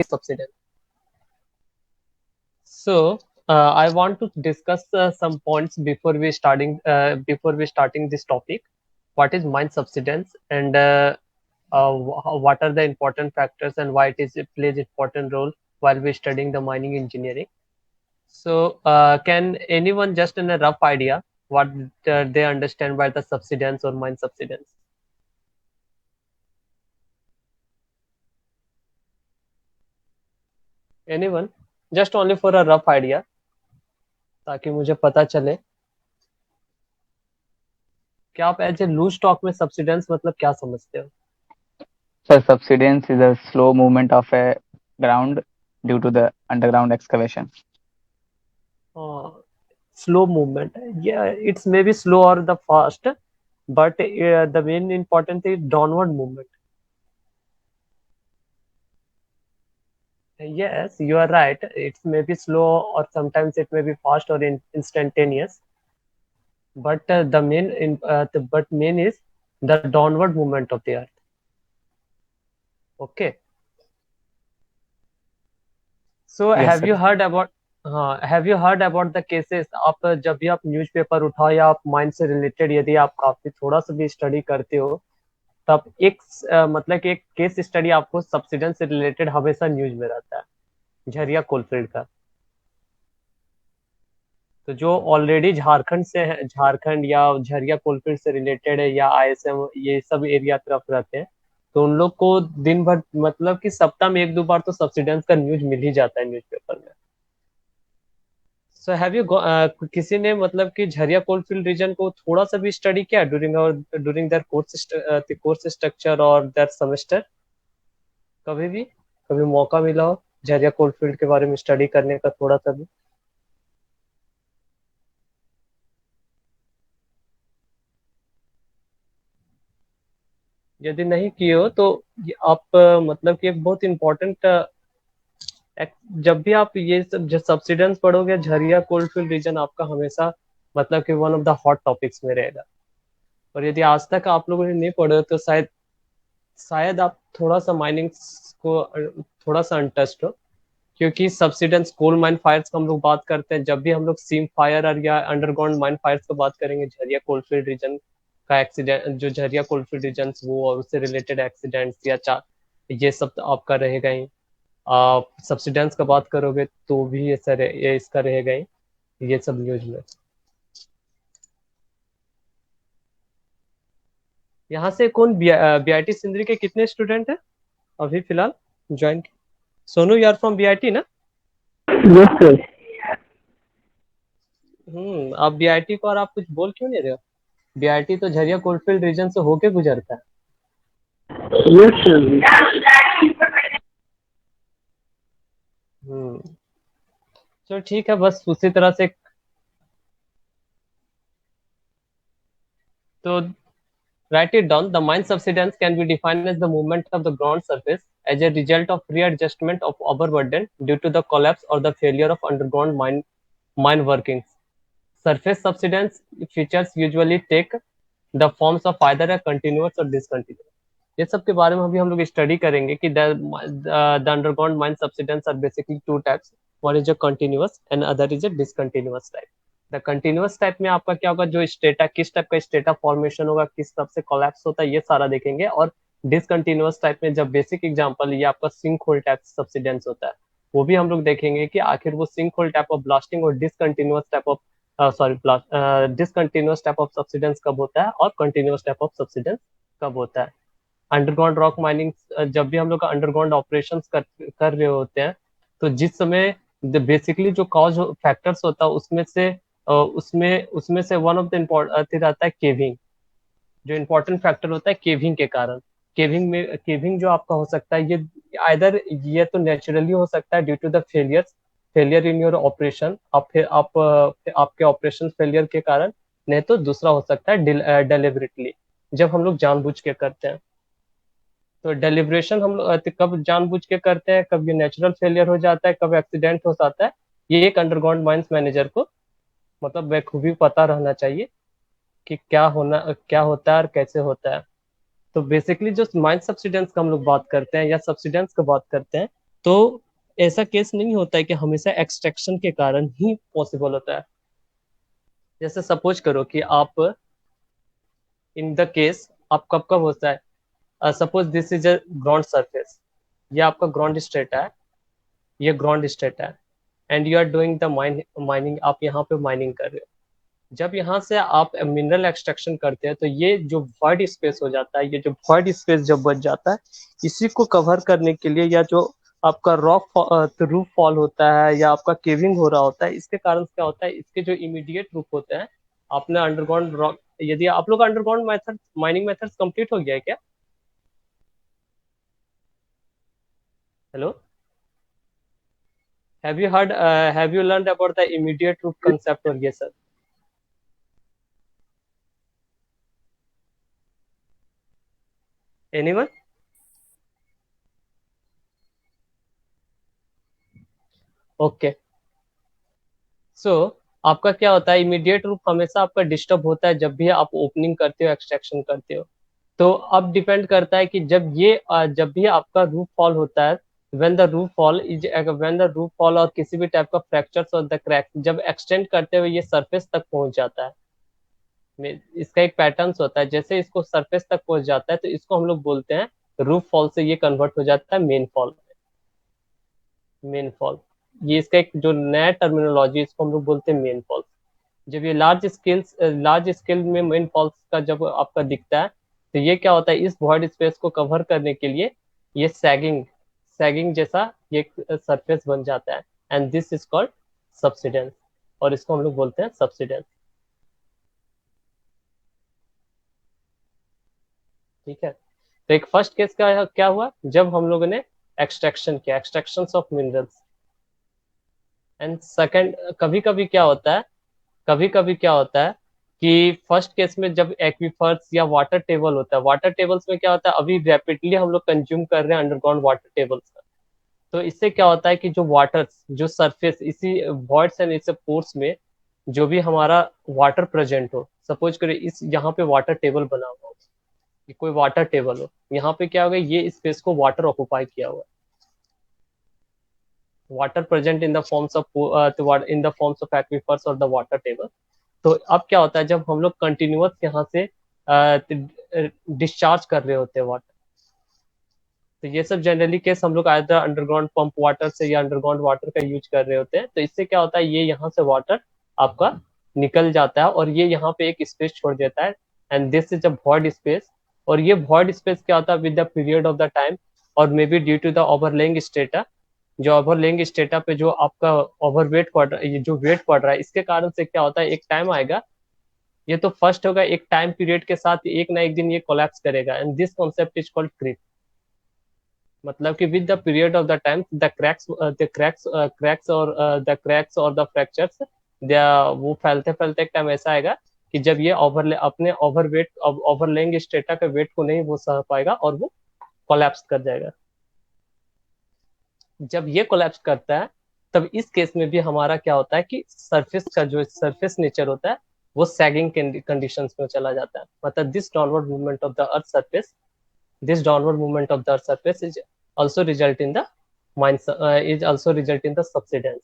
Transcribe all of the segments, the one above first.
subsidence. So I want to discuss some points before we starting this topic. What is mine subsidence, and what are the important factors, and why it plays important role while we studying the mining engineering. So can anyone just in a rough idea what they understand by the subsidence or mine subsidence? Anyone? Just only for a rough idea, ताकि मुझे पता चले कि आप as a loose talk में subsidence मतलब क्या समझते हो. So subsidence is a slow movement of a ground due to the underground excavation. Slow movement, yeah, it's maybe slow or the fast, but the main important is downward movement. Yes, you are right, it's maybe slow or sometimes it may be fast or instantaneous, but but main is the downward movement of the earth. Okay. So Yes, have sir. you heard about हाँ, have you heard about the cases. आप जब भी आप newspaper उठाओ या आप mind से related यदि आप काफी थोड़ा सा भी स्टडी करते हो, तब एक मतलब कि एक केस स्टडी आपको सब्सिडेंस से रिलेटेड हमेशा न्यूज में रहता है, झरिया कोलफील्ड का. तो जो ऑलरेडी झारखंड से है, झारखंड या झरिया कोलफील्ड से रिलेटेड है या आईएसएम ये सब एरिया तरफ रहते हैं, तो उन लोग को दिन भर मतलब कि सप्ताह में एक दो बार तो सब्सिडेंस का न्यूज मिल ही जाता है न्यूज़पेपर में. सो हैव यू किसी ने मतलब कि झरिया कोलफील्ड रीजन को थोड़ा सा भी स्टडी किया ड्यूरिंग देयर कोर्स स्ट्रक्चर और देयर सेमेस्टर. कभी भी कभी मौका मिला हो झरिया कोलफील्ड के बारे में स्टडी करने का थोड़ा सा भी. यदि नहीं किए हो तो आप मतलब कि एक बहुत इम्पोर्टेंट जब भी आप ये सब सब्सिडेंस पढ़ोगे झरिया कोलफील्ड रीजन आपका हमेशा मतलब कि one of the hot topics में रहेगा. और यदि आज तक आप लोगों ने नहीं पढ़े हो तो शायद शायद आप थोड़ा सा माइनिंग को थोड़ा सा अनटच्ड हो, क्योंकि सब्सिडेंस कोल माइन फायर्स का हम लोग बात करते हैं. जब भी हम लोग सीम फायर और या अंडरग्राउंड माइन फायर्स की बात करेंगे झरिया कोलफील्ड रीजन का एक्सीडेंट, जो झरिया कोलफील्ड रीजन वो और उससे रिलेटेड एक्सीडेंट्स या ये सब तो आपका रहेगा ही. आप सब्सिडेंस का बात करोगे तो भी ये इसका रहेगा ही ये सब न्यूज में. यहाँ से कौन बीआईटी सिंदरी के कितने स्टूडेंट हैं अभी फिलहाल join? Sonu you are from BIT ना? Yes, sir. आप बीआईटी को और आप कुछ बोल क्यों नहीं रहे हो? बीआईटी तो झरिया कोलफील्ड रीजन से होके गुजरता है. Yes, sir. तो ठीक है, बस उसी तरह से. तो write it down. The mine subsidence can be defined as the movement of the ground surface as a result of readjustment of overburden due to the collapse or the failure of underground mine workings. Surface subsidence features usually take the forms of either a continuous or discontinuous. ये सब के बारे में अभी हम लोग study करेंगे कि the underground mine subsidence are basically two types. One is a continuous and other is a discontinuous type. The continuous type में आपका क्या होगा, जो स्टेटा किस टाइप का स्टेटा फॉर्मेशन होगा, किस टाइप से कोलैप्स होता है, ये सारा देखेंगे. और डिसकंटिन्यूअस टाइप में जब बेसिक एग्जांपल ये आपका सिंक होल टाइप सब्सिडेंस होता है, वो भी हम लोग देखेंगे कि आखिर वो sink hole type of blasting और discontinuous type of discontinuous type of subsidence कब होता है और कंटिन्यूअस टाइप ऑफ सब्सिडेंस कब होता है. अंडरग्राउंड रॉक माइनिंग जब भी हम लोग अंडरग्राउंड ऑपरेशंस कर रहे होते हैं, तो जिस समय बेसिकली जो कॉज फैक्टर्स होता है उसमें से उसमें से वन ऑफ द इम्पोर्टेंट रहता है केविंग. जो इम्पोर्टेंट फैक्टर होता है केविंग के कारण. केविंग जो आपका हो सकता है ये आइदर ये तो नेचुरली हो सकता है due to the failure in your operation, आपके ऑपरेशन फेलियर के कारण, नहीं तो दूसरा हो सकता है डेलिबरेटली, जब हम लोग जानबूझ के करते हैं. तो डेलिब्रेशन हम लोग कब जानबूझ के करते हैं, कब ये नेचुरल फेलियर हो जाता है, कब एक्सीडेंट हो जाता है, ये एक अंडरग्राउंड माइंस मैनेजर को मतलब बखूबी पता रहना चाहिए कि क्या होता है और कैसे होता है. तो बेसिकली जो माइंस सब्सिडेंस का हम लोग बात करते हैं या सब्सिडेंस का बात करते हैं, तो ऐसा केस नहीं होता है कि हमेशा एक्सट्रैक्शन के कारण ही पॉसिबल होता है। जैसे सपोज करो कि आप इन द केस आप कब कब होता है, suppose this is a ground surface, ये आपका ग्राउंड स्टेट है, ये ग्राउंड स्टेट है, and you are doing the mining, आप यहाँ पे माइनिंग कर रहे हो। जब यहाँ से आप मिनरल एक्सट्रैक्शन करते हैं तो ये जो वॉइड स्पेस हो जाता है, ये जो वॉइड स्पेस जब बच जाता है, इसी को कवर करने के लिए, या जो आपका रॉक रूफ फॉल होता है या आपका केविंग हो रहा होता है, इसके कारण क्या होता है, इसके जो इमीडिएट रूप होते हैं, आपने अंडरग्राउंड रॉक, यदि आप लोग underground method mining methods complete हो गया है क्या? Hello, have you learned about the immediate root concept or yes sir? Anyone? Okay, so आपका क्या होता है, इमीडिएट रूप हमेशा आपका डिस्टर्ब होता है जब भी आप ओपनिंग करते हो, एक्सट्रैक्शन करते हो। तो अब डिपेंड करता है कि जब भी आपका रूफ फॉल होता है, व्हेन द रूफ फॉल और किसी भी टाइप का फ्रैक्चर्स और द क्रैक जब एक्सटेंड करते हुए ये सरफेस तक पहुंच जाता है, इसका एक पैटर्न होता है, जैसे इसको सरफेस तक पहुंच जाता है तो इसको हम लोग बोलते हैं रूफ फॉल से ये कन्वर्ट हो जाता है मेन फॉल। मेन फॉल, ये इसका एक जो नया टर्मिनोलॉजी, इसको हम लोग बोलते हैं मेन फॉल। जब ये लार्ज स्केल में मेन फॉल्स का जब आपका दिखता है, तो ये क्या होता है, इस वॉइड स्पेस को कवर करने के लिए ये सैगिंग सैगिंग जैसा ये सरफेस बन जाता है, and this is called subsidence, और इसको हम लोग बोलते हैं सबसिडेंस। ठीक है, तो एक फर्स्ट केस का क्या हुआ, जब हम लोगों ने एक्सट्रैक्शन किया, extraction of minerals. And second, कभी कभी क्या होता है कि फर्स्ट केस में जब एक्वीफर्स या वाटर टेबल होता है, वाटर टेबल्स में क्या होता है, अभी रैपिडली हम लोग कंज्यूम कर रहे हैं अंडरग्राउंड वाटर टेबल्स का। तो इससे क्या होता है कि जो वाटर, जो सरफेस, इसी वॉइड्स एंड इस पोर्स में जो भी हमारा वाटर प्रेजेंट हो, सपोज करें इस यहाँ पे वाटर टेबल बना हुआ हो, कि कोई वाटर टेबल हो, यहाँ पे क्या होगा, ये स्पेस को वाटर ऑक्युपाई किया हुआ है, water present in the forms of aquifers और द वाटर टेबल। तो अब क्या होता है, जब हम लोग कंटिन्यूअस यहाँ से डिस्चार्ज कर रहे होते हैं वाटर, तो ये सब जनरली केस हम लोग आइदर अंडरग्राउंड पंप वाटर से या अंडरग्राउंड वाटर का यूज कर रहे होते हैं। तो इससे क्या होता है, ये यहाँ से वाटर आपका निकल जाता है और ये यहाँ पे एक स्पेस छोड़ देता है, and this is a void space. और ये वॉइड स्पेस क्या होता है, with the period of the time और may be due to the overlaying strata, जो ओवरलेइंग स्टेटा पे जो आपका ओवरवेट पड़ रहा है, ये जो वेट पड़ रहा है, इसके कारण से क्या होता है, एक टाइम आएगा, ये तो फर्स्ट होगा, एक टाइम पीरियड के साथ एक ना एक दिन ये कोलैप्स करेगा, and this concept is called creep. मतलब कि with the period of the time the cracks और द फ्रैक्चर्स, वो फैलते फैलते एक टाइम ऐसा आएगा कि जब ये अपने ओवरलेइंग स्टेटा के वेट को नहीं वो सह पाएगा और वो कोलैप्स कर जाएगा। जब ये कोलैप्स करता है, तब इस केस में भी हमारा क्या होता है कि सरफेस का जो सरफेस नेचर होता है वो सैगिंग कंडीशंस में चला जाता है। मतलब this downward movement of the earth surface, this downward movement of the earth surface is also result in the subsidence।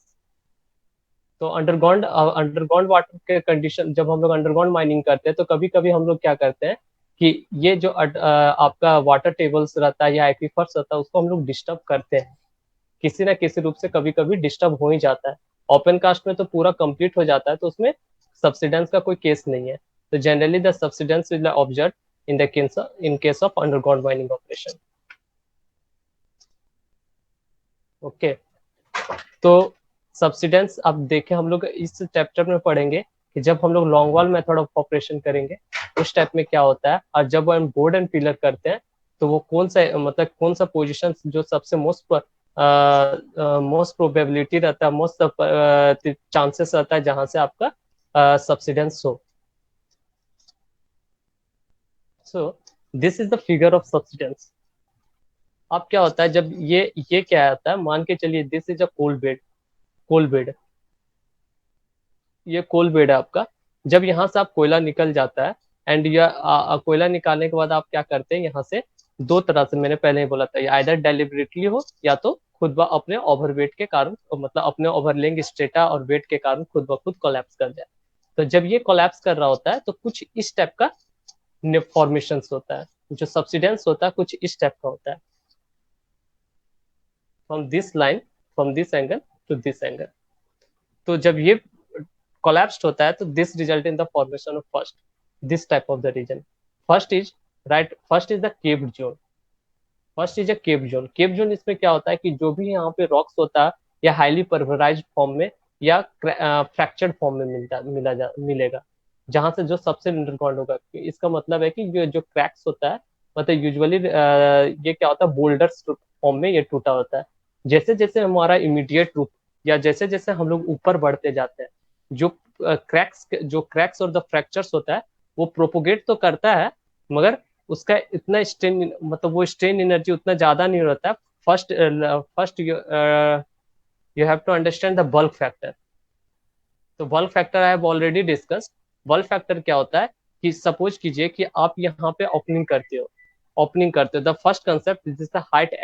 तो अंडरग्राउंड वाटर के कंडीशन, जब हम लोग अंडरग्राउंड माइनिंग करते हैं तो कभी कभी हम लोग क्या करते हैं कि ये जो आपका वाटर टेबल्स रहता है या एक्वीफर्स रहता है, उसको हम लोग डिस्टर्ब करते हैं किसी ना किसी रूप से, कभी कभी डिस्टर्ब हो ही जाता है। ओपन कास्ट में तो पूरा कंप्लीट हो जाता है, तो उसमें सब्सिडेंस का कोई केस नहीं है। तो generally the subsidence will observe in case of underground mining operation। Okay, तो सब्सिडेंस अब देखें, हम लोग इस चैप्टर में पढ़ेंगे कि जब हम लोग long wall method of operation करेंगे उस टाइप में क्या होता है, और जब हम बोर्ड एंड पिलर करते हैं तो वो कौन सा पोजीशन जो सबसे मोस्ट प्रोबेबिलिटी रहता है, मोस्ट चांसेस रहता है जहां से आपका सब्सिडेंस हो। So this is the figure of subsidence. अब क्या होता है, जब ये क्या आता है, मान के चलिए this is a coal bed, ये कोल बेड है आपका। जब यहाँ से आप कोयला निकल जाता है, एंड कोयला निकालने के बाद आप क्या करते हैं, यहाँ से दो तरह से, मैंने पहले ही बोला था, आइदर डेलिबरेटली हो या तो खुद ब अपने ओवरवेट के कारण, मतलब अपने ओवरलेइंग स्ट्रेटा और वेट के कारण खुद ब खुद कोलैप्स कर जाए। तो जब ये कोलैप्स कर रहा होता है तो कुछ इस टाइप का फॉर्मेशन होता है, जो सब्सिडेंस होता है कुछ इस टाइप का होता है, from this line, from this angle to this angle. तो जब ये कोलैप्स्ड होता है तो this result in the formation of first this type of the region. First is first is the caved zone. First is a cave zone. Cave zone इसमें क्या होता है कि जो भी यहाँ पे रॉक्स होता है या हाईली परवराइज फॉर्म में या फ्रैक्चर्ड फॉर्म में मिलेगा, जहां से जो सबसे अंडरग्राउंड होगा। इसका मतलब है कि जो क्रैक्स होता है, मतलब यूजुअली ये क्या होता है, बोल्डर्स फॉर्म में ये टूटा होता है। जैसे जैसे हमारा इमीडिएट रूप या जैसे जैसे हम लोग ऊपर बढ़ते जाते हैं, जो क्रैक्स और द फ्रैक्चर्स होता है वो प्रोपोगेट तो करता है, मगर उसका इतना स्ट्रेन, मतलब वो स्ट्रेन एनर्जी उतना ज्यादा नहीं रहता है। First first you have to understand the bulk factor. तो bulk factor I have already discussed. Bulk factor क्या होता है कि सपोज कीजिए कि आप यहाँ पे ओपनिंग करते हो, द फर्स्ट कंसेप्ट जिस हाइट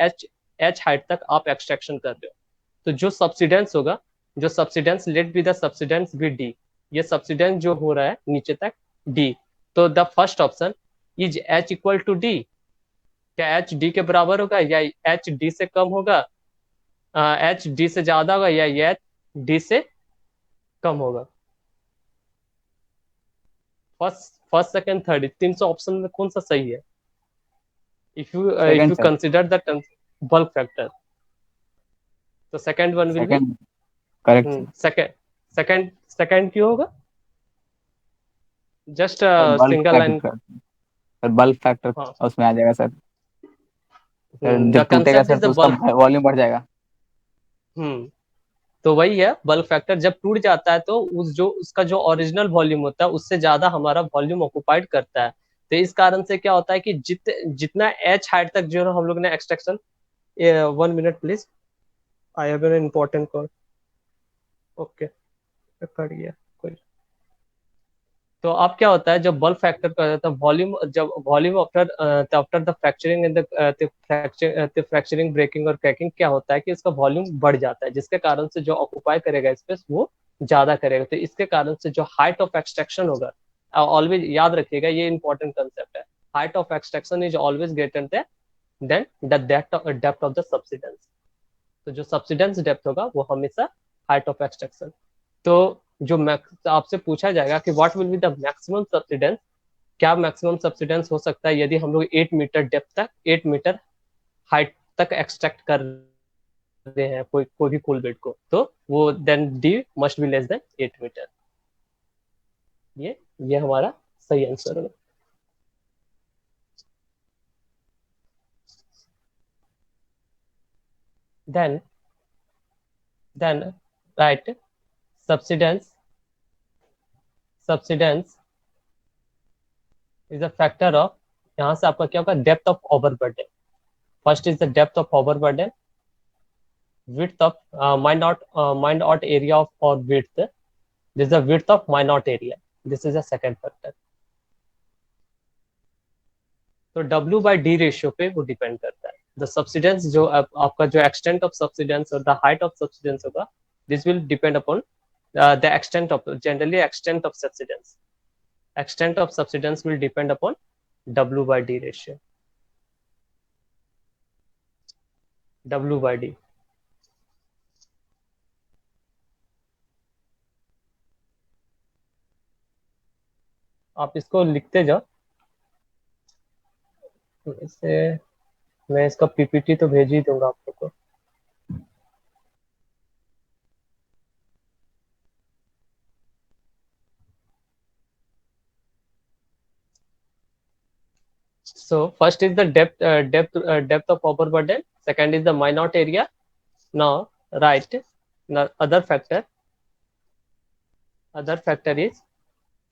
एच हाइट तक आप एक्सट्रैक्शन कर रहे हो। तो जो सब्सिडेंस होगा, जो subsidence let be the subsidence B D, ये सब्सिडेंस जो हो रहा है नीचे तक डी। तो the first option is H equal to D. क्या एच डी के बराबर होगा या एच डी से कम होगा, एच डी से ज्यादा होगा या एच डी से कम होगा? फर्स्ट फर्स्ट सेकंड थर्ड, तीन सौ ऑप्शन में कौन सा सही है? If second you sir. Consider the bulk factor, तो second one will be second correct sir. Second. Second क्यों होगा? Just sir bulk single line. Factor, sir bulk factor हाँ, उसमें आ जाएगा सर। सर द जब टूटेगा कंसेप्ट सर इज द तो उसका बल्क। वॉल्यूम बढ़ जाएगा। तो वही है, बल्क फैक्टर जब टूट जाता है तो उसका जो ओरिजिनल वॉल्यूम होता है उससे ज्यादा हमारा वॉल्यूम ऑक्युपाइड करता है। तो इस कारण से क्या होता है कि जितना एच हाइट तक जो हम लोग ने extraction, 1 minute please, I have an important call. Okay, cut गया कोई। तो अब क्या होता है जब बल्क फैक्टर का जाता है वॉल्यूम, जब volume after after the fracturing and the fracturing breaking और क्रैकिंग, क्या होता है कि इसका वॉल्यूम बढ़ जाता है, जिसके कारण से जो ऑक्युपाई करेगा स्पेस वो ज्यादा करेगा। तो इसके कारण से जो हाइट ऑफ एक्सट्रैक्शन होगा, ऑलवेज याद रखिएगा ये इंपॉर्टेंट कंसेप्ट है, height of extraction is always greater than the depth of the subsidence. तो जो सब्सिडेंस डेप्थ होगा वो हमेशा हाइट ऑफ एक्सट्रैक्शन। तो जो आपसे पूछा जाएगा कि what will be the maximum subsidence, क्या मैक्सिमम सब्सिडेंस हो सकता है यदि हम लोग 8 मीटर डेप्थ तक, 8 मीटर हाइट तक एक्सट्रैक्ट कर रहे हैं कोई भी कोल बेड को, तो वो then D must be less than 8 metre. ये हमारा सही आंसर होगा। Then then right, subsidence subsidence is a factor of, यहाँ से आपका क्या होगा, depth of overburden. First is the depth of overburden, width of my naught area of or width, this is the width of my naught area, this is the second factor। तो W by D ratio पे वो depend करता है। The subsidence जो आपका जो extent of subsidence और the height of subsidence होगा, this will depend upon the extent of, generally extent of subsidence, extent of subsidence will depend upon W by D ratio, W by D। आप इसको लिखते जाओ, इसे मैं इसका PPT तो भेज ही दूंगा आप लोग को। So first is the depth of overburden, second is the my naught area। Now right, now other factor is,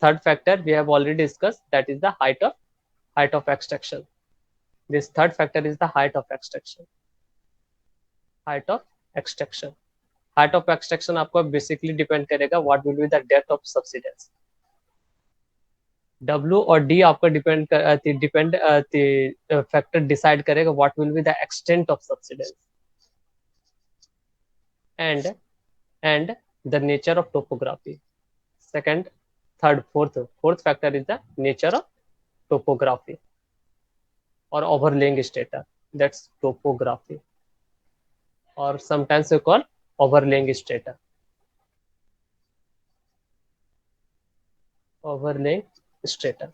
third factor we have already discussed, that is the height of extraction। This third factor is the height of extraction, height of extraction। height of extraction आपको basically depend करेगा what will be the depth of subsidence. W और D आपका depend factor decide करेगा what will be the extent of subsidence. and the nature of topography. Second, third, fourth factor is the nature of topography or overlaying strata. That's topography, or sometimes we call overlaying strata. Overlaying strata.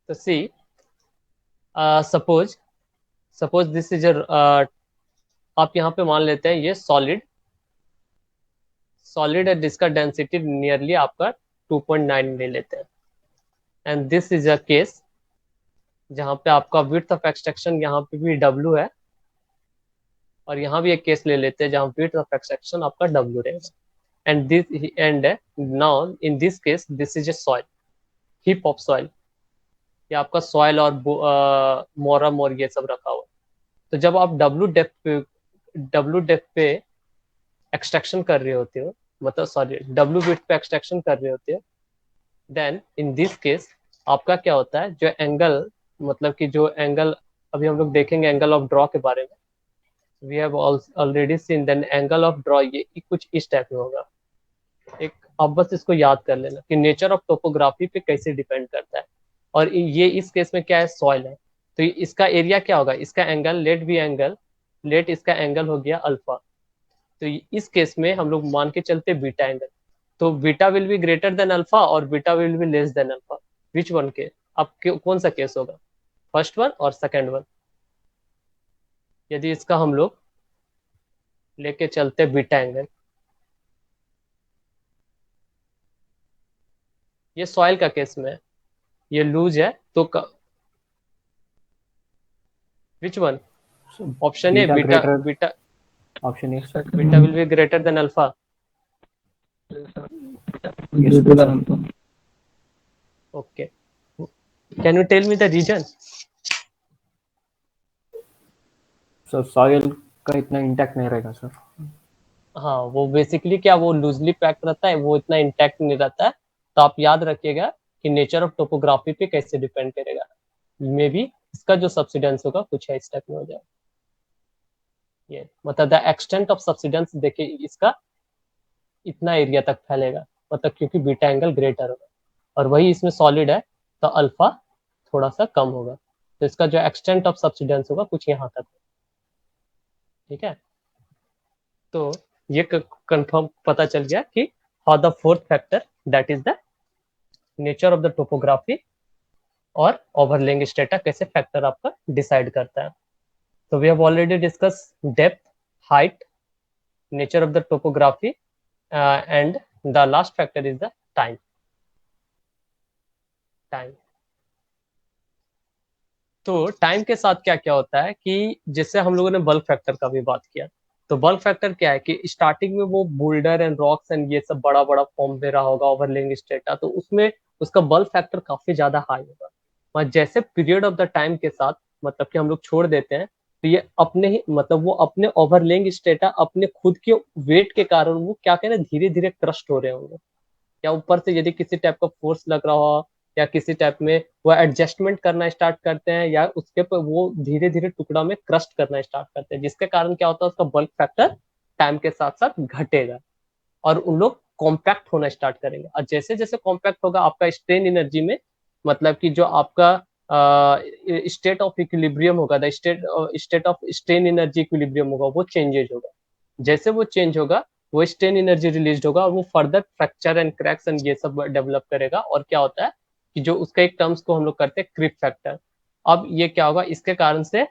So see, suppose this is a आप यहाँ पे मान लेते हैं ये solid है जिसका density nearly आपका 2.9 ले लेते हैं, and this is a case जहाँ पे आपका विड्थ ऑफ एक्सट्रैक्शन यहाँ पे भी W है, और यहाँ भी एक केस ले लेते हैं जहाँ विड्थ ऑफ एक्सट्रैक्शन आपका W रहेगा, and now in this case this is A soil, heap of soil, ये आपका सॉइल और मोरम और ये सब रखा हुआ है। तो जब आप W डेप्थ पे एक्सट्रैक्शन कर रहे होते हो, मतलब सॉरी W विड्थ पे एक्सट्रैक्शन कर रहे होते हो, देन इन दिस केस आपका क्या होता है, जो एंगल, मतलब कि जो एंगल अभी हम लोग देखेंगे एंगल ऑफ ड्रॉ के बारे में, we have already seen, then angle of draw ये कुछ इस टाइप में होगा। एक आप बस इसको याद कर लेना कि नेचर ऑफ टोपोग्राफी पे कैसे डिपेंड करता है, और ये इस केस में क्या है, सॉइल है, तो इसका एरिया क्या होगा, इसका एंगल लेट इसका एंगल हो गया अल्फा, तो इस केस में हम लोग मान के चलते बीटा एंगल, तो beta will be greater than alpha और beta will be less than alpha, which one के, अब कौन सा केस होगा, फर्स्ट वन और सेकंड वन। यदि इसका हम लोग लेके चलते बीटा एंगल, ये सॉइल का केस में ये लूज है, तो which one, option A beta, beta option A beta will be greater than alpha. Okay. Can you tell me the reason? Sir soil का इतना इंटैक्ट नहीं रहेगा सर। हाँ, वो बेसिकली क्या, वो लूजली पैक्ड रहता है, वो इतना इंटैक्ट नहीं रहता है, तो आप याद रखिएगा कि नेचर ऑफ टोपोग्राफी पे कैसे डिपेंड करेगा, मे बी इसका जो सब्सिडेंस होगा कुछ है इस टाइप में हो जाएगा। ये मतलब द एक्सटेंट ऑफ सब्सिडेंस देखिए इसका इतना एरिया तक फैलेगा, मतलब क्योंकि बीटा एंगल ग्रेटर होगा, और वही इसमें सॉलिड है तो अल्फा थोड़ा सा कम होगा, तो इसका जो एक्सटेंट ऑफ सब्सिडेंस होगा कुछ यहाँ तक, ठीक है। तो ये कंफर्म पता चल गया कि how the fourth factor that is the nature of the topography और ओवरलेइंग स्ट्रेटा कैसे फैक्टर आपका डिसाइड करता है। तो we have already discuss depth, height, nature of the topography, and the last factor is the time. तो time के साथ क्या क्या होता है कि जैसे हम लोगों ने बल्क फैक्टर का भी बात किया, तो बल्क फैक्टर क्या है कि स्टार्टिंग में वो बोल्डर एंड रॉक्स एंड ये सब बड़ा बड़ा फॉर्म दे रहा होगा ओवरलेइंग स्ट्रेटा, तो उसमें उसका बल्क फैक्टर काफी ज्यादा हाई होगा, और जैसे पीरियड ऑफ द टाइम के साथ मतलब कि हम लोग छोड़ देते हैं, तो ये अपने ही मतलब वो अपने ओवरलेइंग स्ट्रेटा अपने खुद के वेट के कारण वो क्या करें धीरे धीरे क्रस्ट हो रहे होंगे, या ऊपर से यदि किसी टाइप का फोर्स लग रहा हो, या किसी टाइप में वो एडजस्टमेंट करना स्टार्ट करते हैं, या उसके पर वो धीरे धीरे टुकड़ा में क्रस्ट करना स्टार्ट करते हैं, जिसके कारण क्या होता है उसका बल्क फैक्टर टाइम के साथ साथ घटेगा, और उन लोग कॉम्पैक्ट होना स्टार्ट करेंगे, और जैसे जैसे कॉम्पैक्ट होगा आपका स्ट्रेन एनर्जी में, मतलब कि जो आपका स्टेट ऑफ इक्विलिब्रियम होगा, the state of strain energy equilibrium होगा, वो चेंजेज होगा, जैसे वो चेंज होगा वो स्ट्रेन एनर्जी रिलीज होगा, और वो further fracture and cracks and ये सब डेवलप करेगा, और क्या होता है कि जो उसका एक टर्म्स को हम लोग करते हैं क्रिप फैक्टर, अब ये क्या होगा इसके कारण से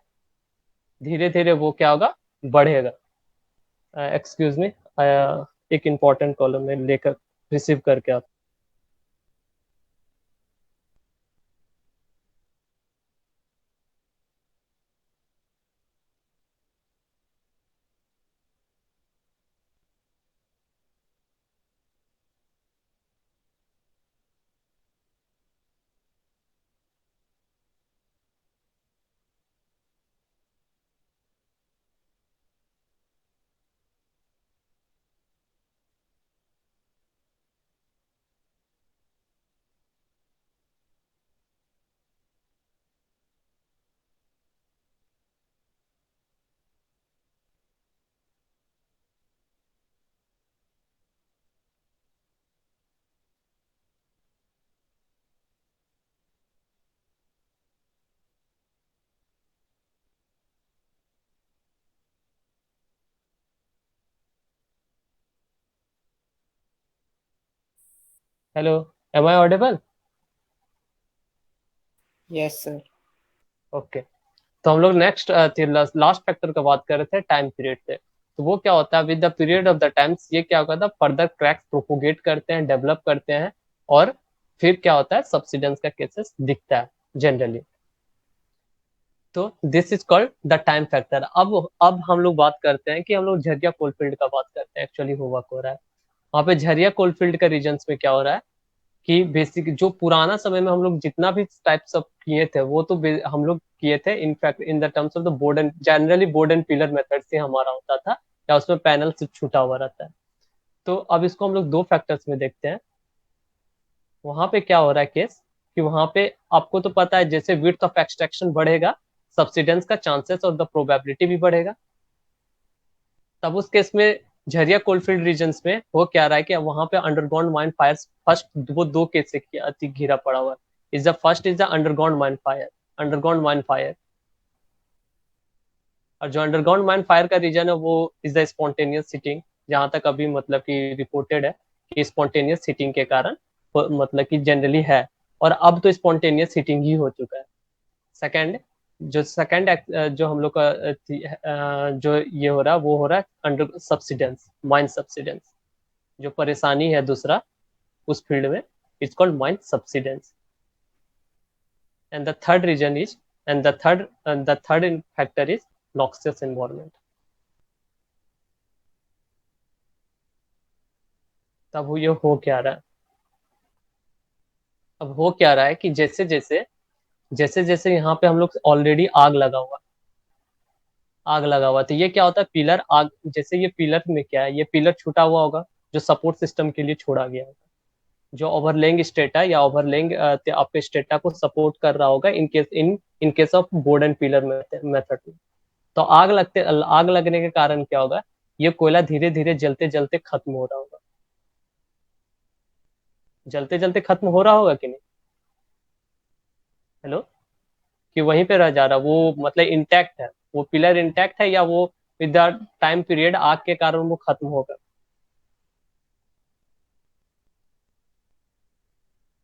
धीरे धीरे वो क्या होगा बढ़ेगा। एक्सक्यूज मी, एक इम्पॉर्टेंट कॉलम में लेकर रिसीव करके आप hello, am I audible? Yes, sir. Okay, तो हम लोग नेक्स्ट लास्ट फैक्टर का बात कर रहे थे, टाइम पीरियड पे। तो वो क्या होता है, with the period of the times ये क्या होता है, फर्दर क्रैक्स प्रोपोगेट करते हैं, डेवलप करते हैं, और फिर क्या होता है, सब्सिडेंस का केसेस दिखता है जनरली। तो this is called the time factor. अब हम लोग बात करते हैं कि हम लोग झरिया कोलफील्ड का बात करते हैं, एक्चुअली हुआ को रहा है वहाँ पे झरिया कोलफील्ड का रीजन्स में क्या हो रहा है कि बेसिक जो पुराना समय में हम लोग जितना भी टाइप्स ऑफ किए थे वो तो हम लोग किए थे in fact in the terms of the board and generally board and pillar method से हमारा होता था, या उसमें पैनल से छूटा हुआ रहता है। तो अब इसको हम लोग दो फैक्टर्स में देखते हैं। वहां पे क्या हो रहा है केस कि वहां पे आपको तो पता है जैसे विड्थ ऑफ एक्सट्रैक्शन बढ़ेगा, सब्सिडेंस का चांसेस और द प्रोबेबिलिटी भी बढ़ेगा। तब उस केस में झरिया कोलफील्ड रीजन्स में वो क्या रहा है कि वहां पे अंडरग्राउंड माइन फायर्स फर्स्ट, वो दो केस से अति घिरा पड़ा हुआ है। Is the first is the underground mine fire, underground mine fire. और जो अंडरग्राउंड माइन फायर का रीजन है वो इज द स्पॉन्टेनियस हिटिंग, जहां तक अभी मतलब कि रिपोर्टेड है कि स्पॉन्टेनियस हिटिंग के कारण मतलब कि जनरली है, और अब तो स्पॉन्टेनियस हिटिंग ही हो चुका है। सेकंड, जो सेकंड जो हम लोग का जो ये हो रहा है वो हो रहा है अंडर सब्सिडेंस, माइन सब्सिडेंस। जो परेशानी है दूसरा उस फील्ड में, it's called mine subsidence. And the third region is and the third factor is noxious environment. तब ये हो क्या रहा है, अब हो क्या रहा है कि जैसे जैसे यहाँ पे हम लोग ऑलरेडी आग लगा हुआ, तो ये क्या होता है, पिलर आग, जैसे ये पिलर में क्या है, ये पिलर छूटा हुआ होगा जो सपोर्ट सिस्टम के लिए छोड़ा गया होगा, जो ओवरलेइंग स्टेटा या ओवरलेइंग आपके स्टेटा को सपोर्ट कर रहा होगा in case of board and pillar method में। तो आग लगने के कारण क्या होगा, ये कोयला धीरे धीरे जलते जलते खत्म हो रहा होगा, जलते जलते खत्म हो रहा होगा कि नहीं? हेलो, कि वहीं पे रह जा रहा, वो मतलब इंटैक्ट है, वो पिलर इंटैक्ट है, या वो विद द टाइम पीरियड आग के कारण वो खत्म होगा?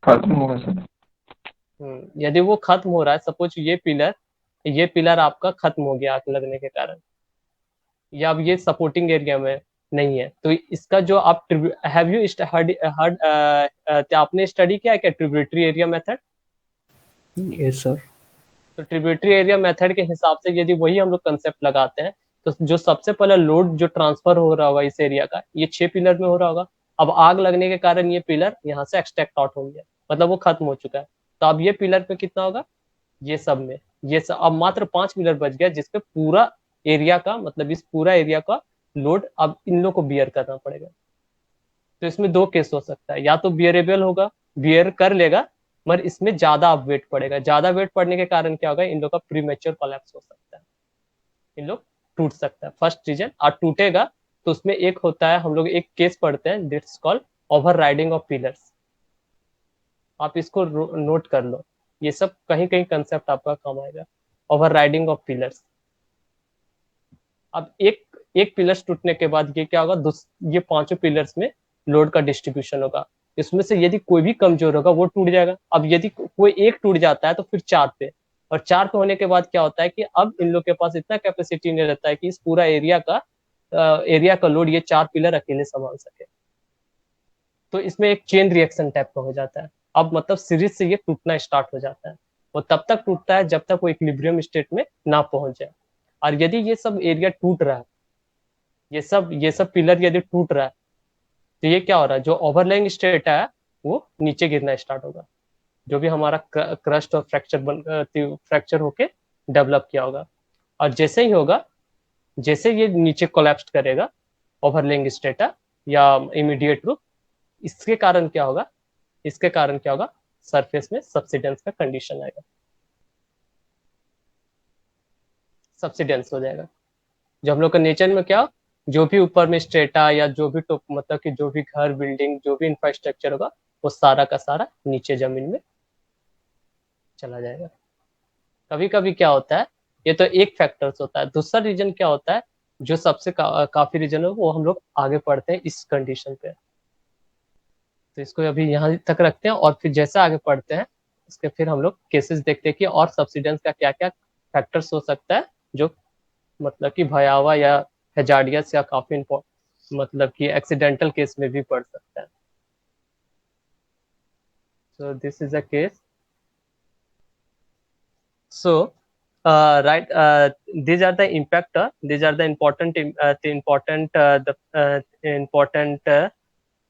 खत्म होगा सर। यदि वो खत्म हो रहा है, सपोज ये पिलर आपका खत्म हो गया आग लगने के कारण, या अब ये सपोर्टिंग एरिया में नहीं है, तो इसका जो आप हैव यू हर्ड आपने स्टडी किया है क्या tributary area method? Yes, sir. तो ट्रिब्यूटरी एरिया मेथड के हिसाब से यदि वही हम लोग कंसेप्ट लगाते हैं, तो जो सबसे पहले लोड जो ट्रांसफर हो रहा होगा इस एरिया का, ये 6 पिलर में हो रहा होगा। अब आग लगने के कारण ये पिलर यहाँ से एक्सट्रैक्ट आउट हो गया, मतलब वो खत्म हो चुका है। तो अब ये पिलर पे कितना होगा, ये सब में ये सब अब मात्र 5 पिलर बच गया, जिसपे पूरा एरिया का मतलब इस पूरा एरिया का लोड अब इन लोग को बियर करना पड़ेगा। तो इसमें दो केस हो सकता है, या तो बियरेबल होगा, बियर कर लेगा, मगर इसमें ज्यादा अब वेट पड़ेगा, ज्यादा वेट पड़ने के कारण क्या होगा, इन लोग का प्रीमेच्योर कोलैप्स हो सकता है, इन लोग टूट सकता है, फर्स्ट रीजन। और टूटेगा तो उसमें एक होता है, हम लोग एक केस पढ़ते हैं, that's called overriding of pillars. आप इसको नोट कर लो, ये सब कहीं कहीं कंसेप्ट आपका काम आएगा, ओवर राइडिंग ऑफ पिलर्स। अब एक एक पिलर्स टूटने के बाद ये क्या होगा, ये पांचों पिलर्स में लोड का डिस्ट्रीब्यूशन होगा, इसमें से यदि कोई भी कमजोर होगा वो टूट जाएगा। अब यदि कोई एक टूट जाता है तो फिर 4 पे, और 4 पे होने के बाद क्या होता है कि अब इन लोग के पास इतना कैपेसिटी नहीं रहता है कि इस पूरा एरिया का लोड ये 4 पिलर अकेले संभाल सके। तो इसमें एक चेन रिएक्शन टाइप का हो जाता है, अब मतलब सीरीज से ये टूटना स्टार्ट हो जाता है। वो तब तक टूटता है जब तक वो इक्विलिब्रियम स्टेट में ना पहुंच जाए। और यदि ये सब एरिया टूट रहा है, ये सब पिलर यदि टूट रहा है, तो ये क्या हो रहा है, जो ओवरलैंग स्टेट है वो नीचे गिरना स्टार्ट होगा, जो भी हमारा क्रस्ट और फ्रैक्चर होके डेवलप किया होगा। और जैसे ही होगा, जैसे ये नीचे कोलैप्स करेगा ओवरलैंग स्टेटा या इमीडिएट रूप, इसके कारण क्या होगा, सरफेस में सब्सिडेंस का कंडीशन आएगा, सब्सिडेंस हो जाएगा। जो हम लोग का नेचर में क्या, जो भी ऊपर में स्ट्रेटा या जो भी मतलब कि जो भी घर बिल्डिंग जो भी इंफ्रास्ट्रक्चर होगा वो सारा का सारा नीचे जमीन में चला जाएगा। कभी कभी क्या होता है, ये तो एक फैक्टर्स होता है, दूसरा रीजन क्या होता है, जो सबसे काफी रीजन है वो हम लोग आगे पढ़ते हैं इस कंडीशन पे। तो इसको अभी यहाँ तक रखते हैं और फिर जैसा आगे पढ़ते हैं उसके फिर हम लोग केसेस देखते हैं कि और सब्सिडेंस का क्या क्या फैक्टर्स हो सकता है जो मतलब कि भयावह या हेजार्डियस या काफी मतलब कि एक्सीडेंटल केस में भी पड़ सकता है. So this is a case. So right, these are the impact. These are the important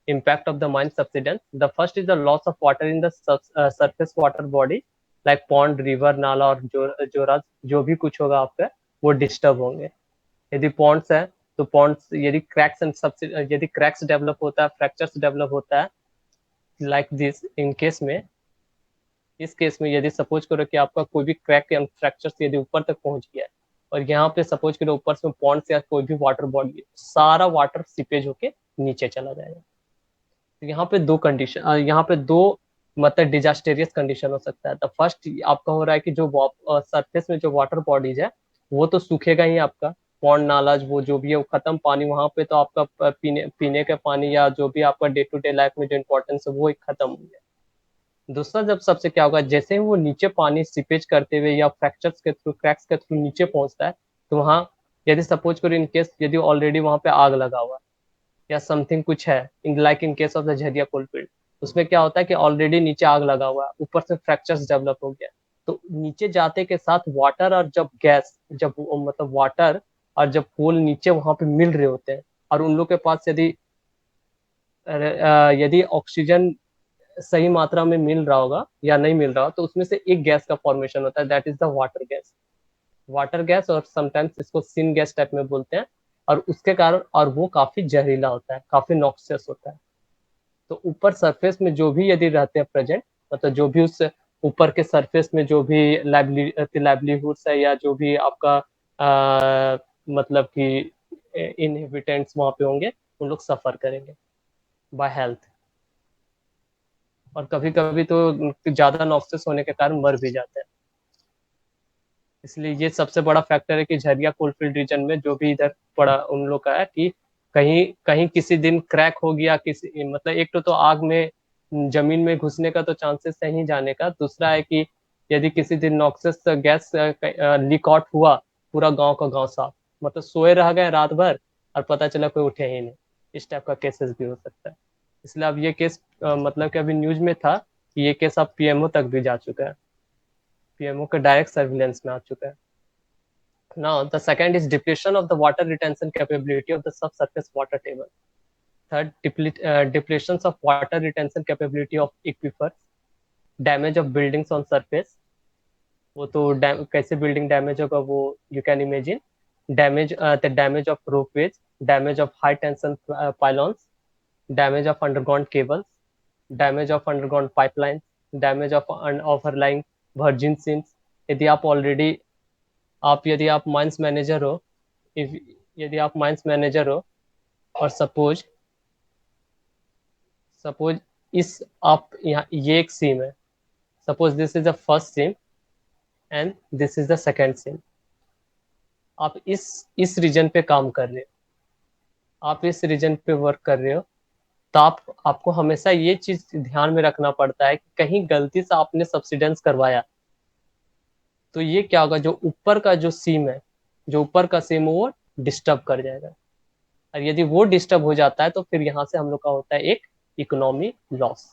impact of the mine subsidence. The first is the loss of water in the surface water body like pond, river, नाला और जोरा जो भी कुछ होगा आपका वो disturb होंगे. यदि पॉन्ड्स है तो पॉन्ड्स यदि क्रैक्स डेवलप होता है, फ्रैक्चर्स डेवलप होता है लाइक दिस इन केस में. इस केस में यदि सपोज करो कि आपका कोई भी क्रैक या फ्रैक्चर यदि ऊपर तक पहुंच गया है और यहाँ पे सपोज करो ऊपर से पॉन्ड्स या कोई भी वाटर बॉडी सारा वाटर सीपेज होके नीचे चला जाएगा. तो यहाँ पे दो कंडीशन, यहाँ पे दो मतलब डिजास्टेरियस कंडीशन हो सकता है. द फर्स्ट आपका हो रहा है कि जो सरफेस में जो वाटर बॉडीज है वो तो सूखेगा ही आपका. पॉन्ड, नाला वो जो भी है वो खत्म पानी वहां पे तो आपका पीने का पानी या जो भी आपका डे टू डे लाइफ में जो इंपॉर्टेंस है वो खत्म हो गया. दूसरा जब सबसे क्या होगा, जैसे ही वो नीचे पानी सीपेज करते हुए या फ्रैक्चर्स के थ्रू क्रैक्स के थ्रू नीचे पहुंचता है तो वहाँ यदि सपोज करो इन केस यदि ऑलरेडी वहां पे आग लगा हुआ या समथिंग कुछ है in case of the Jharia coalfield, उसमें क्या होता है कि ऑलरेडी नीचे आग लगा हुआ है, ऊपर से फ्रैक्चर्स डेवलप हो गया. तो नीचे जाते के साथ वाटर और जब गैस जब मतलब वाटर और जब कोल नीचे वहां पे मिल रहे होते हैं और उन लोग के पास यदि ऑक्सीजन सही मात्रा में मिल रहा होगा या नहीं मिल रहा हो तो उसमें से एक गैस का फॉर्मेशन होता है, that is the water gas. Water gas और समटाइम्स इसको सिन गैस टाइप में बोलते हैं. और उसके कारण और वो काफी जहरीला होता है, काफी नॉक्सियस होता है. तो ऊपर सरफेस में जो भी यदि रहते हैं प्रेजेंट, मतलब जो भी उस ऊपर के सरफेस में जो भी लाइवलीहुड्स है या जो भी आपका मतलब कि इनहेबिटेंट्स वहां पे होंगे उन लोग सफर करेंगे बाय हेल्थ. और कभी कभी तो ज्यादा नॉक्सियस होने के कारण मर भी जाते हैं. इसलिए ये सबसे बड़ा फैक्टर है कि झरिया कोलफील्ड रीजन में जो भी इधर पड़ा उन लोग का है कि कहीं कहीं किसी दिन क्रैक हो गया, किसी मतलब एक तो आग में जमीन में घुसने का तो चांसेस है ही जाने का. दूसरा है कि यदि किसी दिन नॉक्सियस गैस लीक आउट हुआ, पूरा गांव का गांव साफ, मतलब सोए रह गए रात भर और पता चला कोई उठे ही नहीं. इस टाइप का केसेस भी हो सकता है. इसलिए अब ये केस मतलब कि अभी न्यूज में था कि ये केस अब पीएमओ तक भी जा चुका है, पीएमओ के डायरेक्ट सर्विलेंस में आ चुका है. Now the second is depletion of the water retention capability of the subsurface water table. Third, depletions of water retention capability of aquifers. Damage of buildings on surface. वो तो कैसे building damage होगा वो you can imagine. The damage of ropeways, damage of high tension pylons, damage of underground cables, damage of underground pipelines, damage of overlying virgin seams. यदि आप mines manager हो, यदि आप माइंस मैनेजर हो और suppose इस आप यहाँ ये एक सीम है, suppose this is the first seam and this is the second seam. आप इस रीजन पे काम कर रहे हो, आप इस रीजन पे वर्क कर रहे हो, तो आपको हमेशा ये चीज ध्यान में रखना पड़ता है कि कहीं गलती से आपने सब्सिडेंस करवाया तो ये क्या होगा, जो ऊपर का जो सीम है, जो ऊपर का सीम वो डिस्टर्ब कर जाएगा. और यदि वो डिस्टर्ब हो जाता है तो फिर यहाँ से हम लोग का होता है एक इकोनॉमी लॉस.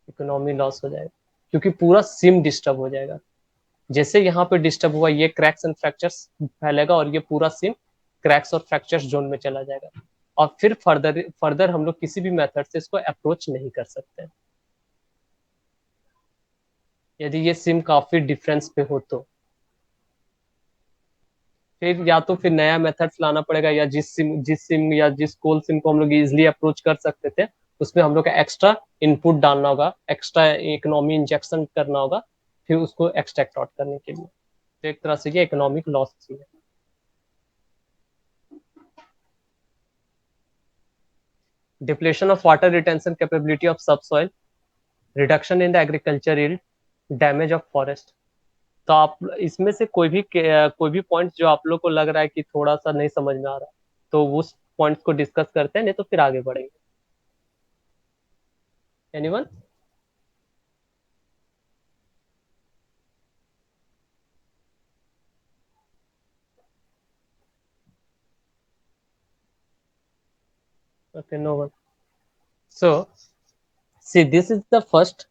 इकोनॉमी लॉस हो जाएगा क्योंकि पूरा सिम डिस्टर्ब हो जाएगा. जैसे यहाँ पे डिस्टर्ब हुआ ये क्रैक्स एंड फ्रैक्चर्स फैलेगा और ये पूरा सिम क्रैक्स और फ्रैक्चर्स जोन में चला जाएगा. और फिर फर्दर हम लोग किसी भी मेथड से इसको अप्रोच नहीं कर सकते यदि ये सिम काफी डिफरेंस पे हो तो. फिर या तो फिर नया मेथड्स लाना पड़ेगा या जिस सिम या जिस कोल सिम को हम लोग इजिली अप्रोच कर सकते थे उसमें हम लोग का एक्स्ट्रा इनपुट डालना होगा, एक्स्ट्रा इकोनॉमी इंजेक्शन करना होगा फिर उसको एक्सट्रैक्ट आउट करने के लिए. तो एक तरह से ये इकोनॉमिक लॉस है. Depletion of water retention capability of subsoil, reduction in the agriculture yield, damage of forest. तो आप इसमें से कोई भी पॉइंट जो आप लोग को लग रहा है कि थोड़ा सा नहीं समझ में आ रहा तो उस पॉइंट्स को डिस्कस करते हैं, नहीं तो फिर आगे बढ़ेंगे। Anyone? Okay, no one. So see, this is the first,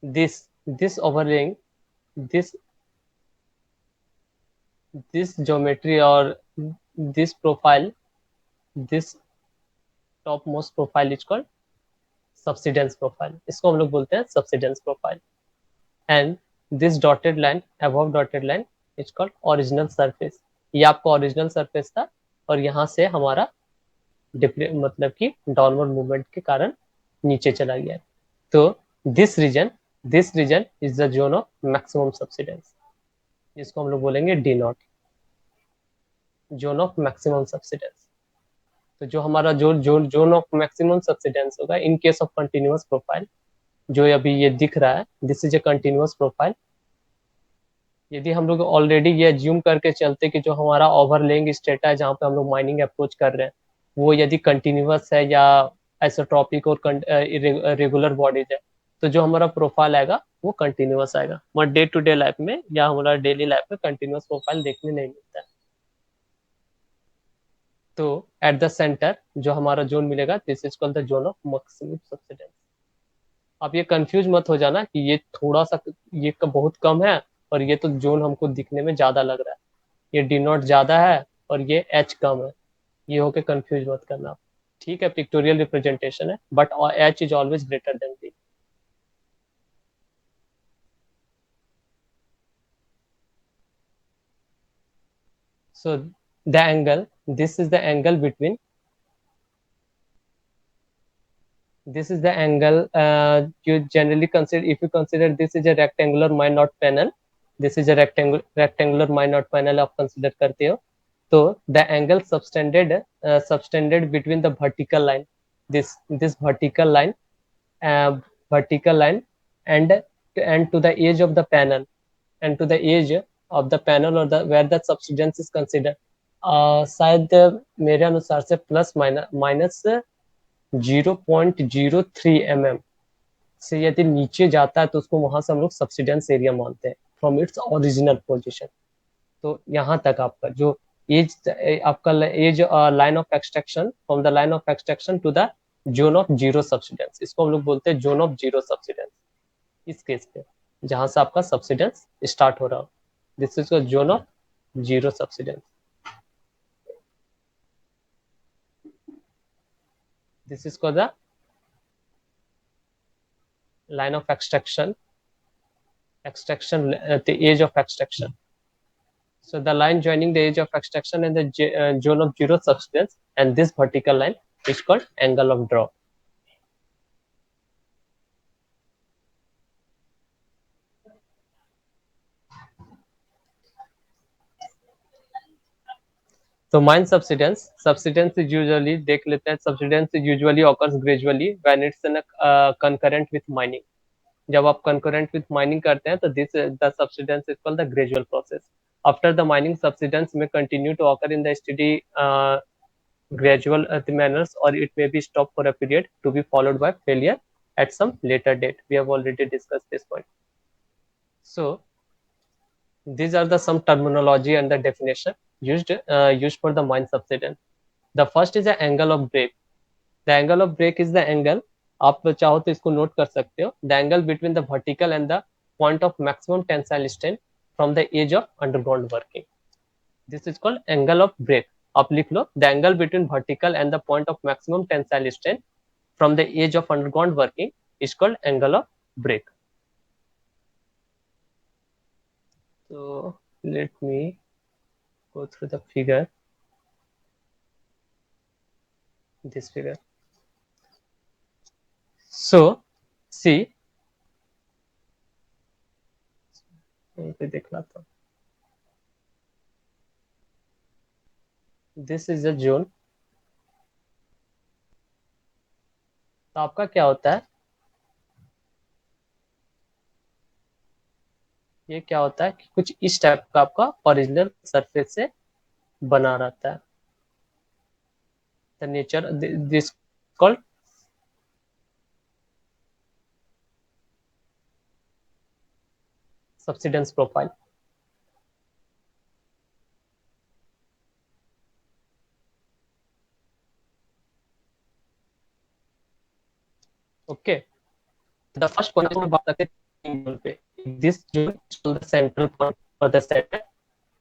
this overlaying, this geometry or this profile, this topmost profile is called subsidence profile. इसको हम लोग बोलते हैं subsidence profile. And this dotted line, above dotted line is called original surface. ये आपका original surface था और यहाँ से हमारा मतलब कि डाउनवर्ड मूवमेंट के कारण नीचे चला गया। तो this region is the zone of maximum subsidence, जिसको हम लोग बोलेंगे D naught, zone of maximum subsidence. तो जो हमारा जोन ऑफ मैक्सिमम सब्सिडेंस होगा in case of continuous profile, जो अभी ये दिख रहा है, this is a continuous profile. यदि हम लोग ऑलरेडी ये एज्यूम करके चलते कि जो हमारा ओवरलेइंग स्टेटा है जहाँ पे हम लोग माइनिंग अप्रोच कर रहे हैं वो यदि कंटिन्यूअस है या आइसोट्रॉपिक और रेगुलर बॉडीज है, तो जो हमारा प्रोफाइल आएगा वो कंटिन्यूअस आएगा। हमारे डे टू डे लाइफ में या हमारा डेली लाइफ में कंटिन्यूअस प्रोफाइल देखने नहीं मिलता है। तो एट द सेंटर जो हमारा जोन मिलेगा, this is called the zone of maximum subsidence. आप ये कंफ्यूज मत हो जाना कि ये थोड़ा सा ये बहुत कम है और ये तो जोन हमको दिखने में ज्यादा लग रहा है, ये डी नॉट ज्यादा है और ये एच कम है, ये होके कंफ्यूज मत करना। ठीक है, पिक्टोरियल रिप्रेजेंटेशन है, but H is always greater than D. So the angle, this is the angle between, this is the angle you generally consider, if you consider this is a rectangular minot panel, this is a rectangular minot panel आप consider करते हो, तो the angle subtended between the vertical line, this vertical line and to the edge of the panel, and to the edge of the panel or the where the subsidence is considered, शायद मेरे अनुसार से plus minus 0.03 mm से यदि नीचे जाता है तो उसको वहां से हम लोग सब्सिडेंस एरिया मानते हैं फ्रॉम इट्स ओरिजिनल पोजीशन। तो यहाँ तक आपका जो एज, आपका edge line of extraction, from the line of extraction to the zone of zero subsidence, इसको हम लोग बोलते हैं जोन ऑफ जीरो सब्सिडेंस। इस केस पे जहां से आपका सब्सिडेंस स्टार्ट हो रहा हो, this is zone of zero subsidence. This is called the line of extraction, the edge of extraction. So the line joining the edge of extraction and the zone of zero subsidence, and this vertical line is called angle of draw. So mine subsidence is usually, देख लेते हैं, subsidence is usually occurs gradually when it's in a concurrent with mining. जब आप concurrent with mining करते हैं तो this the subsidence is called the gradual process. After the mining, subsidence may continue to occur in the steady gradual manners, or it may be stopped for a period to be followed by failure at some later date. We have already discussed this point. So these are the some terminology and the definition used for the mine subsidence. The first is the angle of break. The angle of break is the angle, आप चाहो तो इसको note कर सकते हो, the angle between the vertical and the point of maximum tensile strain from the edge of underground working. This is called angle of break. आप लिख लो, the angle between vertical and the point of maximum tensile strain from the edge of underground working is called angle of break. So let me go through the figure, this figure. So see, देख रहा था, this is a zone. तो आपका क्या होता है, ये क्या होता है कि कुछ इस टाइप का आपका ओरिजिनल सरफेस से बना रहता है। the nature this called subsidence profile. Okay, the first point हम बात करते हैं पे. This zone is called the central point for the center.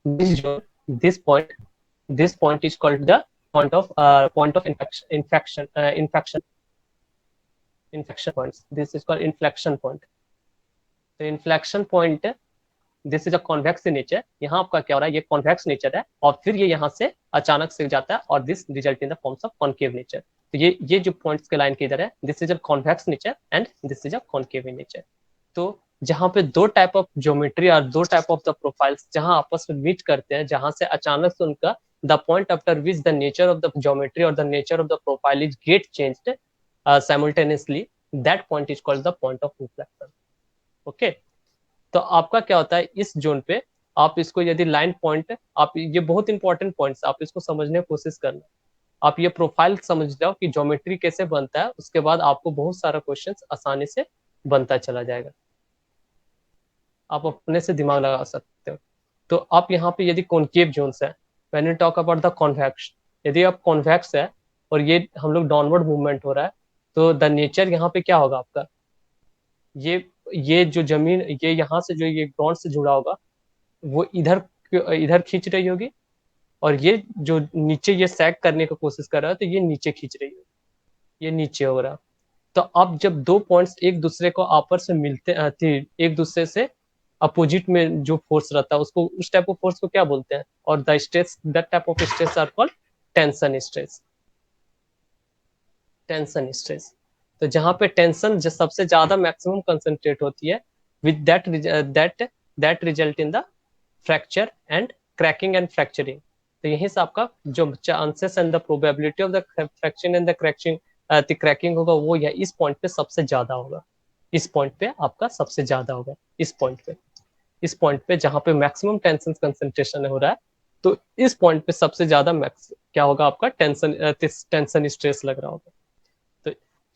This zone, this point is called the point of infection points. This is called inflection point. तो inflection point, this is a convex nature. यहाँ आपका क्या हो रहा है, ये convex nature है और फिर ये यहाँ से अचानक से जाता है और this result in the forms of concave nature. तो ये जो पॉइंट्स के लाइन के इधर है, this is a convex nature and this is a concave nature. तो जहाँ पे दो टाइप ऑफ ज्योमेट्री और दो टाइप ऑफ द प्रोफाइल्स जहाँ आपस में मीट करते हैं, जहाँ से अचानक से उनका the point after which the nature of the geometry और the nature of the profile is get changed simultaneously, that point is called the point of inflection. Okay, तो आपका क्या होता है इस जोन पे, आप इसको यदि लाइन पॉइंट, आप ये बहुत इंपॉर्टेंट पॉइंट्स, आप इसको समझने की कोशिश करना. आप ये प्रोफाइल समझ जाओ कि ज्योमेट्री कैसे बनता है, उसके बाद आपको बहुत सारा क्वेश्चंस आसानी से बनता चला जाएगा, आप अपने से दिमाग लगा सकते हो. तो आप यहाँ पे यदि कॉन्केव जोन्स है, when you talk about the convex, यदि आप कॉन्वेक्स है और ये हम लोग डाउनवर्ड मूवमेंट हो रहा है, तो द नेचर यहाँ पे क्या होगा आपका, ये जो जमीन, ये यहाँ से जो ये ग्राउंड से जुड़ा होगा वो इधर इधर खींच रही होगी, और ये जो नीचे ये सैग करने की कोशिश कर रहा है तो ये नीचे खींच रही होगी, ये नीचे हो रहा. तो अब जब दो पॉइंट्स एक दूसरे को आपस से मिलते थे, एक दूसरे से अपोजिट में जो फोर्स रहता है उसको, उस टाइप ऑफ फोर्स को क्या बोलते हैं, और the stress, that type of stress are called tension stress. Tension stress. तो जहां पे टेंशन जो सबसे ज्यादा मैक्सिमम कंसंट्रेट होती है, with that result in the fracture and cracking and fracturing. तो यहीं से आपका जो chances and the probability of the fracture and the cracking होगा, वो यह इस पॉइंट पे सबसे ज्यादा होगा. इस पॉइंट पे आपका सबसे ज्यादा होगा, इस पॉइंट पे जहां पे मैक्सिमम टेंशन कंसंट्रेशन हो रहा है, तो इस पॉइंट पे सबसे ज्यादा मैक्स क्या होगा आपका, टेंशन स्ट्रेस लग रहा होगा.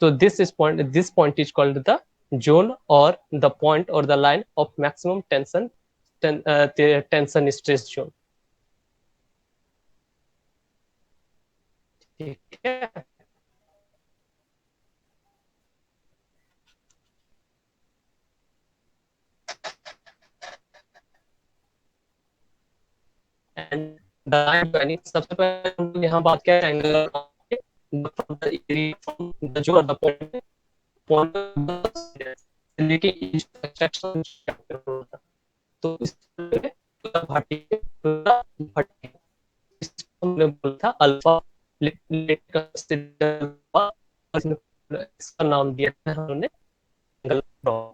So this point is called the zone or the point or the line of maximum tension stress zone. ठीक है. And the line joining, सबसे पहले हम लोग यहाँ बात क्या angle the zone or the point लेकिन तो इस भाटी हमने बोला था अल्फा, इसका नाम दिया है हमने एंगल ड्रॉ.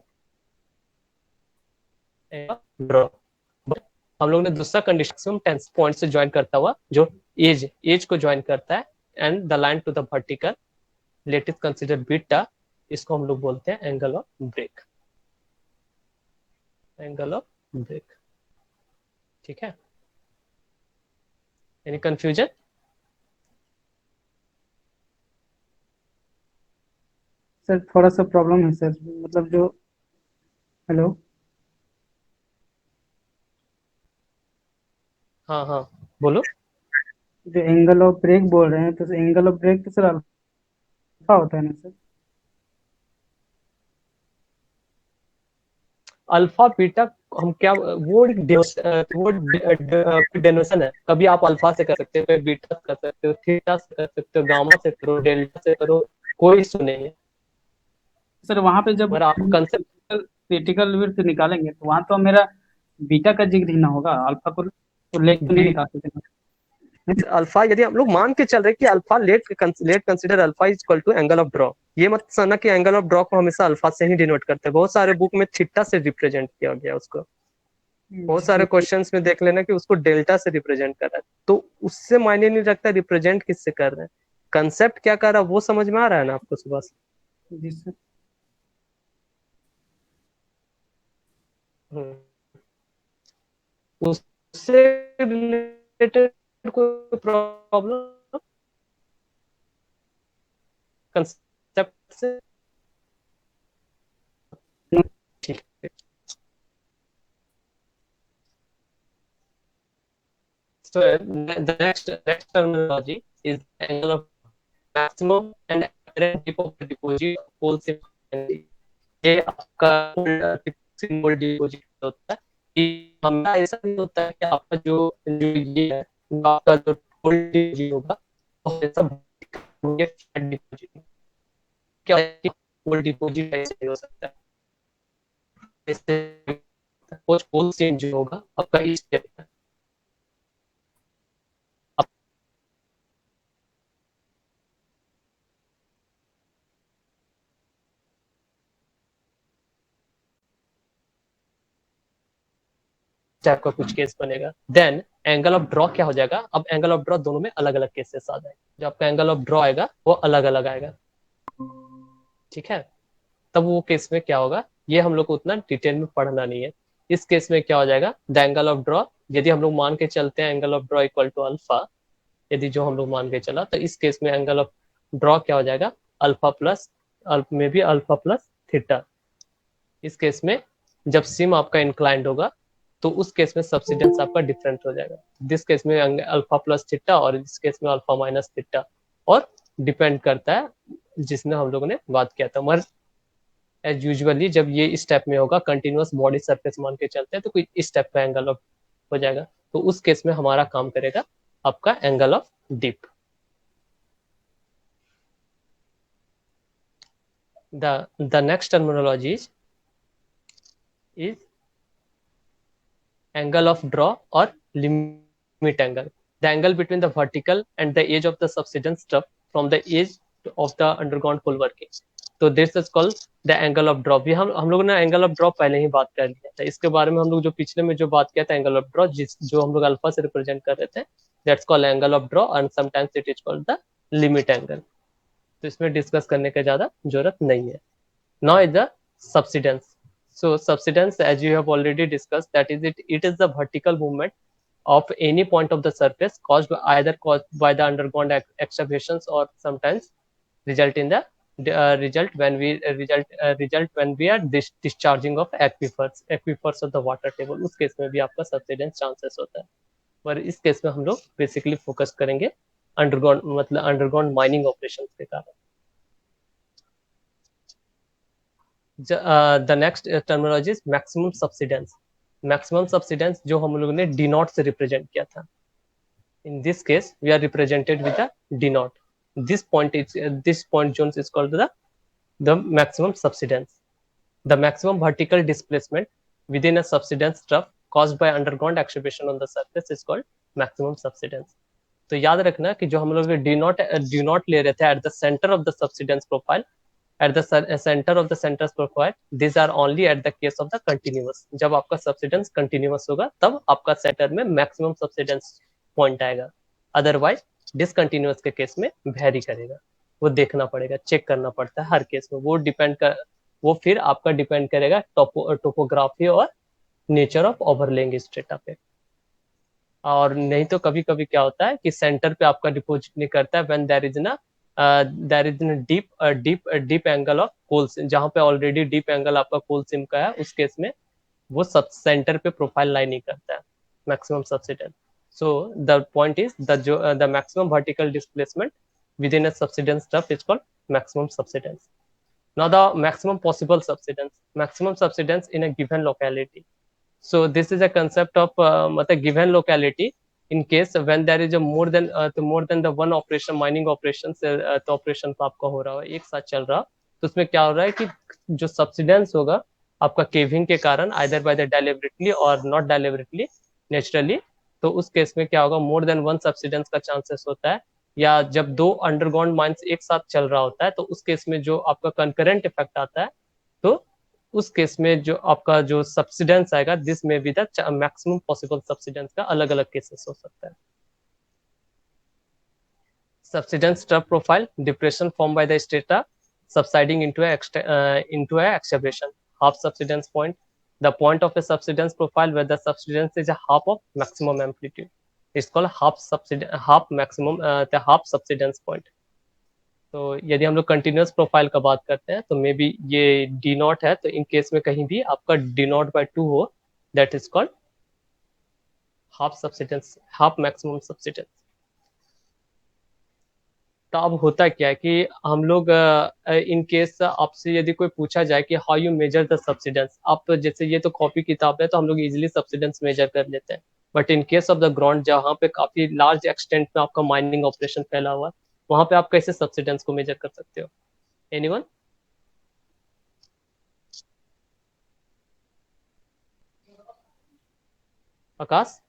हम लोग ने दूसरा कंडीशन 10 पॉइंट से ज्वाइन करता हुआ जो एज को ज्वाइन करता है and the line to the vertical, let is consider beta, इसको हम लोग बोलते हैं angle of break. Angle of break. ठीक है, एनी कंफ्यूजन? सर थोड़ा सा प्रॉब्लम है सर, मतलब जो, हेलो, हाँ हाँ बोलो. जो एंगल ऑफ ब्रेक बोल रहे हैं, तो एंगल ऑफ ब्रेक तो सर अल्फा होता है ना सर? अल्फा बीटा हम क्या, वो डेनोशन है. कभी आप अल्फा से कर सकते हो, कभी बीटा से कर सकते हो, थीटा से कर सकते हो, गामा से करो, डेल्टा से करो, कोई इशू नहीं है. सर वहां पे जब पर आप कंसेप्ट, क्रिटिकल विड्थ निकालेंगे तो वहां तो मेरा बीटा का जिक्र ही ना होगा, अल्फा को तो लेट तो नहीं निकाल सकते. अल्फा यदि हम लोग मान के चल रहे कि alpha let consider alpha is equal to angle of draw, ये मत समझना कि एंगल ऑफ ड्रॉ को हमेशा अल्फा से ही डिनोट करते हैं. बहुत सारे बुक में थीटा से रिप्रेजेंट किया गया उसको. बहुत सारे क्वेश्चंस में देख लेना कि उसको डेल्टा से रिप्रेजेंट कर रहा है, तो उससे मायने नहीं रखता रिप्रेजेंट किससे कर रहे हैं, कंसेप्ट क्या कर रहा है वो समझ में आ रहा है ना आपको सुबह से. जी सर. उससे रिलेटेड कोई प्रॉब्लम? कंसेप्ट से ठीक है। So the next terminology is angle of maximum and apparent dip of the deposit of coal seam. ये आपका सिंगल डिपोजिट होता है कि हमें ऐसा नहीं होता है कि आपका जो जो ये है आपका जो कोल डिपोजिट होगा वो ऐसा फ्लैट डिपोजिट क्या है कि कोल डिपोजिट ऐसे नहीं हो सकता है। इससे कुछ कोल सेम जो होगा आपका इस स्टेप है। टाइप का कुछ केस बनेगा। देन एंगल ऑफ ड्रॉ क्या हो जाएगा, अब एंगल ऑफ ड्रॉ दोनों में अलग अलग केसेस आ जाएंगे। जो आपका एंगल ऑफ ड्रॉ आएगा वो अलग अलग आएगा, ठीक है। तब वो केस में क्या होगा ये हम लोग को उतना डिटेल में पढ़ना नहीं है। इस केस में क्या हो जाएगा, द एंगल ऑफ ड्रॉ, यदि हम लोग मान के चलते हैं angle of draw equal to alpha, यदि जो हम लोग मान के चला तो इस केस में एंगल ऑफ ड्रॉ क्या हो जाएगा, अल्फा प्लस में भी अल्फा प्लस थीटा। इस केस में जब सिम आपका इंक्लाइंड होगा तो उस केस में सब्सिडेंस आपका डिफरेंट हो जाएगा। दिस केस में अल्फा प्लस थीटा और इस केस में अल्फा माइनस थीटा, और डिपेंड करता है जिसने हम लोगों ने बात किया था। मगर एज यूजुअली जब ये इस स्टेप में होगा कंटिन्यूअस बॉडी सरफेस मान के चलते हैं तो कोई इस स्टेप का एंगल ऑफ हो जाएगा, तो उस केस में हमारा काम करेगा आपका angle of dip. The next terminology is angle of draw or limit angle, the angle between the vertical and the edge of the subsidence stuff from the edge of the underground coal working. तो this is called the angle of draw. भी हम लोगों ने angle of draw पहले ही बात कर लिया था, इसके बारे में हम लोग जो पिछले में जो बात किया था एंगल ऑफ ड्रॉ, जो हम लोग अल्फा से रिप्रेजेंट कर रहे थे, that's called angle of draw and sometimes it is called the limit angle. तो इसमें डिस्कस करने की ज्यादा जरूरत नहीं है। Now is the subsidence. So subsidence, as you have already discussed, that is it is the vertical movement of any point of the surface caused by the underground excavations, or sometimes result in the result when we are discharging of aquifers of the water table। उस case में भी आपका subsidence chances होता है, पर इस case में हम लोग बेसिकली फोकस करेंगे अंडरग्राउंड, मतलब अंडरग्राउंड माइनिंग ऑपरेशन के कारण। The next terminology is maximum subsidence. Maximum subsidence जो हम लोगों ने डी नॉट से रिप्रेजेंट किया था, in this case we are represented with the D naught. this point zones is called the maximum subsidence. The maximum vertical displacement within a subsidence trough caused by underground excavation on the surface is called maximum subsidence. तो याद रखना कि जो हम लोग D not ले रहे थे at the centre of the subsidence profile, at the center of the centers profile, these are only at the case of the continuous। जब आपका subsidence continuous होगा तब आपका सेंटर में maximum subsidence point आएगा, अदरवाइज डिसकंटिन्यूअस के case में very करेगा। वो देखना पड़ेगा, चेक करना पड़ता है हर केस में। वो फिर आपका डिपेंड करेगा टोपोग्राफी और नेचर ऑफ ओवरलेइंग स्ट्रेटा पे। और नहीं तो कभी कभी क्या होता है कि सेंटर पे आपका डिपोजिट नहीं करता है when there is deep angle of coal seam, जहां पे ऑलरेडी डीप एंगल आपका कोल सिम का है, उस केस में वो सब सेंटर पे प्रोफाइल लाइन नहीं करता है maximum subsidence. So the point is the maximum vertical displacement with in a subsidence stuff is called maximum subsidence. Now the maximum possible subsidence, maximum subsidence in a given locality. So this is a concept of मतलब given locality in case when there is a more than the one operation mining operation से तो operation तो आपका हो रहा है एक साथ चल रहा, तो उसमें क्या हो रहा है कि जो subsidence होगा आपका केविंग के कारण either by the deliberately or not deliberately naturally, तो उस केस में क्या होगा more than one subsidence का chances होता है। या जब दो अंडरग्राउंड माइंस एक साथ चल रहा होता है तो उस केस में जो आपका कंकरेंट इफेक्ट आता है, तो उस केस में जो आपका जो सब्सिडेंस आएगा दिस में भी द मैक्सिमम पॉसिबल सब्सिडेंस का अलग अलग केसेस हो सकता है। Subsidence trough profile, depression form by the strata subsiding into a excavation, half subsidence point, the point of a subsidence profile where the subsidence is a half of maximum amplitude, it's called half subsidence point. तो यदि हम लोग continuous profile का बात करते हैं तो may be ये डी नॉट है, तो इन केस में कहीं भी आपका डी नॉट बाय 2 हो, that is called half subsidence, half maximum subsidence. तो अब होता क्या है कि हम लोग इन केस आपसे यदि कोई पूछा जाए कि how you measure the subsidence, आप जैसे ये तो कॉपी किताब है तो हम लोग इजीली सब्सिडेंस मेजर कर लेते हैं, but in case of the ground जहाँ पे काफी लार्ज एक्सटेंट में आपका माइनिंग ऑपरेशन फैला हुआ है, वहां पे आप कैसे सब्सिडेंस को मेजर कर सकते हो? एनीवन? आकाश?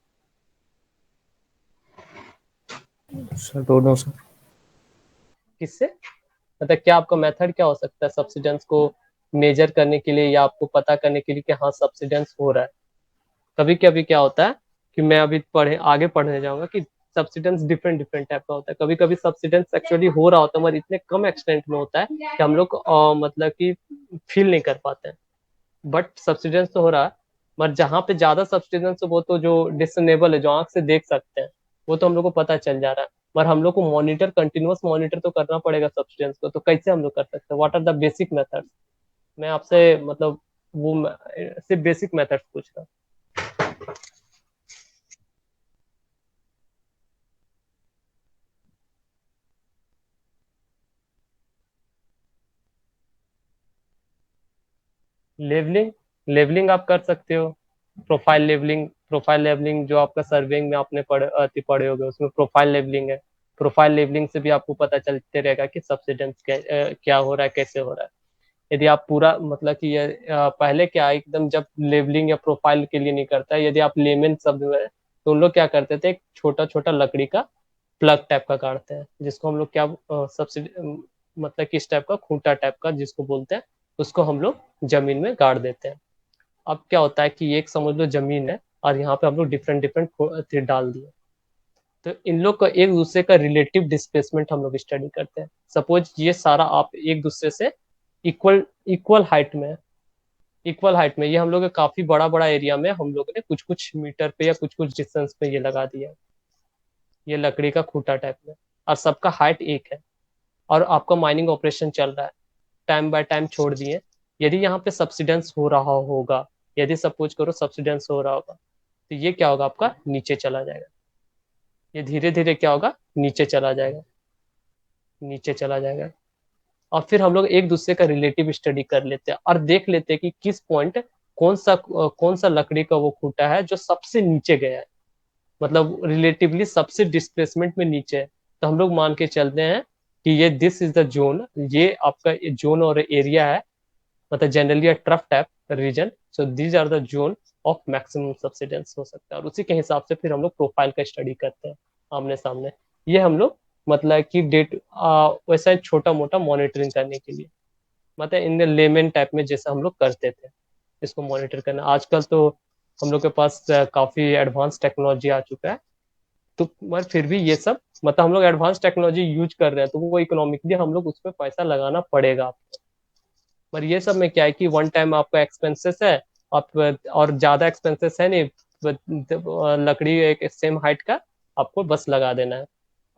सर दोनों सर। किससे, मतलब क्या आपका मेथड क्या हो सकता है सब्सिडेंस को मेजर करने के लिए या आपको पता करने के लिए कि हाँ सब्सिडेंस हो रहा है? कभी कभी क्या होता है कि मैं अभी आगे पढ़ने जाऊंगा कि सब्सिडेंस डिफरेंट डिफरेंट टाइप का होता है। कभी कभी सब्सिडेंस एक्चुअली हो रहा होता है मगर इतने कम एक्सटेंट में होता है कि हम लोग मतलब कि फील नहीं कर पाते हैं, बट सब्सिडेंस तो हो रहा है। मगर जहाँ पे ज्यादा सब्सिडेंस है वो तो जो डिसनेबल है, जो आंख से देख सकते हैं, वो तो हम लोग को पता चल जा रहा है। मगर हम लोग को मॉनिटर, कंटिन्यूअस मॉनिटर तो करना पड़ेगा सब्सिडेंस को, तो कैसे हम लोग कर सकते हैं? What are the basic methods? मैं आपसे मतलब वो सिर्फ बेसिक मेथड्स पूछ रहा हूँ। लेवलिंग, लेवलिंग आप कर सकते हो। प्रोफाइल लेवलिंग, प्रोफाइल लेवलिंग जो आपका सर्वेइंग में आपने पढ़े होगे, उसमें प्रोफाइल लेवलिंग है। प्रोफाइल लेवलिंग से भी आपको पता चलते रहेगा कि सब्सिडेंस क्या हो रहा है, कैसे हो रहा है। यदि आप पूरा मतलब कि ये पहले क्या एकदम जब लेवलिंग या प्रोफाइल के लिए नहीं करता है, यदि आप लेमन शब्द में, तो उन लोग क्या करते थे, एक छोटा छोटा लकड़ी का प्लग टाइप का काटते हैं, जिसको हम लोग क्या सब्सिडी मतलब कि इस टाइप का खूंटा टाइप का जिसको बोलते हैं, उसको हम लोग जमीन में गाड़ देते हैं। अब क्या होता है कि ये एक समझ लो जमीन है और यहाँ पे हम लोग डिफरेंट डिफरेंट डाल दिए, तो इन लोग का एक दूसरे का रिलेटिव डिस्प्लेसमेंट हम लोग स्टडी करते हैं। सपोज ये सारा आप एक दूसरे से इक्वल इक्वल हाइट में, इक्वल हाइट में ये हम लोग काफी बड़ा बड़ा एरिया में हम लोग ने कुछ कुछ मीटर पे या कुछ कुछ डिस्टेंस पे ये लगा दिया, ये लकड़ी का खूंटा टाइप में, और सबका हाइट एक है, और आपका माइनिंग ऑपरेशन चल रहा है, टाइम बाय टाइम छोड़ दिए। यदि यहाँ पे सब्सिडेंस हो रहा होगा, यदि सपोज करो सब्सिडेंस हो रहा होगा, तो ये क्या होगा, आपका नीचे चला जाएगा। ये धीरे धीरे क्या होगा, नीचे चला जाएगा, नीचे चला जाएगा। और फिर हम लोग एक दूसरे का रिलेटिव स्टडी कर लेते हैं और देख लेते हैं कि किस पॉइंट कौन सा लकड़ी का वो खूंटा है जो सबसे नीचे गया है, मतलब रिलेटिवली सबसे डिस्प्लेसमेंट में नीचे है। तो हम लोग मान के चलते हैं कि ये दिस इज द जोन, ये आपका जोन और एरिया है, मतलब generally a trough type region, so these are the zone of maximum subsidence हो सकता है। और उसी के हिसाब से फिर हम लोग प्रोफाइल का स्टडी करते हैं आमने सामने। ये हम लोग मतलब कि वैसा छोटा मोटा मॉनिटरिंग करने के लिए, मतलब इन लेमेन टाइप में जैसा हम लोग करते थे, इसको मॉनिटर करना। आजकल तो हम लोग के पास काफी एडवांस टेक्नोलॉजी आ चुका है, तो मगर फिर भी ये सब मतलब हम लोग एडवांस टेक्नोलॉजी यूज कर रहे हैं, तो वो इकोनॉमिकली हम लोग उसमें पैसा लगाना पड़ेगा आपको। पर ये सब में क्या है कि वन टाइम आपका एक्सपेंसेस है, आप और ज्यादा एक्सपेंसेस है नहीं, लकड़ी एक सेम हाइट का आपको बस लगा देना है,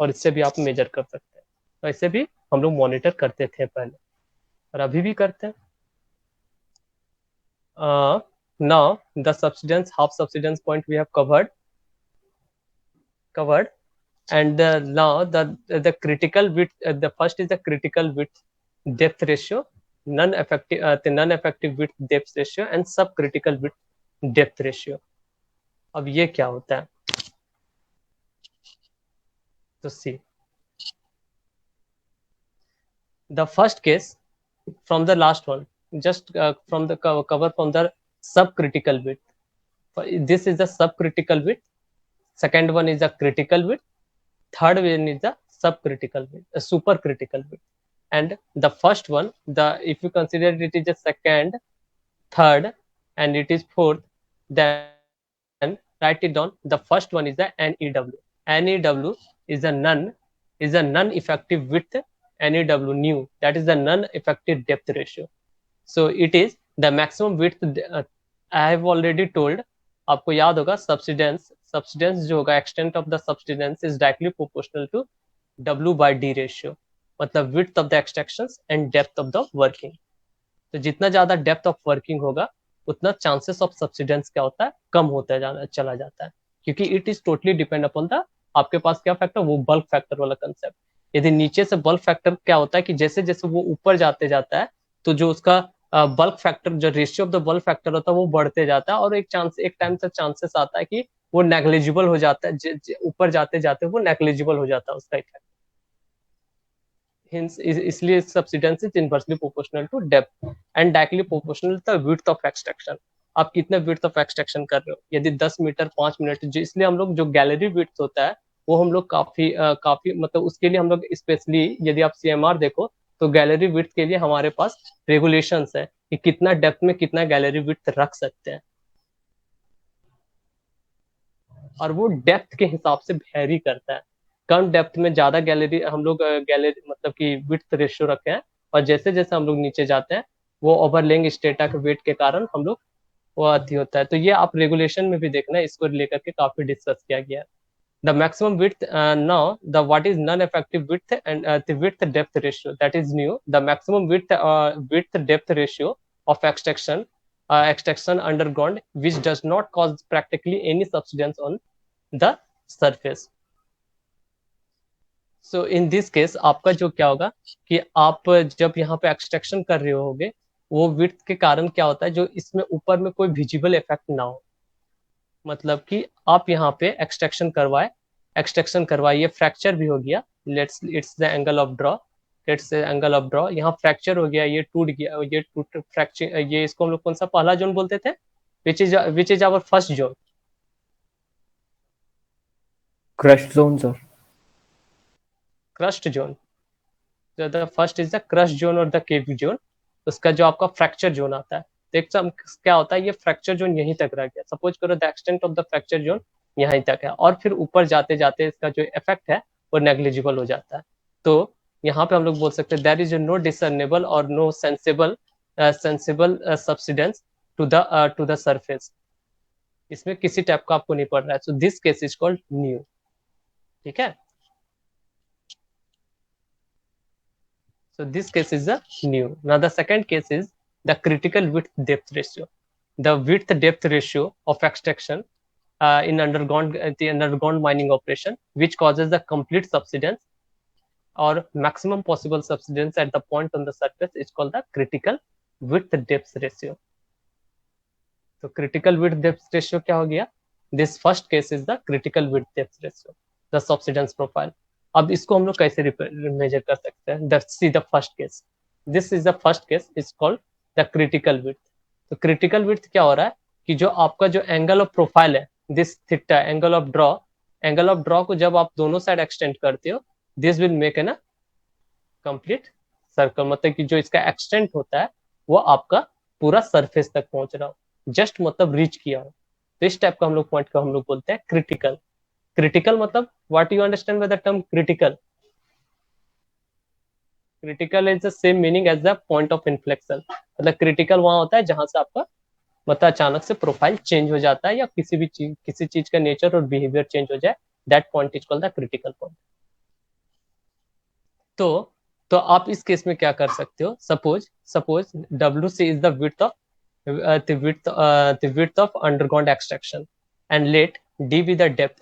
और इससे भी आप मेजर कर सकते हैं। तो ऐसे भी हम लोग मॉनिटर करते थे पहले, और अभी भी करते हैं। Now the subsidence, half subsidence point we have covered, and now the critical width, the first is the critical width depth ratio, the non effective width depth ratio and subcritical width depth ratio। अब ये क्या होता है, तो सी the first case from the last one, just from the cover from the subcritical width, this is the subcritical width, second one is the critical width, third one is the subcritical width, supercritical width, and the first one, the if you consider it is the second, third, and it is fourth, then write it down. The first one is the NEW. NEW is a non-effective width. NEW new, that is the non-effective depth ratio. So it is the maximum width. I have already told, आपको याद होगा subsidence जो होगा, extent of the subsidence is directly proportional to W by D ratio। मतलब width of the extractions and depth of the working. तो जितना ज्यादा depth of working होगा उतना चांसेस ऑफ सब्सिडेंस क्या होता है, कम होता चला जाता है, क्योंकि it is totally depend upon the आपके पास क्या फैक्टर, वो बल्क फैक्टर वाला कंसेप्ट। यदि नीचे से बल्क फैक्टर क्या होता है कि जैसे जैसे वो ऊपर जाते जाता है तो जो उसका बल्क फैक्टर, जो ratio of the bulk factor होता है वो बढ़ते जाता है, और एक टाइम तक चांसेस आता है कि वो नेग्लिजिबल हो जाता है, ऊपर जाते जाते वो नेग्लिजिबल हो जाता है उसका इफेक्ट। इसलिए subsidence is inversely proportional to depth and directly proportional to width of extraction. आप कितने विड्थ ऑफ एक्सट्रैक्शन कर रहे हो, यदि 10 मीटर 5 मिनट, जो इसलिए हम लोग जो गैलरी विड्थ होता है वो हम लोग काफी मतलब उसके लिए हम लोग स्पेशली, यदि आप सीएमआर देखो तो गैलरी विड्थ के लिए हमारे पास रेगुलेशंस है कि कितना डेप्थ में कितना गैलरी विड्थ रख सकते हैं, और वो डेप्थ के हिसाब से वेरी करता है। कम डेप्थ में ज्यादा गैलरी हम लोग गैलरी मतलब कि विड्थ रेशियो रखे हैं, और जैसे जैसे हम लोग नीचे जाते हैं वो ओवरलेइंग स्टेटा के वेट के कारण हम लोग वो अति होता है। तो ये आप रेगुलेशन में भी देखना, इसको लेकर के काफी डिस्कस किया गया है। The maximum width, now the what is non-effective width and the width depth ratio, that is new. The maximum width depth ratio of extraction underground which does not cause practically any subsidence on the surface. So in this case आपका जो क्या होगा कि आप जब यहाँ पे extraction कर रहे होगे वो विड्थ के कारण क्या होता है, जो इसमें ऊपर में कोई विजिबल इफेक्ट ना हो, मतलब कि आप यहाँ पे एक्सट्रैक्शन करवाइए, फ्रैक्चर भी हो गया, let's it's the angle of draw, let's angle of draw, यहाँ फ्रैक्चर हो गया, ये टूट गया, ये टूट फ्रैक्चर, ये इसको हम लोग कौन सा पहला जोन बोलते थे, which is our first zone, crush zone sir. Crust zone. The first is the crust zone और द केव जोन, उसका जो आपका फ्रैक्चर जोन आता है, देखो क्या होता है, ये फ्रैक्चर जोन यहीं तक रह गया, सपोज करो the extent of the fracture zone यहीं तक है, और फिर ऊपर जाते जाते इसका जो इफेक्ट है वो नेग्लिजिबल हो जाता है। तो यहाँ पे हम लोग बोल सकते हैं देयर इज नो डिसर्नेबल और no sensible subsidence to the surface, इसमें किसी टाइप का आपको नहीं पड़ रहा है, so this case is called new. ठीक है, so this case is the new. Now the second case is the critical width depth ratio. The width depth ratio of extraction in underground mining operation, which causes the complete subsidence or maximum possible subsidence at the point on the surface, is called the critical width depth ratio. So critical width depth ratio क्या हो गया? This first case is the critical width depth ratio, the subsidence profile. अब इसको हम लोग कैसे major कर सकते हैं? See the first case, this is the first case, is called the critical width. तो क्रिटिकल विड्थ क्या हो रहा है कि जो आपका जो एंगल ऑफ प्रोफाइल है, this theta angle of draw को जब आप दोनों साइड एक्सटेंड करते हो, this will make an complete circle, मतलब कि जो इसका एक्सटेंड होता है वो आपका पूरा सरफेस तक पहुंच रहा हो, जस्ट मतलब रीच किया हो। तो इस टाइप का हम लोग पॉइंट को हम लोग बोलते हैं क्रिटिकल। क्रिटिकल मतलब what you understand by the term critical? Critical is the same meaning as the point of inflection, मतलब क्रिटिकल वहां होता है जहां से आपका मतलब अचानक से प्रोफाइल चेंज हो जाता है, या किसी चीज का नेचर और बिहेवियर चेंज हो जाए, that point is called the critical point. तो आप इस केस में क्या कर सकते हो, suppose WC is the width of the width of underground extraction, and let D be the depth,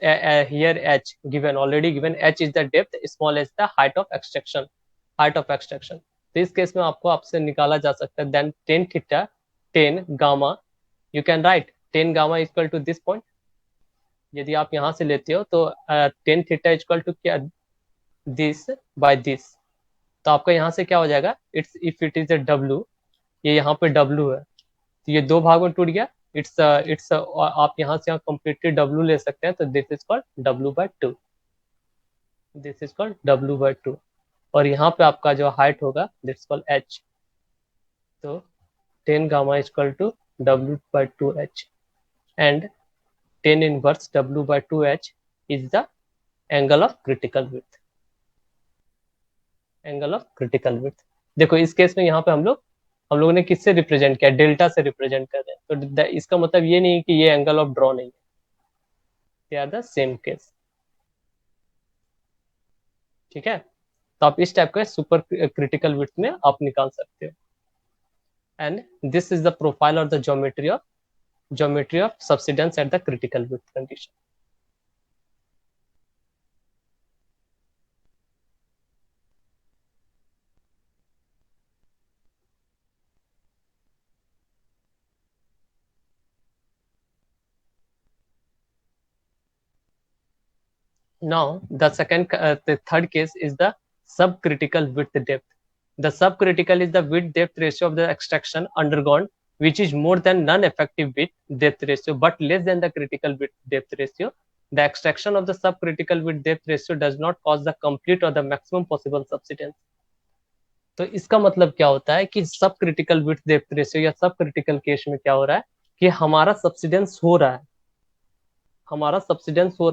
here H already given, H is the depth, small h the height of extraction, तो इस case में आपसे निकाला जा सकता है then tan theta tan gamma, you can write tan gamma equal to this point। यदि आप यहाँ से लेते हो तो tan theta equal to क्या, this by this, तो आपका यहाँ से क्या हो जाएगा, if it is a W, ये यहाँ पे W है तो ये दो भागों में टूट गया, इट्स आप यहाँ से यहाँ कंप्लीटली W ले सकते हैं, तो this is called W/2, this is called W/2, और यहाँ पे आपका जो हाइट होगा दिस कॉल्ड H, तो tan gamma is equal to W/2H, and tan inverse W/2H is the angle of critical width, angle of critical width. देखो इस case में यहाँ पे हम लोगों ने किससे रिप्रेजेंट किया, डेल्टा से रिप्रेजेंट कर रहे हैं, तो इसका मतलब ये नहीं कि ये एंगल ऑफ ड्रॉ नहीं है, they are the same case. ठीक है, तो आप इस टाइप का सुपर क्रिटिकल विड्थ में आप निकाल सकते हो। And this is the profile और the geometry of subsidence at the critical width condition. Now, the third case is the subcritical width depth. The subcritical is the width depth ratio of the extraction undergone, which is more than non-effective width depth ratio, but less than the critical width depth ratio. The extraction of the subcritical width depth ratio does not cause the complete or the maximum possible subsidence. तो इसका मतलब क्या होता है कि सब critical width depth ratio या सब क्रिटिकल केस में क्या हो रहा है कि हमारा सब्सिडेंस हो रहा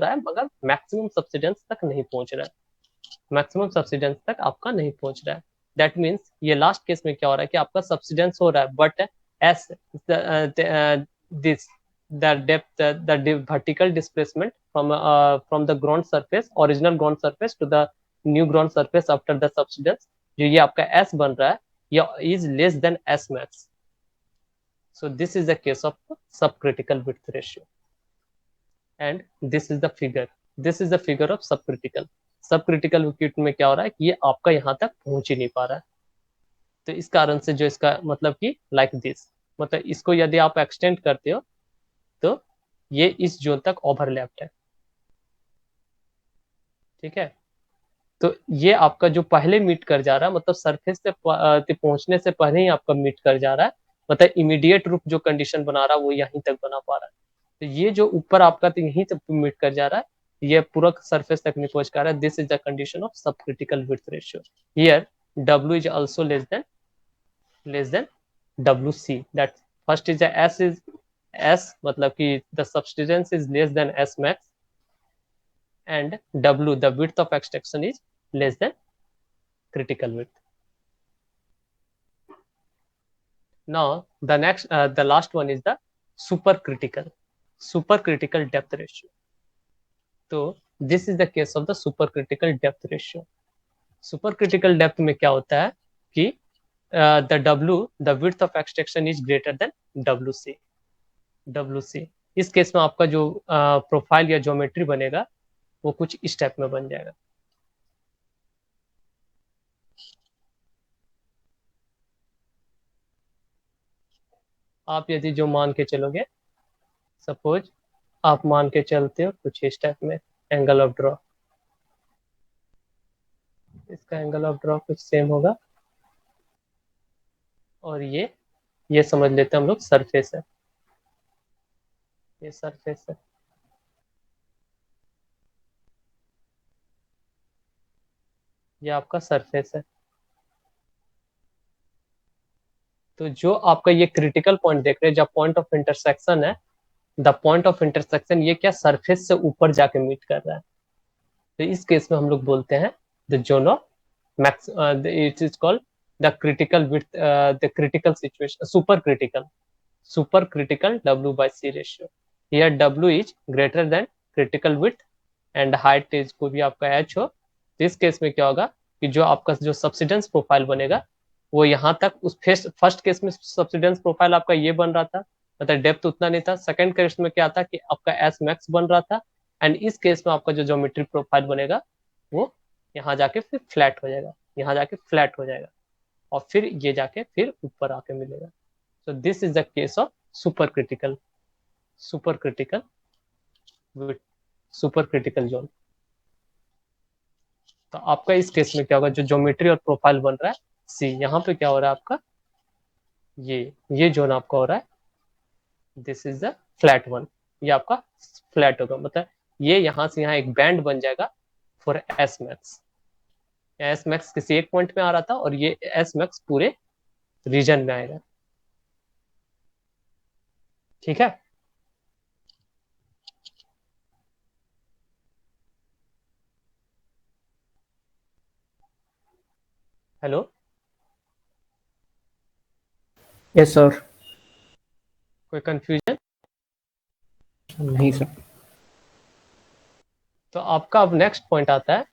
है, मगर मैक्सिमम सब्सिडेंस तक नहीं पहुंच रहा है, मैक्सिमम सब्सिडेंस तक आपका नहीं पहुंच रहा है। दैट मीन्स ये लास्ट केस में क्या हो रहा है कि आपका सब्सिडेंस हो रहा है, but S this the depth the vertical displacement from the ground surface, original ground surface to the new ground surface after the subsidence, जो ये आपका s बन रहा है, ये is less than s max. So this is the case of subcritical width ratio, and this is the figure of subcritical wicket में क्या हो रहा है कि ये आपका यहाँ तक पहुंच ही नहीं पा रहा है। तो इस कारण से जो इसका मतलब कि लाइक दिस, मतलब इसको यदि आप एक्सटेंड करते हो तो ये इस जोन तक ओवरलैप्ड है, ठीक है। तो ये आपका जो पहले मीट कर जा रहा है, मतलब सरफेस से पहुंचने से पहले ही आपका मीट कर जा रहा है, मतलब इमीडिएट रूप जो कंडीशन बना रहा है वो यहीं तक बना पा रहा है। तो ये जो ऊपर आपका तो यहीं तक मीट कर जा रहा है, ये पूरा सरफेस तक नहीं पहुंच पा रहा है। This is the condition of subcritical width ratio. Here W is also less than WC। That first is S मतलब कि the subsidence is less then S max, and W, the width of extraction, is less than critical width. Now the last one is the supercritical depth ratio. So this is the case of the supercritical depth ratio. Supercritical depth में क्या होता है कि the width of extraction is greater than WC। इस case में आपका जो profile या ज्योमेट्री बनेगा वो कुछ इस टाइप में बन जाएगा। आप यदि जो मान के चलोगे, सपोज आप मान के चलते हो कुछ इस टाइप में एंगल ऑफ ड्रॉ, इसका एंगल ऑफ ड्रॉ कुछ सेम होगा, और ये समझ लेते हैं हम लोग सरफेस है, ये सरफेस है। ये आपका सरफेस है। तो जो आपका ये क्रिटिकल पॉइंट देख रहे हैं, जब पॉइंट ऑफ इंटरसेक्शन है, द पॉइंट ऑफ इंटरसेक्शन ये क्या सरफेस से ऊपर जाके मीट कर रहा है। तो इस केस में हम लोग बोलते हैं the zone of max, it is called the critical width, the critical situation, super critical W/C ratio. Here W is greater than critical width and height is को भी आपका H हो। इस केस में क्या होगा कि जो आपका जो सब्सिडेंस प्रोफाइल बनेगा वो यहाँ तक, उस फर्स्ट केस में सब्सिडेंस प्रोफाइल आपका ये बन रहा था, मतलब डेप्थ उतना नहीं था। सेकंड केस में क्या था कि आपका S max बन रहा था, एंड इस केस में आपका जो ज्योमेट्री प्रोफाइल बनेगा वो यहाँ जाके फिर फ्लैट हो जाएगा, यहाँ जाके फ्लैट हो जाएगा, और फिर ये जाके फिर ऊपर आके मिलेगा। So this is the case of super critical zone. तो आपका इस केस में क्या होगा, जो ज्योमेट्री और प्रोफाइल बन रहा है C, यहाँ पे क्या हो रहा है आपका, ये जोन आपका हो रहा है, this is the flat one, ये आपका फ्लैट होगा, मतलब ये यहाँ से यहाँ एक बैंड बन जाएगा फॉर S max किसी एक पॉइंट में आ रहा था, और ये S max पूरे रीजन में आएगा, ठीक है। Hello, yes sir. कोई कंफ्यूजन? नहीं सर। तो आपका अब नेक्स्ट पॉइंट आता है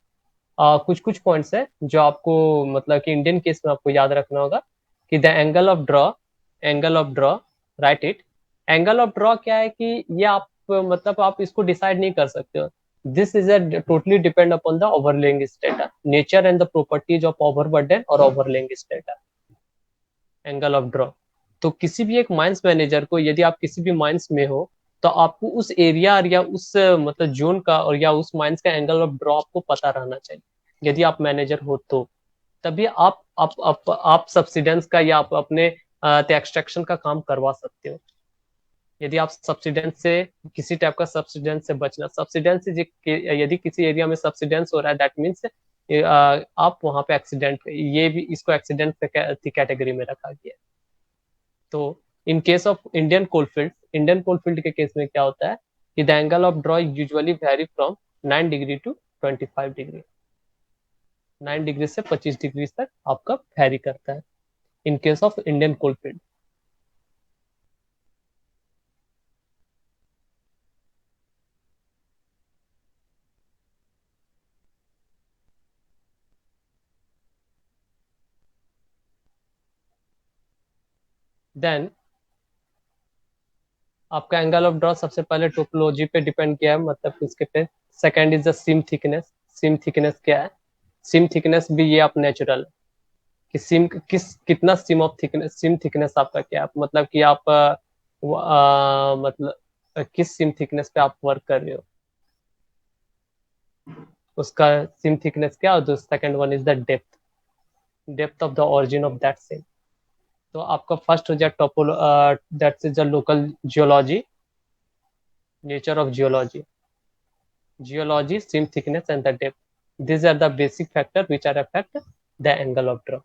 कुछ कुछ पॉइंट्स है जो आपको मतलब कि इंडियन केस में आपको याद रखना होगा कि the angle of draw right it. Angle of draw क्या है कि ये आप मतलब आप इसको डिसाइड नहीं कर सकते हो। This is a totally depend upon the overlaying strata, nature and the properties of overburden और overlaying strata. Angle of draw, तो किसी भी एक माइंस मैनेजर को, यदि आप किसी भी माइंस में हो तो आपको उस एरिया या उस मतलब जोन का और या उस माइंस का एंगल ऑफ ड्रॉ आपको पता रहना चाहिए यदि आप मैनेजर हो तो। तभी आप सब्सिडेंस का या आप अपने एक्सट्रैक्शन का काम करवा सकते हो। यदि आप सब्सिडेंस से, किसी टाइप का सब्सिडेंस से बचना, सब्सिडेंस यदि किसी एरिया में सब्सिडेंस हो रहा है दैट मीन्स आप वहां पे एक्सीडेंट, ये भी इसको एक्सीडेंट कैटेगरी में रखा गया है। तो in case of Indian coalfield के केस में क्या होता है कि the angle of draw usually vary from 9 degree to 25 degree, 9 degree से 25 डिग्री तक आपका वेरी करता है in case of Indian coalfield. Then आपका एंगल ऑफ ड्रॉ सबसे पहले टोपोलॉजी पे डिपेंड किया है, मतलब किसके पे। Second is the seam thickness. Seam thickness क्या है? सीम थिकनेस भी ये आप नेचुरल कि सीम कितना सीम थिकनेस आपका क्या है, मतलब कि आप मतलब किस सीम थिकनेस पे आप वर्क कर रहे हो, उसका सीम थिकनेस क्या। और second one is the depth of the origin of that seam. तो आपका फर्स्ट हो जाए topology that is the local geology, nature of geology, seam thickness and the depth. These are the basic factors which are affect the angle of draw.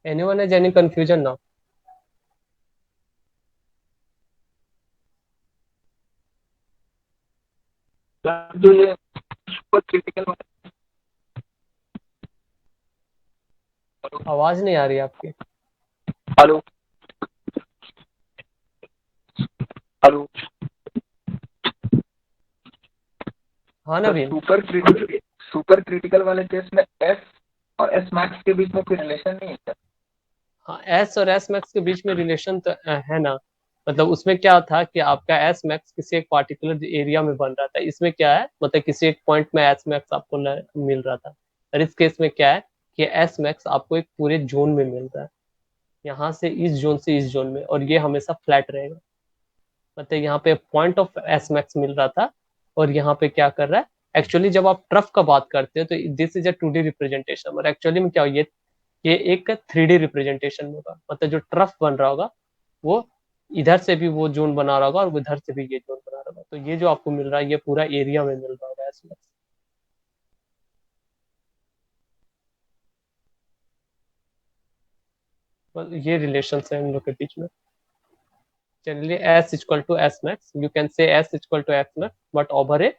Anyone has any confusion now? जो ये super critical, आवाज नहीं आ रही आपकी। Hello hello, हाँ नवीन। Super critical वाले case में S और एस मैक्स के बीच में कोई रिलेशन नहीं है। हाँ, एस और एस मैक्स के बीच में रिलेशन तो है ना। मतलब उसमें क्या था कि आपका एस मैक्स किसी एक पार्टिकुलर एरिया में बन रहा था, इसमें क्या है मतलब किसी एक पॉइंट में एस मैक्स आपको मिल रहा था। और इस केस में क्या है कि एस मैक्स आपको एक पूरे जोन में मिल रहा है, यहाँ से इस जोन से इस जोन में, और ये हमेशा फ्लैट रहेगा। मतलब यहाँ पे पॉइंट ऑफ एस मैक्स मिल रहा था और यहाँ पे क्या कर रहा है। एक्चुअली जब आप ट्रफ का बात करते हो तो this is a 2D representation, और एक्चुअली में क्या हो, ये एक 3D रिप्रेजेंटेशन होगा। मतलब जो ट्रफ बन रहा होगा वो इधर से भी वो जोन बना रहा होगा और उधर से भी ये जोन बना रहा होगा। तो ये जो आपको मिल रहा है ये पूरा एरिया में मिल रहा होगा एस मैक्स। ये रिलेशन है इन लोग के बीच में। Generally S equal to S max, you can say S equal to X max but over a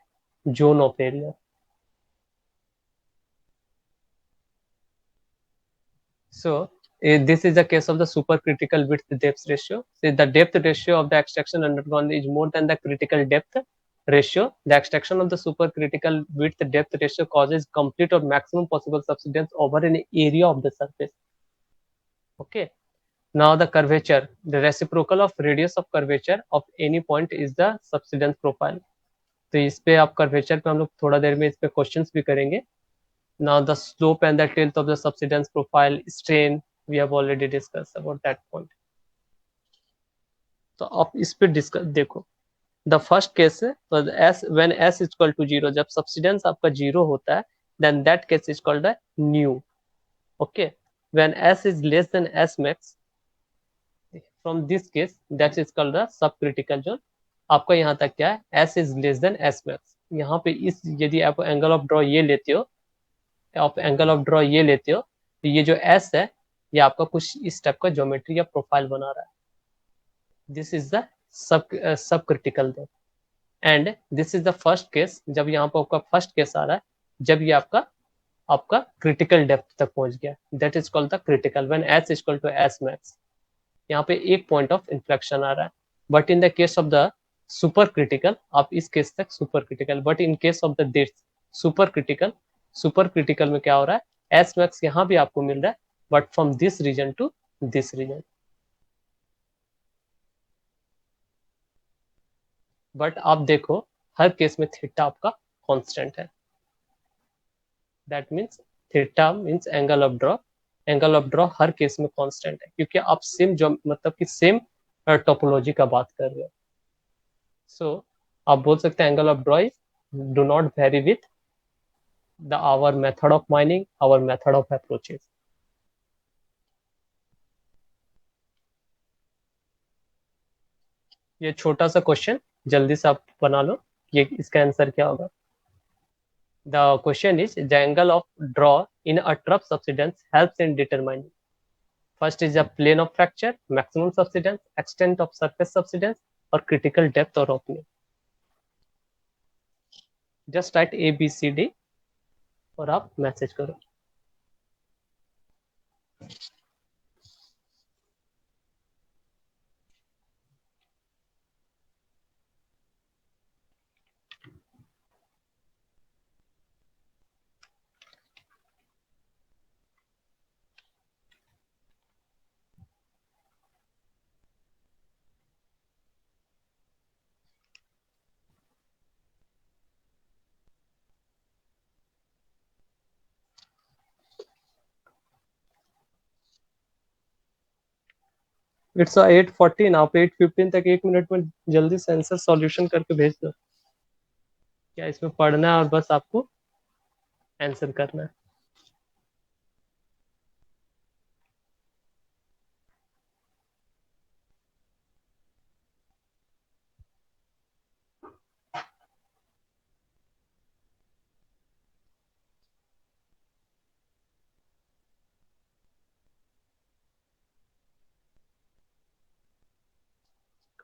zone of area. So this is the case of the supercritical width depth ratio. So the depth ratio of the extraction undergone is more than the critical depth ratio. The extraction of the supercritical width depth ratio causes complete or maximum possible subsidence over an area of the surface. Okay. Now the curvature, the reciprocal of radius of curvature of any point is the subsidence profile. तो इस पे आप curvature पे हम लोग थोड़ा देर में इस पे क्वेश्चंस भी करेंगे। Now the slope and the tilt of the subsidence profile, strain, we have already discuss about that point. तो आप इस पे डिस्कस देखो। The first case S when S is equal to 0, जब सब्सिडेंस आपका 0 होता है then that case is called the new. Okay, when S is less than S max from this case that is called the sub critical zone. आपका यहाँ तक क्या है, S is less than S max. यहाँ पे इस यदि आप एंगल ऑफ ड्रॉ ये लेते हो, आप एंगल ऑफ ड्रॉ ये लेते हो तो ये जो एस है ये आपका कुछ इस टाइप का ज्योमेट्री या प्रोफाइल बना रहा है। This is the sub critical zone. And this is the first case, जब यहाँ पर आपका फर्स्ट केस आ रहा है, जब ये आपका क्रिटिकल डेप्थ तक पहुंच गया, that is called the critical when S is equal to S max. यहाँ पे एक पॉइंट ऑफ इन्फ्लेक्शन आ रहा है, but in the case of the super critical, आप इस केस तक super critical, but in case of the this super critical में क्या हो रहा है, एस मैक्स यहाँ भी आपको मिल रहा है, but from this region to this region. But आप देखो हर केस में थीटा आपका कांस्टेंट है, that means theta means angle of draw हर केस में कांस्टेंट है, क्योंकि आप सेम जो मतलब कि सेम टोपोलॉजी का बात कर रहे हो। सो आप बोल सकते हैं angle of draw is do not vary with the our method of mining, our method of approaches. ये छोटा सा क्वेश्चन जल्दी से आप बना लो, ये इसका आंसर क्या होगा। The question is the angle of draw in a trough subsidence helps in determining. First is the plane of fracture, maximum subsidence, extent of surface subsidence, or critical depth or opening. Just write A, B, C, D और आप message करो। It's 8:14, आप 8:15 तक 1 minute में जल्दी से answer solution करके भेज दो। क्या इसमें पढ़ना है और बस आपको आंसर करना है।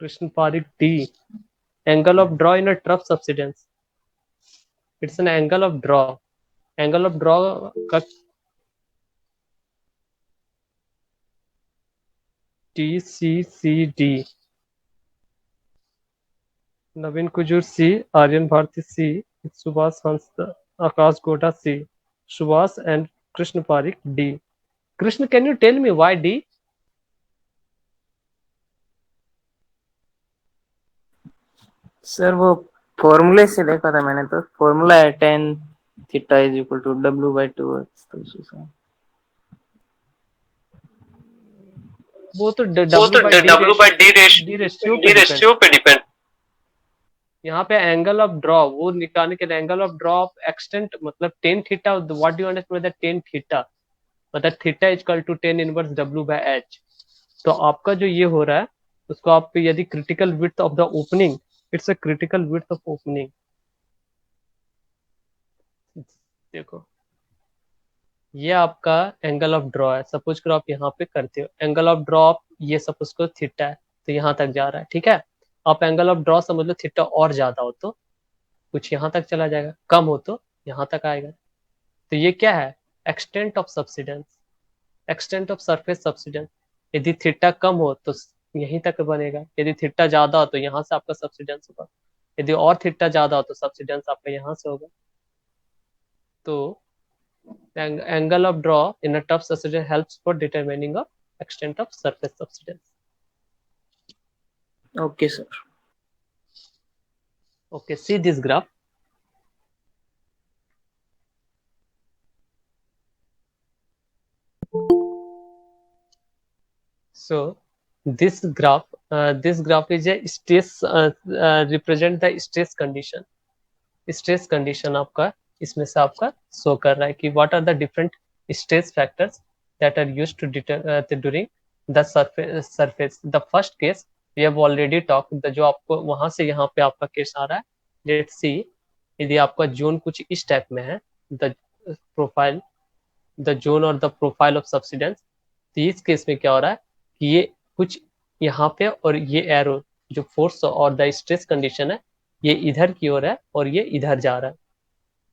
Krishna Pareek D, angle of draw in a trough subsidence, it's an angle of draw, angle of draw का TCCD, Naveen Kujur C, Aryan Bharti C, Subhash Hans, Akash Gota C, Subhash and Krishna Pareek D. Krishna, can you tell me why D? Sir वो फॉर्मूले से देखा था मैंने, तो फॉर्मूला है tan theta is equal to W/2 तो उसी से। वो तो W/D रेशियो पे डिपेंड। यहाँ पे एंगल ऑफ ड्रॉ वो निकालने के लिए angle of draw of extent मतलब tan theta, what do you understand by the tan theta, मतलब theta is equal to tan inverse W/H। तो आपका जो ये हो रहा है उसको आप यदि critical width of the opening, it's a critical width of opening. देखो ये आपका एंगल ऑफ ड्रॉ है, सपोज करो आप यहाँ पे करते हो एंगल ऑफ ड्रॉ, ये सपोज करो थीटा है तो यहाँ तक जा रहा है, ठीक है। आप एंगल ऑफ ड्रॉ समझ लो थीटा और ज्यादा हो तो कुछ यहाँ तक चला जाएगा, कम हो तो यहाँ तक आएगा। तो ये क्या है, extent of subsidence, extent of surface subsidence. यदि थीटा कम हो तो यहीं तक बनेगा, यदि थीटा ज्यादा हो तो यहाँ से आपका सब्सिडेंस होगा, यदि और थीटा ज्यादा हो तो सब्सिडेंस आपका यहाँ से होगा। तो angle of draw in a tough subsidence helps for determining the extent of surface subsidence. Okay, sir. Okay, see this graph. So this graph is a stress represent the stress condition. Stress condition आपका इसमें से आपका show कर रहा है कि what are the different stress factors that are used to during the surface. The first case we have already talk, जो आपको वहां से यहाँ पे आपका केस आ रहा है, लेट्स सी यदि आपका जोन कुछ इस टाइप में है, द प्रोफाइल द जोन और द प्रोफाइल ऑफ सब्सिडेंस, तो इस केस में क्या हो रहा है कि ये कुछ यहाँ पे और ये एरो जो फोर्स और द स्ट्रेस कंडीशन है ये इधर की ओर है और ये इधर जा रहा है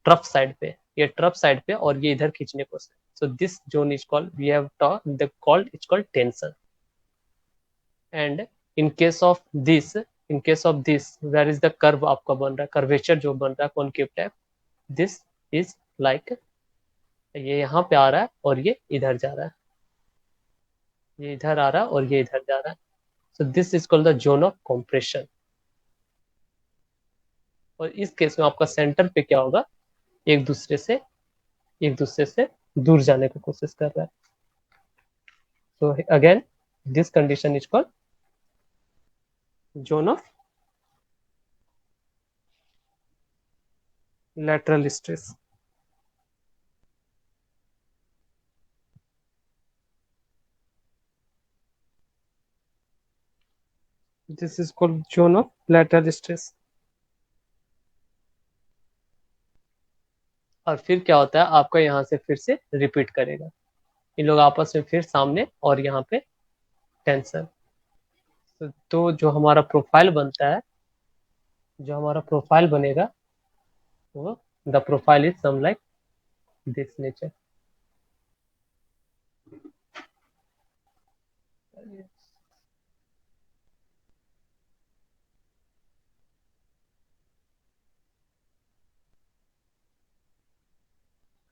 ट्रफ साइड पे, ये ट्रफ साइड पे और ये इधर खींचने को। So this zone is called, we have called, it's called tension. And in case of this, in case of this where is the curve आपका बन रहा है, कर्वेचर जो बन रहा है concave type, this is like, ये यहाँ पे आ रहा है और ये इधर जा रहा है, ये इधर आ रहा है और ये इधर जा रहा है। So this is called the zone of compression. और इस केस में आपका सेंटर पे क्या होगा, एक दूसरे से दूर जाने की कोशिश कर रहा है। So again this condition is called zone of lateral stress। This is called zone of lateral stress। और फिर क्या होता है आपका, यहाँ से फिर से रिपीट करेगा, इन लोग आपस में फिर सामने और यहाँ पे टेंशन। तो जो हमारा प्रोफाइल बनता है, जो हमारा प्रोफाइल बनेगा वो, the profile is some like this nature.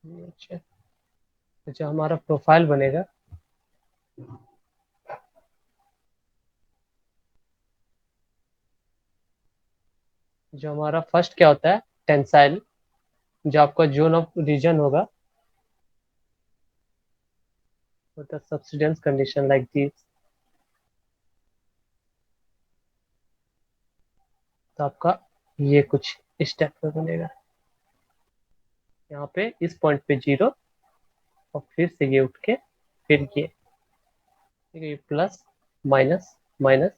अच्छा, तो जो हमारा प्रोफाइल बनेगा, जो हमारा फर्स्ट क्या होता है, टेंसाइल, जो आपका जोन ऑफ रीजन होगा, होता है सब्सिडेंस कंडीशन लाइक दिस। तो आपका ये कुछ इस टाइप का बनेगा, यहाँ पे इस पॉइंट पे 0 और फिर से ये उठ के फिर ये, ठीक है, ये plus minus minus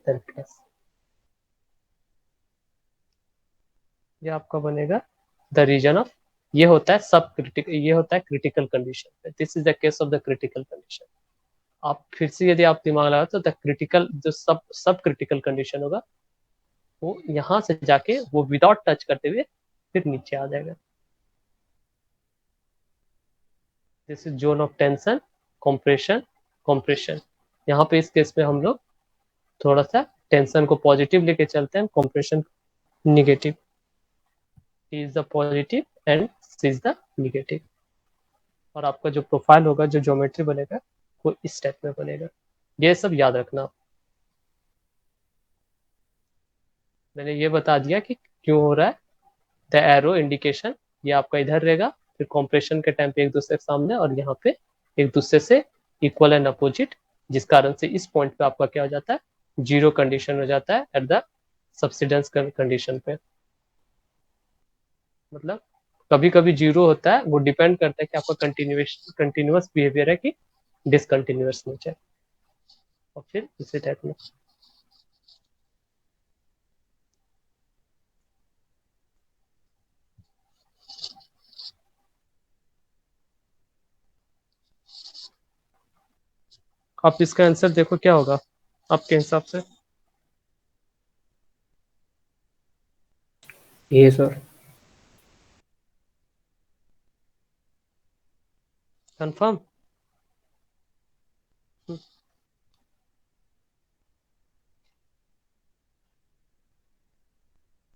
then plus, ये आपका बनेगा द रीजन ऑफ, ये होता है सब क्रिटिकल, ये होता है critical condition. This is the case of the critical condition. आप फिर से यदि आप दिमाग लगाओ तो द क्रिटिकल, जो सब क्रिटिकल कंडीशन होगा वो यहाँ से जाके वो विदाउट टच करते हुए फिर नीचे आ जाएगा। This is zone of tension, compression, compression. यहाँ पे इस केस में हम लोग थोड़ा सा टेंशन को पॉजिटिव लेके चलते हैं, compression negative. He is the positive and C is the negative। और आपका जो प्रोफाइल होगा, जो ज्योमेट्री बनेगा वो इस टाइप में बनेगा। ये सब याद रखना। मैंने ये बता दिया कि क्यों हो रहा है। द एरो इंडिकेशन, ये आपका इधर रहेगा, फिर कॉम्प्रेशन के टाइम पे एक दूसरे के सामने और यहाँ पे एक दूसरे से इक्वल एंड अपोजिट, जिस कारण से इस पॉइंट पे आपका क्या हो जाता है, 0 कंडीशन हो जाता है एट द सब्सिडेंस कंडीशन पे। मतलब कभी कभी 0 होता है, वो डिपेंड करता है कि आपका कंटिन्यूअस बिहेवियर है कि डिसकंटिन्यूअस नेचर। और फिर इसी टाइप में आप इसका आंसर देखो क्या होगा आपके हिसाब से। ये sir. Confirm.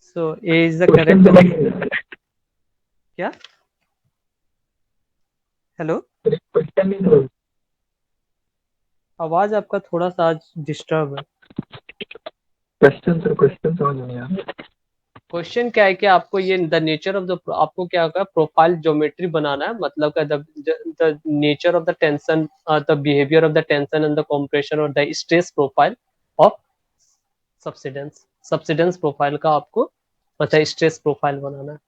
So A is the correct. क्या? हेलो, आवाज आपका थोड़ा सा आज डिस्टर्ब है। क्वेश्चन समझ नहीं आया। क्वेश्चन क्या है कि आपको ये द नेचर ऑफ द, आपको क्या होगा, प्रोफाइल ज्योमेट्री बनाना है। मतलब का the nature of the tension, the behaviour of the tension and the compression और the stress profile of subsidence. Subsidence profile का आपको मतलब स्ट्रेस प्रोफाइल बनाना है।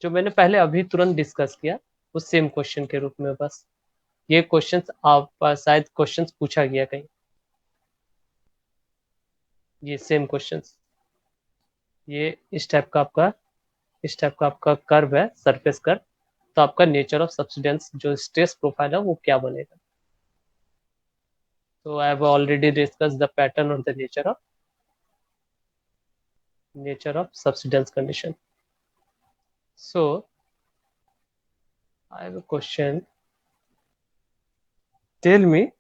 जो मैंने पहले अभी तुरंत डिस्कस किया उस सेम क्वेश्चन के रूप में, बस ये क्वेश्चन आप शायद क्वेश्चन पूछा गया कहीं, ये सेम क्वेश्चंस, ये इस टाइप का आपका, इस टाइप का आपका कर्व है, सरफेस कर्व। तो आपका नेचर ऑफ सब्सिडेंस जो स्ट्रेस प्रोफाइल है वो क्या बनेगा। So I have already discussed the pattern or the nature of subsidence condition. So I have a question. Tell me,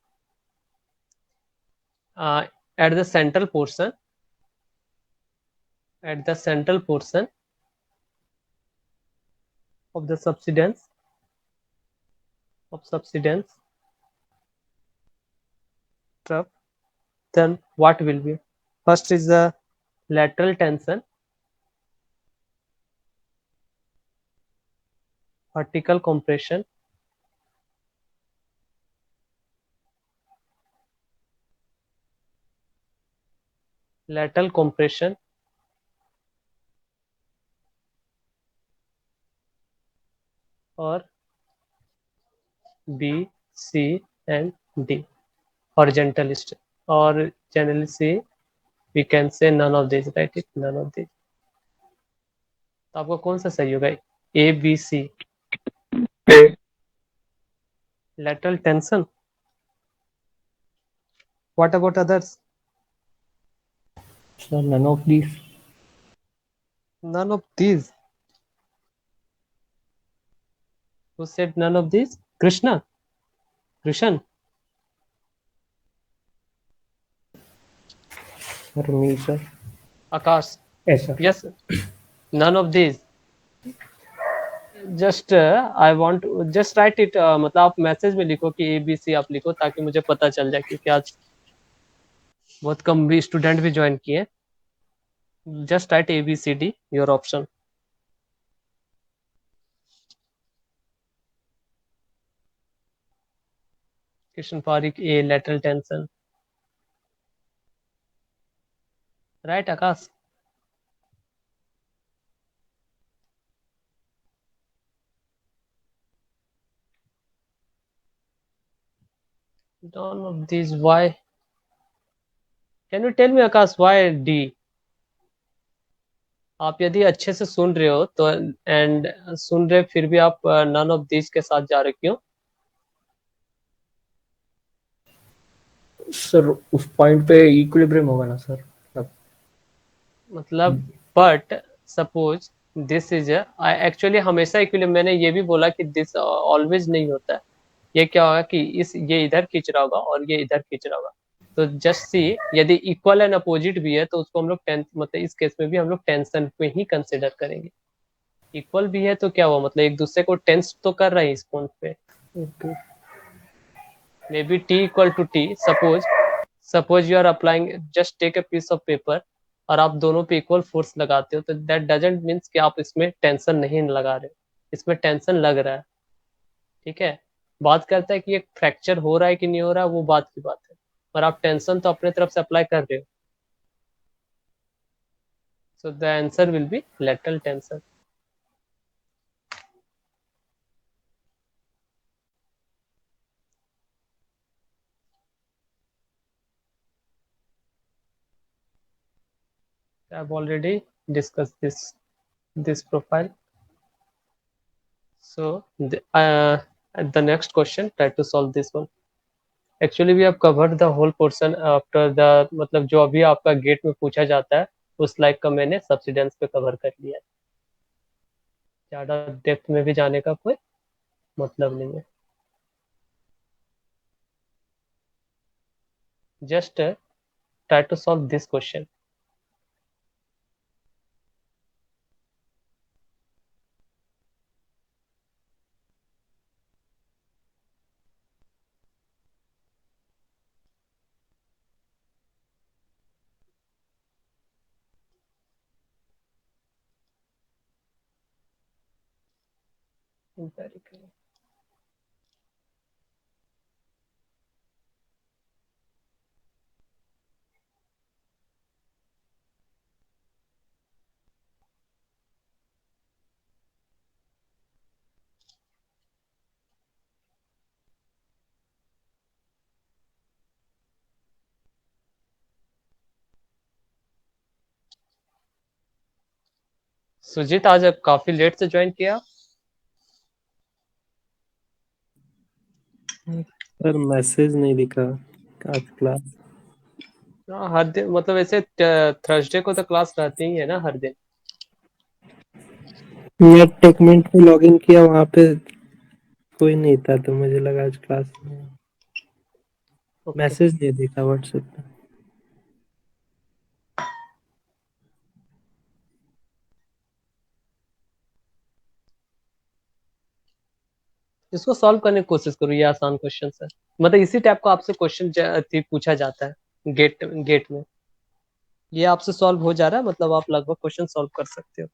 at the central portion of the subsidence trough, then what will be? First is the lateral tension, vertical compression, lateral compression, or B, C, and D. Horizontal stress, or generally say we can say none of these, right? None of these. तो आपका कौन सा सही होगा? A, B, C. A. Lateral tension. What about others? Sir, none of these. None of these. Who said none of these? Krishan. Sir, me, sir. Akash. Yes, sir. Yes. None of these. Just I want just right it, मतलब आप message में लिखो कि ABC आप लिखो ताकि मुझे पता चल जाए, क्योंकि आज बहुत कम भी स्टूडेंट भी ज्वाइन किए. Just right ABCD your option. Kishan Parikh, A, lateral tension. Right, Akash? None of these. Why? Can you tell me, Akash, why D? आप यदि अच्छे से सुन रहे हो तो एंड सुन रहे फिर भी आप नन ऑफ दिस के साथ जा रहे क्यों? सर उस पॉइंट पे इक्विलिब्रियम होगा ना सर, मतलब but suppose this is actually हमेशा इक्विलिब्रियम, मैंने ये भी बोला कि दिस ऑलवेज नहीं होता है. ये क्या होगा कि ये इधर खींच रहा होगा और ये इधर खींच रहा होगा. तो जस्ट सी, यदि इक्वल एंड अपोजिट भी है तो उसको हम लोग मतलब इस केस में भी हम लोग टेंशन पे ही कंसिडर करेंगे. इक्वल भी है तो क्या हुआ, मतलब एक दूसरे को टेंस तो कर रहे हैं इस पॉइंट पे. Okay. May be T equal to T. Suppose you are applying, just take a piece of paper और आप दोनों पे इक्वल फोर्स लगाते हो, तो दैट डजंट मीन्स कि आप इसमें टेंशन नहीं लगा रहे हो, इसमें टेंशन लग रहा है. ठीक है, बात करता है कि ये फ्रैक्चर हो रहा है कि नहीं हो रहा है, वो बात की बात है, पर आप टेंशन तो अपने तरफ से अप्लाई कर रहे हो. So the answer will be lateral tension. I've already discussed this profile. So the next question, try to solve this one. Actually we have covered the whole portion after the, मतलब जो अभी आपका gate में पूछा जाता है उस like का मैंने सब्सिडेंस पे कवर कर लिया है. ज़्यादा डेप्थ में भी जाने का कोई मतलब नहीं है. Just try to solve this question. Empirically. Sujit आज काफी लेट से ज्वाइन किया. सर मैसेज नहीं दिखा, आज क्लास हाँ, हर दिन मतलब ऐसे थर्सडे को तो क्लास रहती ही है ना हर दिन। मैं टेकमेंट में लॉगिन किया, वहाँ पे कोई नहीं था तो मुझे लगा आज क्लास नहीं है। ओके। मैसेज नहीं देखा व्हाट्सएप पे। इसको सॉल्व करने की कोशिश करो, ये आसान क्वेश्चन है। मतलब इसी टाइप का आपसे क्वेश्चन पूछा जाता है गेट गेट में। ये आपसे सॉल्व हो जा रहा है, मतलब आप लगभग क्वेश्चन सॉल्व कर सकते हो।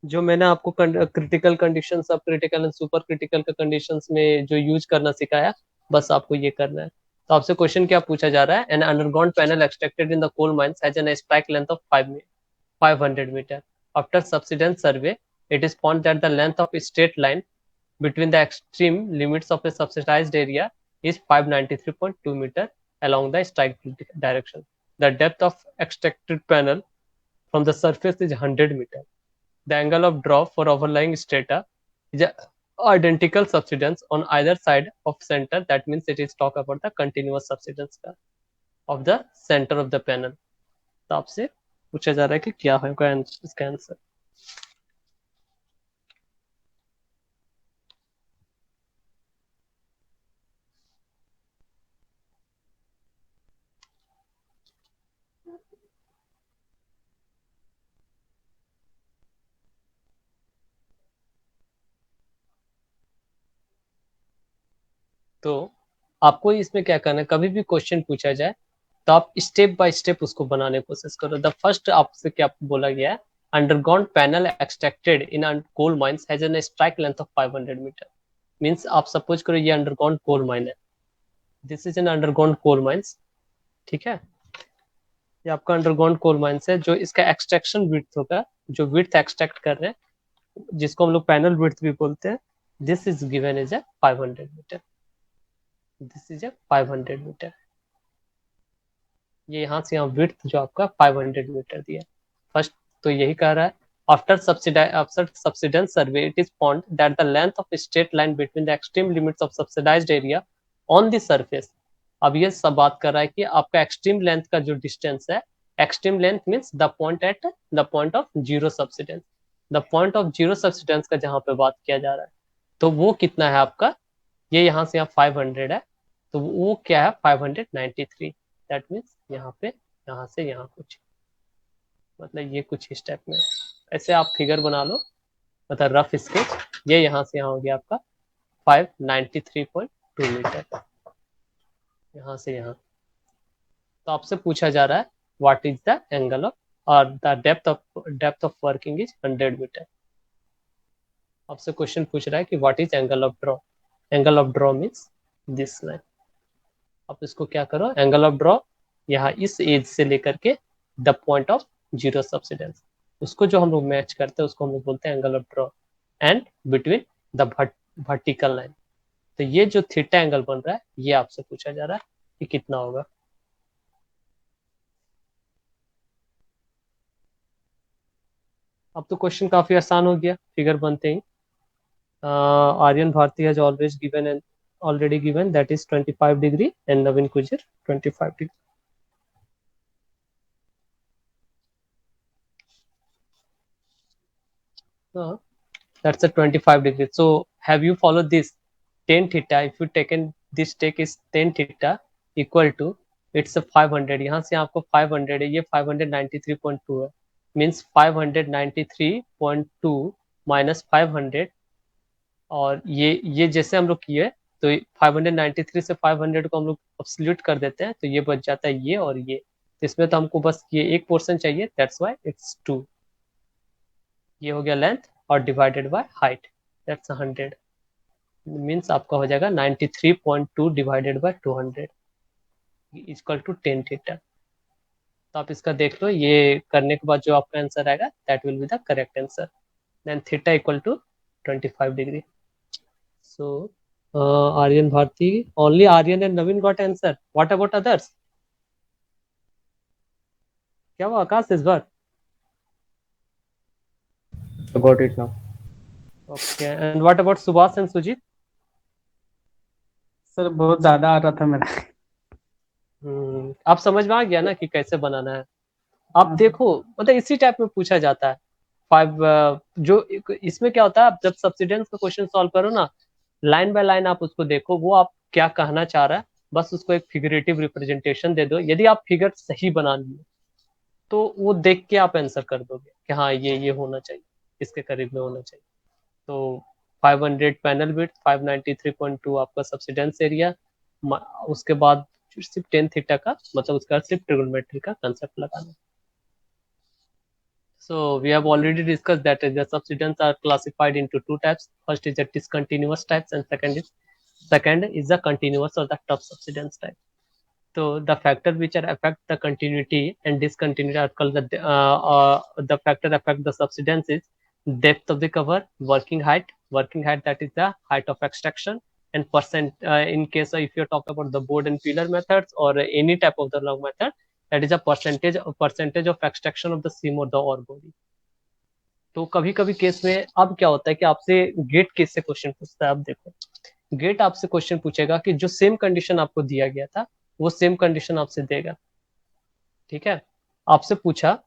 जो मैंने आपको क्रिटिकल कंडीशन, सब क्रिटिकल एंड सुपर क्रिटिकल के कंडीशंस में जो यूज करना सिखाया, बस आपको ये करना है। तो आपसे क्वेश्चन क्या पूछा जा रहा है, an underground panel extracted in the coal mines has an strike length of 500 metre. After subsidence survey, it is found that the length of a straight line between the extreme limits of a subsidized area is 593.2 meter along the strike direction. The depth of extracted panel from the surface is 100 meter. The angle of draw for overlying strata is identical subsidence on either side of center. That means it is talk about the continuous subsidence of the center of the panel. तो आपसे पूछा जा रहा है कि क्या होगा इसका आंसर। तो आपको इसमें क्या करना है, कभी भी क्वेश्चन पूछा जाए तो आप स्टेप बाय स्टेप उसको बनाने की कोशिश करो। द फर्स्ट आपसे क्या बोला गया है, underground panel extracted in coal mines has an strike length of 500 metre. Means आप सपोज करो ये अंडरग्राउंड कोल माइन है, this is an underground coal mines, ठीक है। ये आपका अंडरग्राउंड कोल माइंस है। जो इसका एक्सट्रैक्शन विड्थ होगा, जो विड्थ एक्सट्रैक्ट कर रहे हैं, जिसको हम लोग पैनल विड्थ भी बोलते हैं, this is given as a 500 metre. This is a 500 metre. ये यहाँ से यहाँ विड्थ जो आपका 500 मीटर दिया फर्स्ट। तो यही कह रहा है, after subsidence survey it is found that the length of a straight line between the extreme limits of subsidized area on the surface। अब ये सब बात कर रहा है कि आपका एक्सट्रीम लेंथ का जो डिस्टेंस है, extreme length means the point at the point of zero subsidence. The point of zero subsidence का जहाँ पे बात किया जा रहा है, तो वो कितना है आपका, ये यहाँ से यहाँ 500 है, तो वो क्या है 593। दैट मीन्स यहाँ पे यहाँ से यहाँ कुछ, मतलब ये कुछ इस टाइप में। ऐसे आप फिगर बना लो, मतलब रफ स्केच। ये यहाँ से यहाँ हो गया आपका 593.2 मीटर, यहाँ से यहाँ। तो आपसे पूछा जा रहा है what is the angle of और the depth of working is 100 metre. आपसे क्वेश्चन पूछ रहा है कि what is angle of draw. Angle of draw means this line. आप इसको क्या करो, एंगल ऑफ ड्रॉ यहाँ इस एज से लेकर के the point of zero subsidence, उसको जो हम लोग मैच करते हैं उसको हम लोग बोलते हैं angle of draw. And between the vertical line, तो ये जो थीटा एंगल बन रहा है, ये आपसे पूछा जा रहा है कि कितना होगा। अब तो क्वेश्चन काफी आसान हो गया फिगर बनते ही। Aryan Bharti has always given and already given, that is 25 degree, and Navin Kujir 25 degree. That's a 25 degree. So have you followed this tan theta? If you taken this take is tan theta equal to, it's a 500, यहाँ से आपको 500 है, ये 593.2 है, means 593.2 minus 500, और ये जैसे हम लोग किए तो 593 से 500 को हम लोग सब्स्टिट्यूट कर देते हैं, तो ये बच जाता है ये और ये। तो इसमें तो हमको बस ये एक पोर्शन चाहिए, दैट्स व्हाई इट्स 2। ये हो गया लेंथ और divided by height, that's 100, means आपका हो जाएगा 93.2 divided by 200 equal to tan theta. तो आप इसका देख लो, ये करने के बाद जो आपका आंसर आएगा that will be the correct answer. Then theta equal to 25 degree. So Aryan Bharti, only Aryan and Navin got answer. What about others? क्या हुआ आकाश इस बार? I got it now. Okay, and what about Subhas and Sujit? Sir बहुत ज्यादा आ रहा था मेरा। आप समझ में आ गया ना कि कैसे बनाना है। आप हाँ, देखो मतलब इसी टाइप में पूछा जाता है। फाइव जो इसमें क्या होता है, आप जब सब्सिडेंस का क्वेश्चन सॉल्व करो ना, लाइन बाय लाइन आप उसको देखो, वो आप क्या कहना चाह रहा है, बस उसको एक फिगरेटिव रिप्रेजेंटेशन दे दो। यदि आप फिगर सही बना लिए तो वो देख के आप आंसर कर दोगे कि हाँ ये होना चाहिए, इसके करीब में होना चाहिए। तो 500 पैनल विड्थ, 593.2 आपका सब्सिडेंस एरिया, उसके बाद सिर्फ टेन थीटा का मतलब उसका सिर्फ ट्रिगोनोमेट्री का कंसेप्ट लगाना। So we have already discussed that the subsidence are classified into two types. First is the discontinuous types, and second is the continuous or the tough subsidence type. So the factor which are affect the continuity and discontinuity are called the factor affect the subsidence is depth of the cover, working height that is the height of extraction, and percent in case if you talk about the board and pillar methods or any type of the log method, that is a percentage of extraction of the seam or the ore body. तो कभी कभी case में अब क्या होता है कि आपसे गेट केस से क्वेश्चन पूछता है। अब देखो गेट आपसे क्वेश्चन पूछेगा कि जो सेम कंडीशन आपको दिया गया था वो सेम कंडीशन आपसे देगा। ठीक है, आपसे पूछा,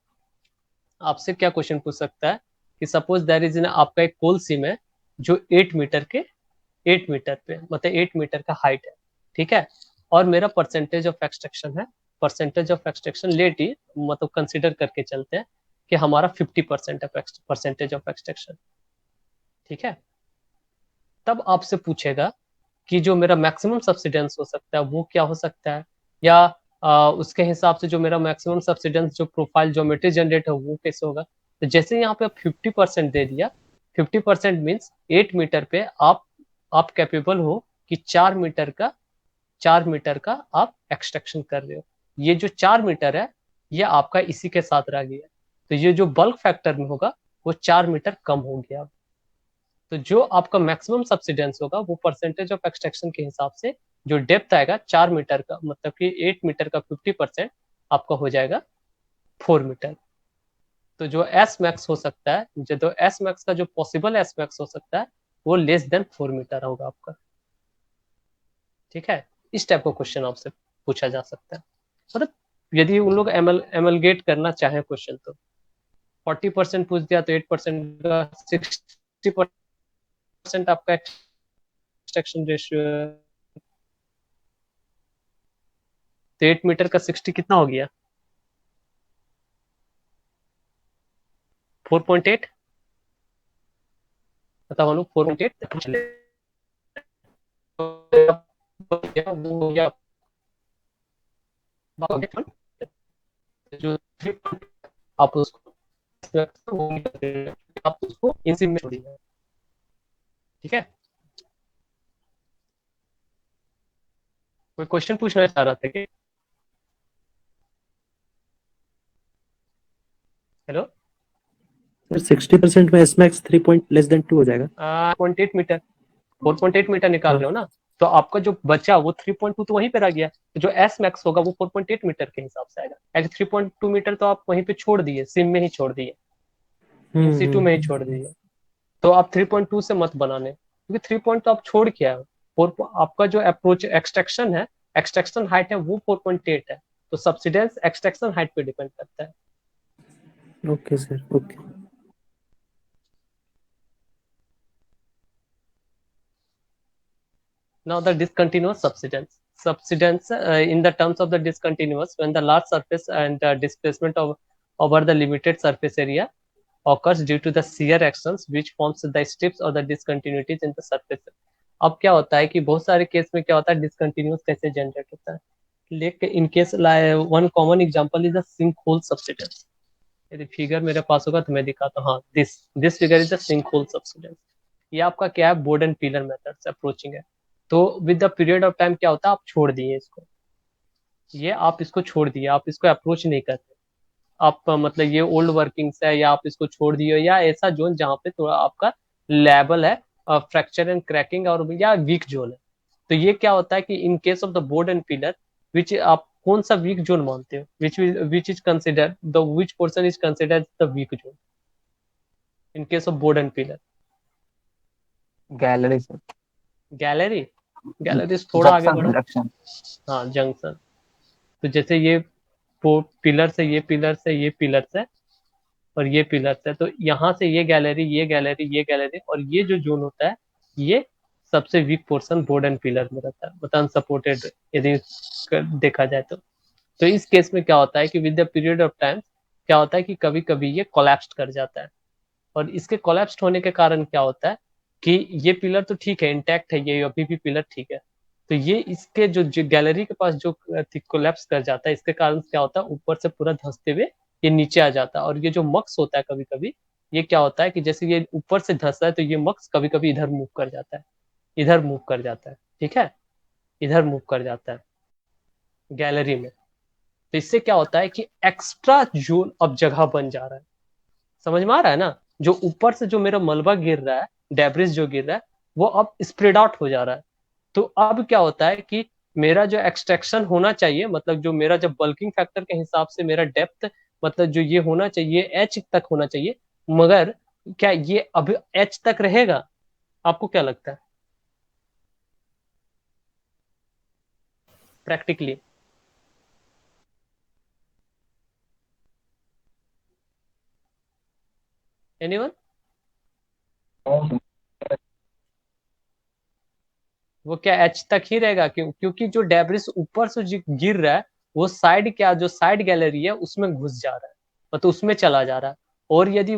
आपसे क्या क्वेश्चन पूछ सकता है कि सपोज देयर इज आपका एक कोल सीम है जो 8 मीटर पे मतलब 8 मीटर का हाइट है। ठीक है, और मेरा परसेंटेज ऑफ एक्सट्रैक्शन है, परसेंटेज ऑफ एक्सट्रैक्शन लेट ही मतलब कंसिडर करके चलते हैं कि हमारा 50% परसेंटेज ऑफ एक्सट्रैक्शन। ठीक है, तब आपसे पूछेगा कि जो मेरा मैक्सिमम सब्सिडेंस हो सकता है वो क्या हो सकता है, या उसके हिसाब से जो मेरा मैक्सिमम सब्सिडेंस जो प्रोफाइल ज्योमेट्री जनरेट है वो कैसे होगा। तो जैसे यहाँ पे 50% दे दिया, 50% मीन्स 8 मीटर पे आप कैपेबल हो कि 4 मीटर का आप एक्सट्रैक्शन कर रहे हो। ये जो 4 मीटर है ये आपका इसी के साथ रह गया, तो ये जो बल्क फैक्टर में होगा वो 4 मीटर कम हो गया। तो जो आपका मैक्सिमम सब्सिडेंस होगा वो परसेंटेज ऑफ एक्सट्रैक्शन के हिसाब से जो डेप्थ आएगा 4 मीटर का मतलब कि 8 मीटर का 50% आपका हो जाएगा 4 मीटर। तो जो एस मैक्स हो सकता है, जो एस मैक्स का जो पॉसिबल एस मैक्स हो सकता है वो लेस देन 4 मीटर होगा आपका। ठीक है, इस टाइप का क्वेश्चन आपसे पूछा जा सकता है। मतलब यदि उन लोग एमलगेट करना चाहे क्वेश्चन तो 40% पूछ दिया तो 8% का 60% आपका एक्सट्रैक्शन रेशियो है, तो 8 मीटर का 60 कितना हो गया 4.8 बताओ हम लोग 4.8 वो या जो 3 आप उसको आप उसको इंसिम में छोड़िए। ठीक है, कोई क्वेश्चन पूछना चाह रहा था कि हेलो सर 60% में S max 3 point less than 2 हो जाएगा। 0.8 मीटर 4.8 मीटर निकाल रहे हो ना, तो आपका जो बचा वो 3.2 तो वहीं पे रह गया, तो जो एस मैक्स होगा वो 4.8 मीटर के हिसाब से आएगा। 3.2 मीटर तो आप वहीं पे छोड़ दिए, सिम में ही छोड़ दिए, इन में ही छोड़ दिए, तो आप 3.2 से मत बनाने क्योंकि 3 पॉइंट तो आप छोड़ के आए। और आपका जो अप्रोच एक्सट्रैक्शन है, एक्सट्रैक्शन हाइट है वो 4.8 है, तो सब्सिडेंस एक्सट्रैक्शन हाइट पे डिपेंड करता है। Okay sir, okay. Now the discontinuous subsidence in the terms of the discontinuous, when the large surface and displacement of over the limited surface area occurs due to the shear actions which forms the strips or the discontinuities in the surface। अब क्या होता है कि बहुत सारे case में क्या होता है डिसकंटिन्यूअस कैसे जनरेट होता है, लेकिन in case one common example is the sink hole subsidence. यदि फिगर मेरे पास होगा तो मैं दिखाता हूँ। हाँ, this figure is the sink hole subsidence. ये आपका क्या है, बोर्ड एंड पिलर मेथड से अप्रोचिंग है। तो with the period of time क्या होता है, आप छोड़ दिए इसको, ये आप इसको छोड़ दिए, आप इसको अप्रोच नहीं करते आप, मतलब ये ओल्ड वर्किंग्स है या आप इसको छोड़ दिए, या ऐसा जोन जहाँ पे थोड़ा आपका लेवल है फ्रैक्चर एंड क्रैकिंग और या वीक जोन है। तो ये क्या होता है कि in case of the board and pillar which आप कौन सा वीक जोन मानते हो, which is consider the which portion is consider the weak zone in case of board and pillar. Gallery sir. Gallery, galleries थोड़ा आगे junction बढ़ो। Junction हाँ junction. तो जैसे ये पिलर से ये पिलर से ये पिलर से और ये पिलर से, तो यहाँ से ये गैलरी ये गैलरी ये गैलरी और ये जो जोन होता है ये सबसे weak portion board and pillar में रहता है, मतलब अनसपोर्टेड यदि देखा जाए तो इस केस में क्या होता है कि with the period of time क्या होता है कि कभी कभी ये कोलैप्स कर जाता है। और इसके कोलैप्स होने के कारण क्या होता है कि ये पिलर तो ठीक है, इंटैक्ट है, ये अभी भी पिलर ठीक है, तो ये इसके जो गैलरी के पास जो कोलैप्स कर जाता है, इसके कारण क्या होता है ऊपर से पूरा धंसते हुए ये नीचे आ जाता है। और ये जो मक्स होता है कभी कभी ये क्या होता है कि जैसे ये ऊपर से धंसता है तो ये मक्स कभी कभी इधर मूव कर जाता है, इधर मूव कर जाता है, ठीक है, इधर मूव कर जाता है गैलरी में। तो इससे क्या होता है कि एक्स्ट्रा जोन अब जगह बन जा रहा है। समझ में आ रहा है ना? जो ऊपर से जो मेरा मलबा गिर रहा है, डेब्रिस जो गिर रहा है, वो अब स्प्रेड आउट हो जा रहा है। तो अब क्या होता है कि मेरा जो एक्सट्रैक्शन होना चाहिए, मतलब जो मेरा जब बल्किंग फैक्टर के हिसाब से मेरा डेप्थ, मतलब जो ये होना चाहिए एच तक होना चाहिए, मगर क्या ये अब एच तक रहेगा? आपको क्या लगता है प्रैक्टिकली? एनीवन? वो क्या एच तक ही रहेगा? क्योंकि जो डेब्रिस ऊपर से जो गिर रहा है वो साइड, क्या जो साइड गैलरी है उसमें घुस जा रहा है, मतलब उसमें चला जा रहा है। और यदि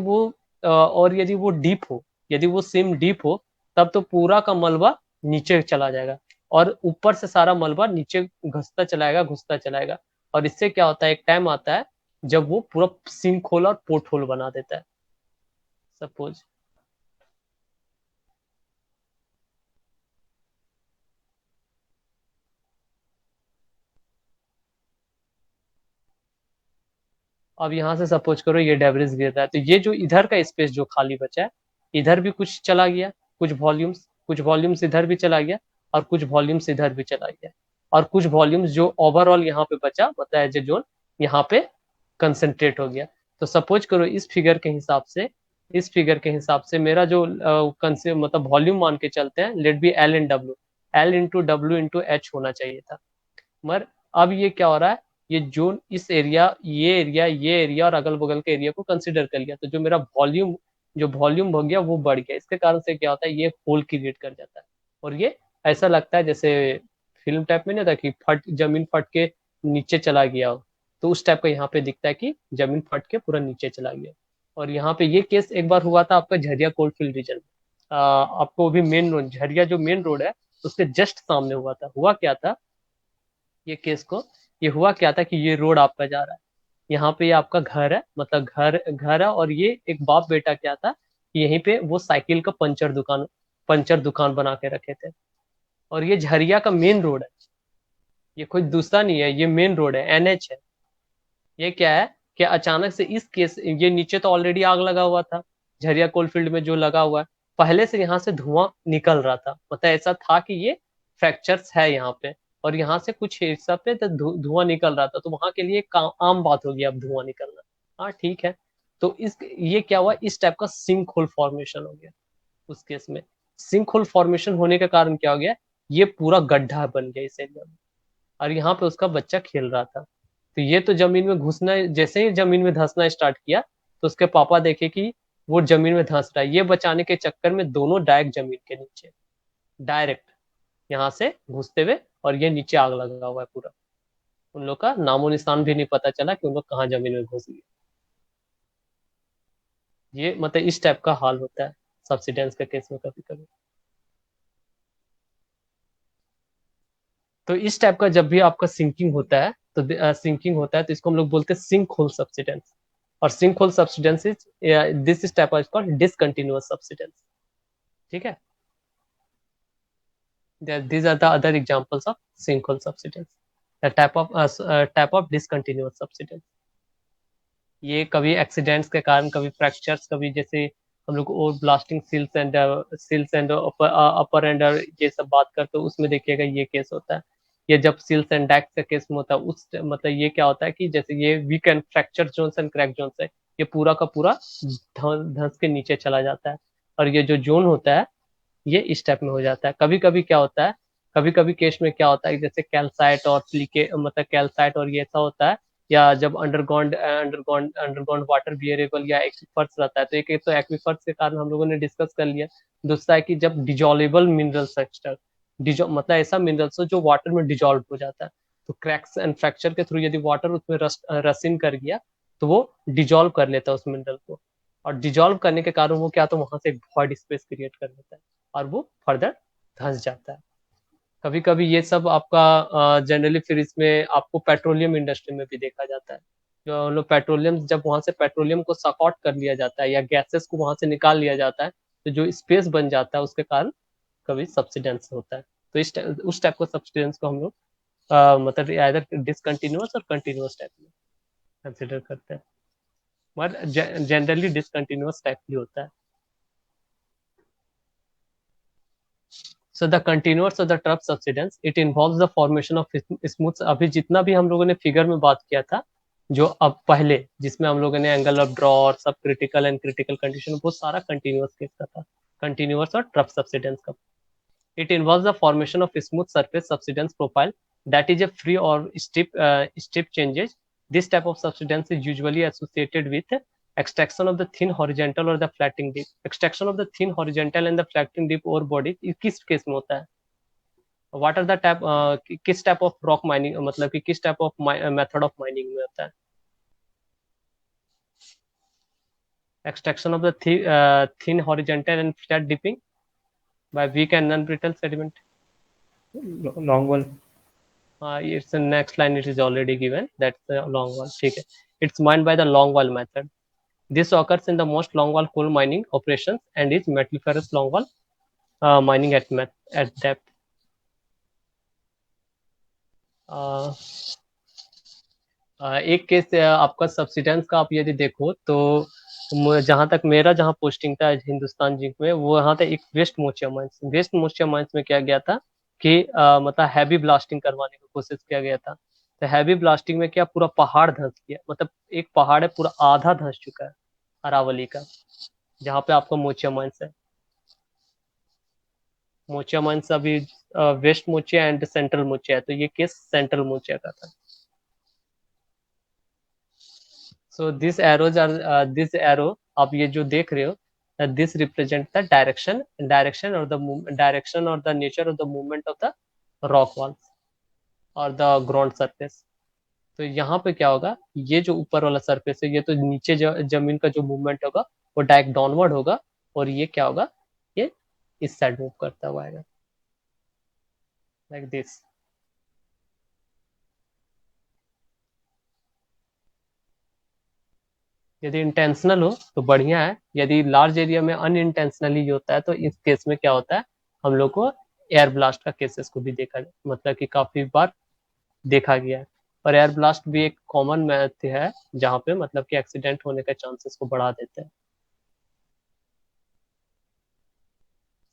वो डीप हो, यदि वो सिम डीप हो, तब तो पूरा का मलबा नीचे चला जाएगा और ऊपर से सारा मलबा नीचे घुसता चलाएगा घुसता चलाएगा। और इससे क्या होता है, एक टाइम आता है जब वो पूरा सिंक होल और पोर्ट होल बना देता है। सपोज अब यहाँ से सपोज करो ये डेब्रिस गिर रहा है, तो ये जो इधर का स्पेस जो खाली बचा है, इधर भी कुछ चला गया, कुछ वॉल्यूम्स इधर भी चला गया और कुछ वॉल्यूम्स इधर भी चला गया। और कुछ वॉल्यूम्स जो ओवरऑल यहाँ पे बचा, मतलब एज ए जोन यहाँ पे कंसेंट्रेट हो गया। तो सपोज करो इस फिगर के हिसाब से मेरा जो मतलब वॉल्यूम मान के चलते हैं, let be L in W, L into W into H होना चाहिए था। मगर अब ये क्या हो रहा है, ये जोन इस एरिया ये एरिया और अगल बगल के एरिया को कंसिडर कर लिया, तो जो मेरा वॉल्यूम हो गया वो बढ़ गया। इसके कारण से क्या होता है, ये होल क्रिएट कर जाता है और ये ऐसा लगता है जैसे फिल्म टाइप में नहीं था कि जमीन फट के नीचे चला गया हो, तो उस टाइप का यहाँ पे दिखता है कि जमीन फट के पूरा नीचे चला गया। और यहाँ पे ये केस एक बार हुआ था आपका झरिया कोलफील्ड रीजन में। आपको भी मेन रोड, झरिया जो मेन रोड है उसके जस्ट सामने हुआ था। हुआ क्या था ये केस को, ये हुआ क्या था कि ये रोड आपका जा रहा है, यहाँ पे ये आपका घर है, मतलब घर घर है, और ये एक बाप बेटा क्या था कि यहीं पे वो साइकिल का पंचर दुकान बना के रखे थे। और ये झरिया का मेन रोड है, ये कोई दूसरा नहीं है, ये मेन रोड है, एनएच है। ये क्या है कि अचानक से इस केस, ये नीचे तो ऑलरेडी आग लगा हुआ था झरिया कोलफील्ड में जो लगा हुआ है, पहले से यहाँ से धुआं निकल रहा था, मतलब ऐसा था कि ये फ्रैक्चर्स है यहाँ पे और यहाँ से कुछ हिस्सा पे तो धुआं निकल रहा था, तो वहां के लिए एक आम बात होगी अब धुआं निकलना। हाँ ठीक है। तो इस ये क्या हुआ, इस टाइप का सिंक होल फॉर्मेशन हो गया उस केस में। सिंक होल फॉर्मेशन होने के कारण क्या हो गया, ये पूरा गड्ढा बन गया इस एरिया में और यहाँ पे उसका बच्चा खेल रहा था। तो ये तो जमीन में घुसना, जैसे ही जमीन में धंसना स्टार्ट किया तो उसके पापा देखे कि वो जमीन में धंस रहा है, ये बचाने के चक्कर में दोनों डायरेक्ट जमीन के नीचे, डायरेक्ट यहाँ से घुसते हुए, और ये नीचे आग लगा हुआ है पूरा। उन लोग का नामो निशान भी नहीं पता चला कि उन लोग कहाँ जमीन में घुस गए। ये मतलब इस टाइप का हाल होता है सब्सिडेंस के केस में कभी कभी। तो इस टाइप का जब भी आपका सिंकिंग होता है तो इसको हम लोग बोलते हैं सिंक होल सब्सिडेंस। और sink hole subsidence is this is type of called discontinuous subsidence. ठीक है, these are the other examples of sinkhole subsidence, the type of discontinuous subsidence। ये कभी एक्सीडेंट्स के कारण, कभी फ्रैक्चर्स, कभी जैसे हम लोग और blasting seals and upper and ये सब बात करते हो उसमें देखिएगा ये केस होता है। ये जब सील्स एंड डैक्स का केस में होता है उस मतलब ये क्या होता है कि जैसे ये weak and fracture zones and crack zones है, ये पूरा का पूरा धंस के नीचे चला जाता है और ये जो जोन होता है ये इस टाइप में हो जाता है। कभी कभी क्या होता है कभी कभी केस में क्या होता है, जैसे कैल्साइट और सिलिके मतलब कैल्साइट और ये ऐसा होता है, या जब अंडरग्राउंड वाटर वेरिएबल या एक्वीफर्स रहता है, तो एक तो एक्वीफर्स के कारण हम लोगों ने डिस्कस कर लिया। दूसरा है कि जब डिजोल्वेबल मिनरल स्ट्रक्चर, मतलब ऐसा मिनरल्स हो जो वाटर में डिजोल्व हो जाता है, तो क्रैक्स एंड फ्रैक्चर के थ्रू यदि वाटर उसमें रसिन कर गया तो वो डिजोल्व कर लेता है उस मिनरल को, और डिजोल्व करने के कारण वो क्या, तो वहां से एक वॉइड स्पेस क्रिएट कर लेता है और वो फर्दर धंस जाता है। कभी कभी ये सब आपका जनरली फिर इसमें आपको पेट्रोलियम इंडस्ट्री में भी देखा जाता है। जो हम लोग पेट्रोलियम, जब वहां से पेट्रोलियम को सक आउट कर लिया जाता है या गैसेस को वहां से निकाल लिया जाता है, तो जो स्पेस बन जाता है उसके कारण कभी सब्सिडेंस होता है। तो उस टाइप का सब्सिडेंस को हम लोग मतलब आइदर डिसकंटिन्यूअस और कंटिन्यूअस टाइप में कंसिडर करते हैं, मगर जनरली डिसकंटिन्यूअस टाइप ही होता है। So the continuous or the trough subsidence, it involves the formation of smooth। अभी जितना भी हम लोगों ने फिगर में बात किया था, जो अब पहले जिसमें हम लोगों ने एंगल ऑफ ड्रॉ और सब क्रिटिकल एंड क्रिटिकल कंडीशन, वो सारा कंटिन्यूअस केस का था, कंटिन्यूअस और ट्रफ सब्सिडेंस का। It involves the formation of a smooth surface subsidence profile that is a free or steep changes. This type of subsidence is usually associated with extraction of the thin horizontal or the flattening dip। Extraction of the thin horizontal and the flattening dip ore body किस case में होता है? What are the type किस type of rock mining, मतलब कि किस type of method of mining में होता है? Extraction of the thin horizontal and flat dipping by weak and non-brittle sediment। long wall। It's the next line, it is already given, that's the long wall। ठीक है, it's mined by the long wall method। This occurs in the most long wall coal mining operations and is metalliferous long wall mining at depth। एक case आपका subsidence का आप यदि देखो तो जहां तक मेरा जहां पोस्टिंग था हिंदुस्तान जिंक में, वो यहाँ था एक वेस्ट मोस्टिया माइंस में क्या गया था कि मतलब हैवी ब्लास्टिंग करवाने की कोशिश किया गया था। तो हैवी ब्लास्टिंग में क्या पूरा पहाड़ धंस गया, मतलब एक पहाड़ है पूरा आधा धंस चुका है अरावली का, जहाँ पे आपका मोचिया माइंस है। मोचिया माइंस अभी waste Mochia and central Mochia है, तो ये केस सेंट्रल मोचिया का था। So these arrows are this arrow आप ये जो देख रहे हो, this represent the direction or the nature of the movement of the rock walls और the ground surface। तो यहाँ पे क्या होगा, ये जो ऊपर वाला सरफेस है, ये तो नीचे जमीन का जो मूवमेंट होगा वो डायरेक्ट डाउनवर्ड होगा, और ये क्या होगा, ये इस साइड मूव करता हुआ आएगा लाइक दिस। यदि इंटेंशनल हो तो बढ़िया है, यदि लार्ज एरिया में अनइंटेंशनली होता है तो इस केस में क्या होता है, हम लोग को एयर ब्लास्ट का केसेस को भी देखा, मतलब कि काफी बार देखा गया है। और एयर ब्लास्ट भी एक कॉमन मेथड है जहाँ पे मतलब कि एक्सीडेंट होने के चांसेस को बढ़ा देते हैं।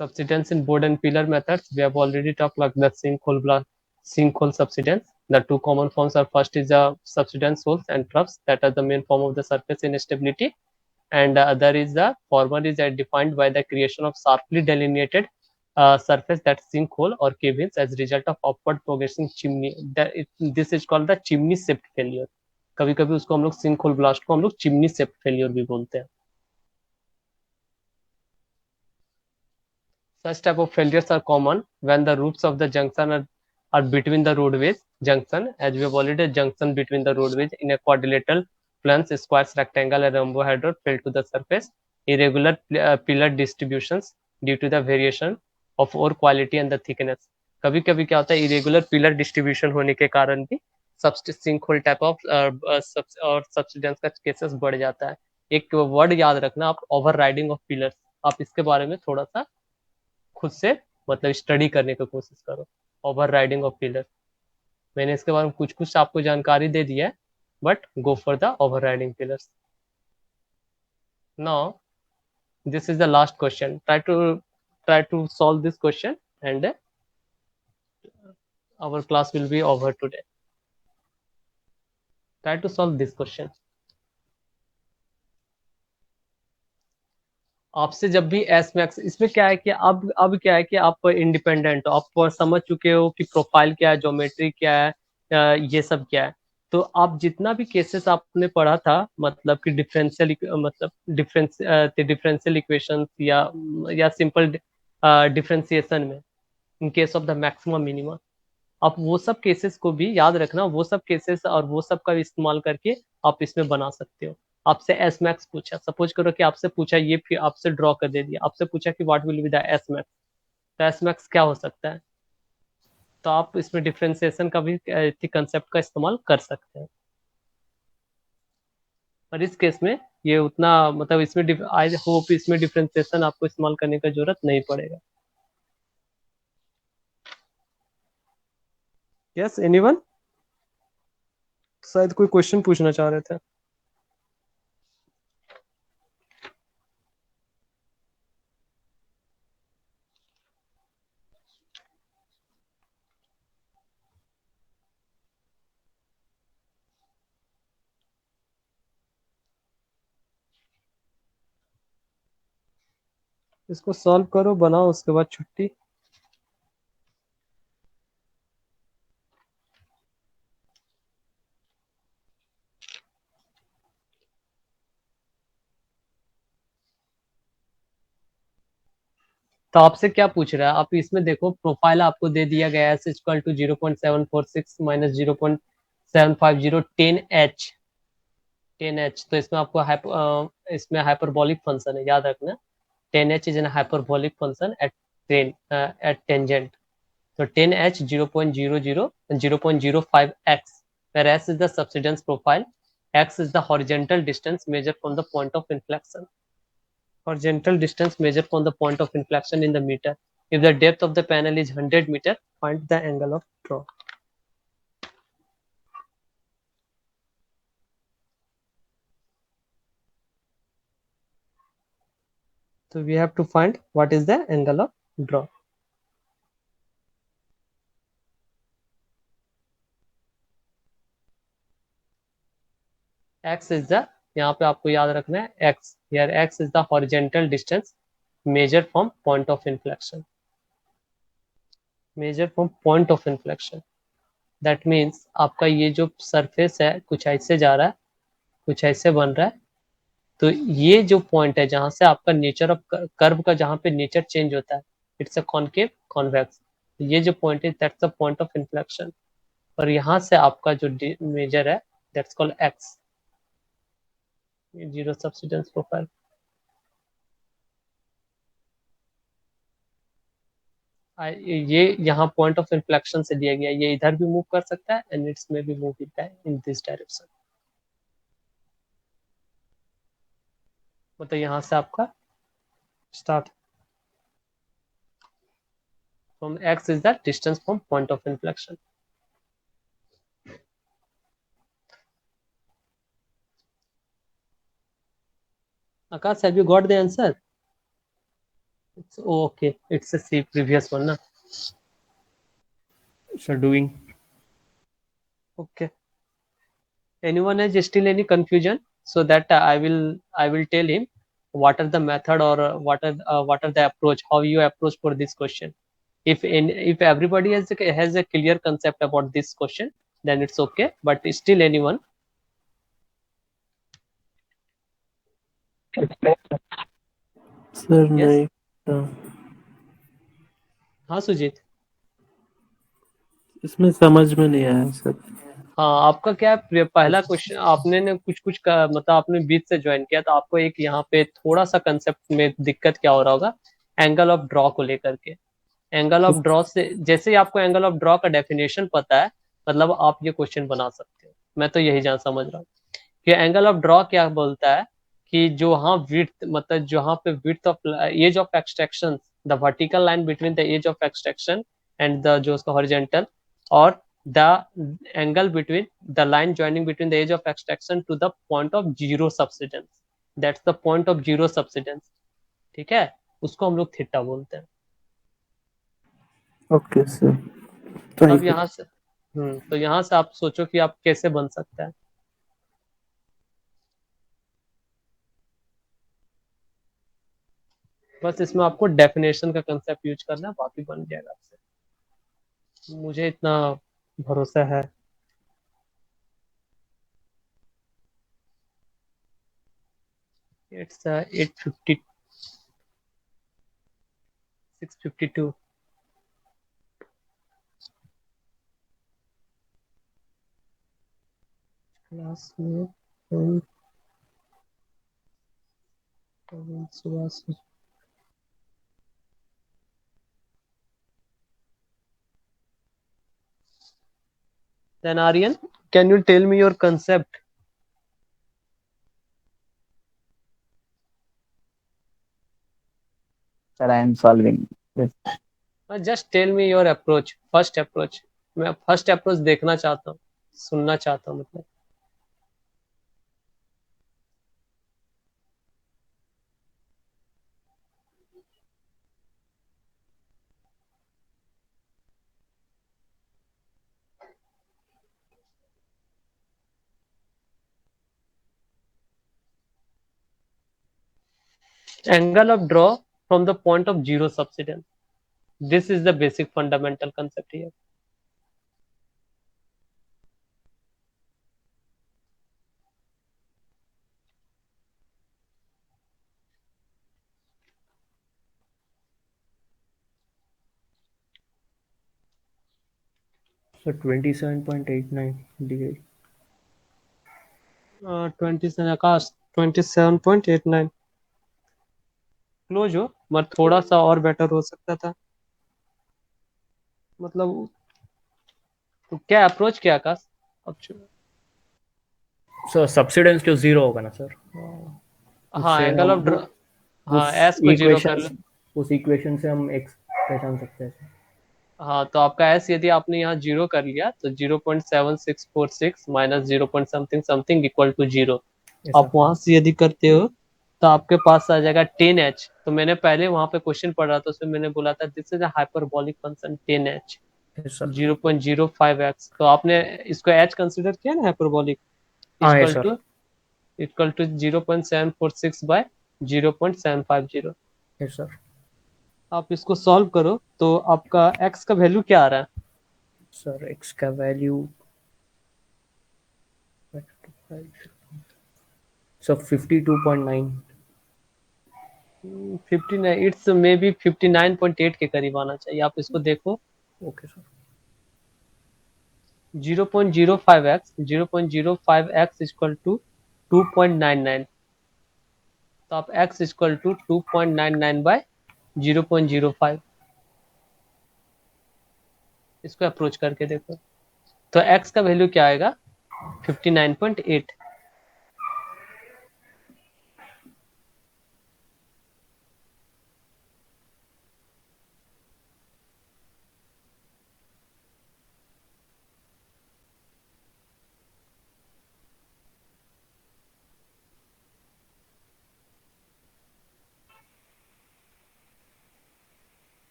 Subsidence in board and pillar methods, we have already talked like the sinkhole subsidence। The two common forms are, first is the subsidence holes and troughs that are the main form of the surface instability, and the other is the former is defined by the creation of sharply delineated surface that sinkhole or cave-ins as result of upward progressing chimney। This is called the chimney shaft failure। कभी कभी उसको हम लोग sinkhole blast को हम लोग chimney shaft failure भी बोलते हैं। Such type of failures are common when the roofs of the junction are between the roadways junction, as we have already junction between the roadways in a quadrilateral plans, squares, rectangle and rhombohedron fell to the surface। Irregular pillar distributions due to the variation of ore quality and the thickness। कभी कभी क्या होता है, irregular pillar distribution होने के कारण भी sink hole type of और सब्सिडेंस का केसेस बढ़ जाता है। एक वर्ड याद रखना आप, ओवर राइडिंग ऑफ पिलर्स, आप इसके बारे में थोड़ा सा खुद से मतलब स्टडी करने की कोशिश करो। ओवर राइडिंग ऑफ पिलर, मैंने इसके बारे में कुछ कुछ आपको जानकारी दे दिया है, but go for the over riding pillars. Now this is the last question, try to solve this question and our class will be over today। Try to solve this question। आपसे जब भी एस मैक्स, इसमें क्या है कि अब क्या है कि आप इंडिपेंडेंट हो, आप समझ चुके हो कि प्रोफाइल क्या है, ज्योमेट्री क्या है, ये सब क्या है। तो आप जितना भी केसेस आपने पढ़ा था, मतलब कि डिफरेंशियल, मतलब डिफरेंशियल इक्वेशन या सिंपल डिफरेंशिएशन में, इन case of the maximum minimum, आप वो सब केसेस को भी याद रखना, वो सब केसेस और वो सब का भी इस्तेमाल करके आप इसमें बना सकते हो। आपसे एस मैक्स पूछा, सपोज करो कि आपसे पूछा ये, फिर आपसे ड्रॉ कर दे दिया, आपसे पूछा कि what will be the S max, तो एस मैक्स क्या हो सकता है, तो आप इसमें डिफरेंशिएशन का भी कंसेप्ट का इस्तेमाल कर सकते हैं। पर इस केस में ये उतना, मतलब इसमें आई होप इसमें डिफरेंशिएशन आपको इस्तेमाल करने का जरूरत नहीं पड़ेगा। यस एनीवन, शायद कोई क्वेश्चन पूछना चाह रहे थे। इसको सॉल्व करो, बनाओ, उसके बाद छुट्टी। तो आपसे क्या पूछ रहा है, आप इसमें देखो, प्रोफाइल आपको दे दिया गया है equal to 0.746 minus 0.750 10h। 10h, तो इसमें आपको इसमें हाइपरबॉलिक फंक्शन है, याद रखना। 10h is an hyperbolic function at tangent. तो 10h 0.05x, where s is the subsidence profile, x is the horizontal distance measured from the point of inflection. Horizontal distance measured from the point of inflection in the meter. If the depth of the panel is 100 meter, find the angle of draw. So we have to find what is the angle of draw. X is the, यहाँ पे आपको याद रखना है x, here x is the horizontal distance measured from point of inflection. Measured from point of inflection. That means आपका ये जो surface है कुछ ऐसे जा रहा है, कुछ ऐसे बन रहा है, तो ये जो पॉइंट है जहां से आपका नेचर ऑफ कर्व का, जहां पे नेचर चेंज होता है, इट्स अ कॉनकेव कॉन्वेक्स। ये जो पॉइंट है that's the point of inflection, और यहाँ से आपका जो मेजर है that's called x, zero subsidence profile. ये यहाँ पॉइंट ऑफ इन्फ्लेक्शन से दिया गया, ये इधर भी मूव कर सकता है एंड इट्स में भी मूव करता है इन दिस डायरेक्शन। मतलब यहाँ से आपका start from x is the distance from point of inflection. Akash, have you got the answer? It's okay. It's a C previous one, na? So doing. Okay. Anyone has still any confusion? So that I will tell him what are the method or what are the approach, how you approach for this question. If everybody has a clear concept about this question, then it's okay. But still anyone? Sir, Yes. नहीं हाँ सुजीत। इसमें समझ में नहीं आया sir. हाँ, आपका क्या है, पहला क्वेश्चन आपने ने कुछ का मतलब आपने बीच से ज्वाइन किया, तो आपको एक यहाँ पे थोड़ा सा कंसेप्ट में दिक्कत क्या हो रहा होगा, एंगल ऑफ ड्रॉ को लेकर के। एंगल ऑफ ड्रॉ से जैसे ही आपको एंगल ऑफ ड्रॉ का डेफिनेशन पता है, मतलब आप ये क्वेश्चन बना सकते हो। मैं तो यही जान समझ रहा हूँ कि एंगल ऑफ ड्रॉ क्या बोलता है, कि जो हाँ विड्थ, मतलब जहाँ पे width of edge of extraction, the vertical line between the edge of extraction and the जो उसका हॉरिजॉन्टल, और the angle between the line joining between the edge of extraction to the point of zero subsidence, that's the point of zero subsidence। ठीक है, उसको हम लोग theta बोलते हैं। Okay sir. अब यहाँ से तो यहाँ से आप सोचो कि आप कैसे बन सकता है। बस इसमें आपको डेफिनेशन का कंसेप्ट यूज करना है, बाकी बन जाएगा आपसे, मुझे इतना भरोसा है। इट्स 850 652 क्लास में सुबह। Then Aryan, can you tell me your concept? Sir, I am solving this. Just tell me your approach, first approach. मैं फर्स्ट अप्रोच देखना चाहता हूँ, सुनना चाहता हूँ मतलब। Angle of draw from the point of zero subsidence. This is the basic fundamental concept here. So 27.89 degree. 27 Akash 27.89 close हो, मगर थोड़ा सा और बेटर हो सकता था मतलब। तो क्या अप्रोच क्या आकाश अब So subsidence जो जीरो होगा ना सर, हाँ उससे एंगल हम ऑफ ड्रॉ, हाँ उस एस को जीरो कर इक्वेशन लो। उस इक्वेशन से हम एक्स पहचान सकते हैं। हाँ तो आपका एस यदि आपने यहाँ जीरो कर लिया तो 0.7646 minus 0 point something something equal to zero. Yes, आप sir. वहां से यदि करते हो तो आपके पास आ जाएगा 10h। तो मैंने पहले वहां पे क्वेश्चन पढ़ रहा था, उसमें मैंने बोला था this is a hyperbolic function 10h Yes, sir. 0.05x। तो आपने इसको h कंसिडर किया ना हाइपरबोलिक, हाँ है equal sir. To 0.746 by 0.750। Yes sir. आप इसको सॉल्व करो तो आपका x का वैल्यू क्या आ रहा है? सर x का value sir 52.9। 59, it's may be 59.8 के करीब आना चाहिए। आप इसको देखो, okay sir. 0.05x 0.05x equal to 2.99। तो आप x इक्वल टू 2.99 बाय 0.05 इसको अप्रोच करके देखो तो x का वैल्यू क्या आएगा? 59.8।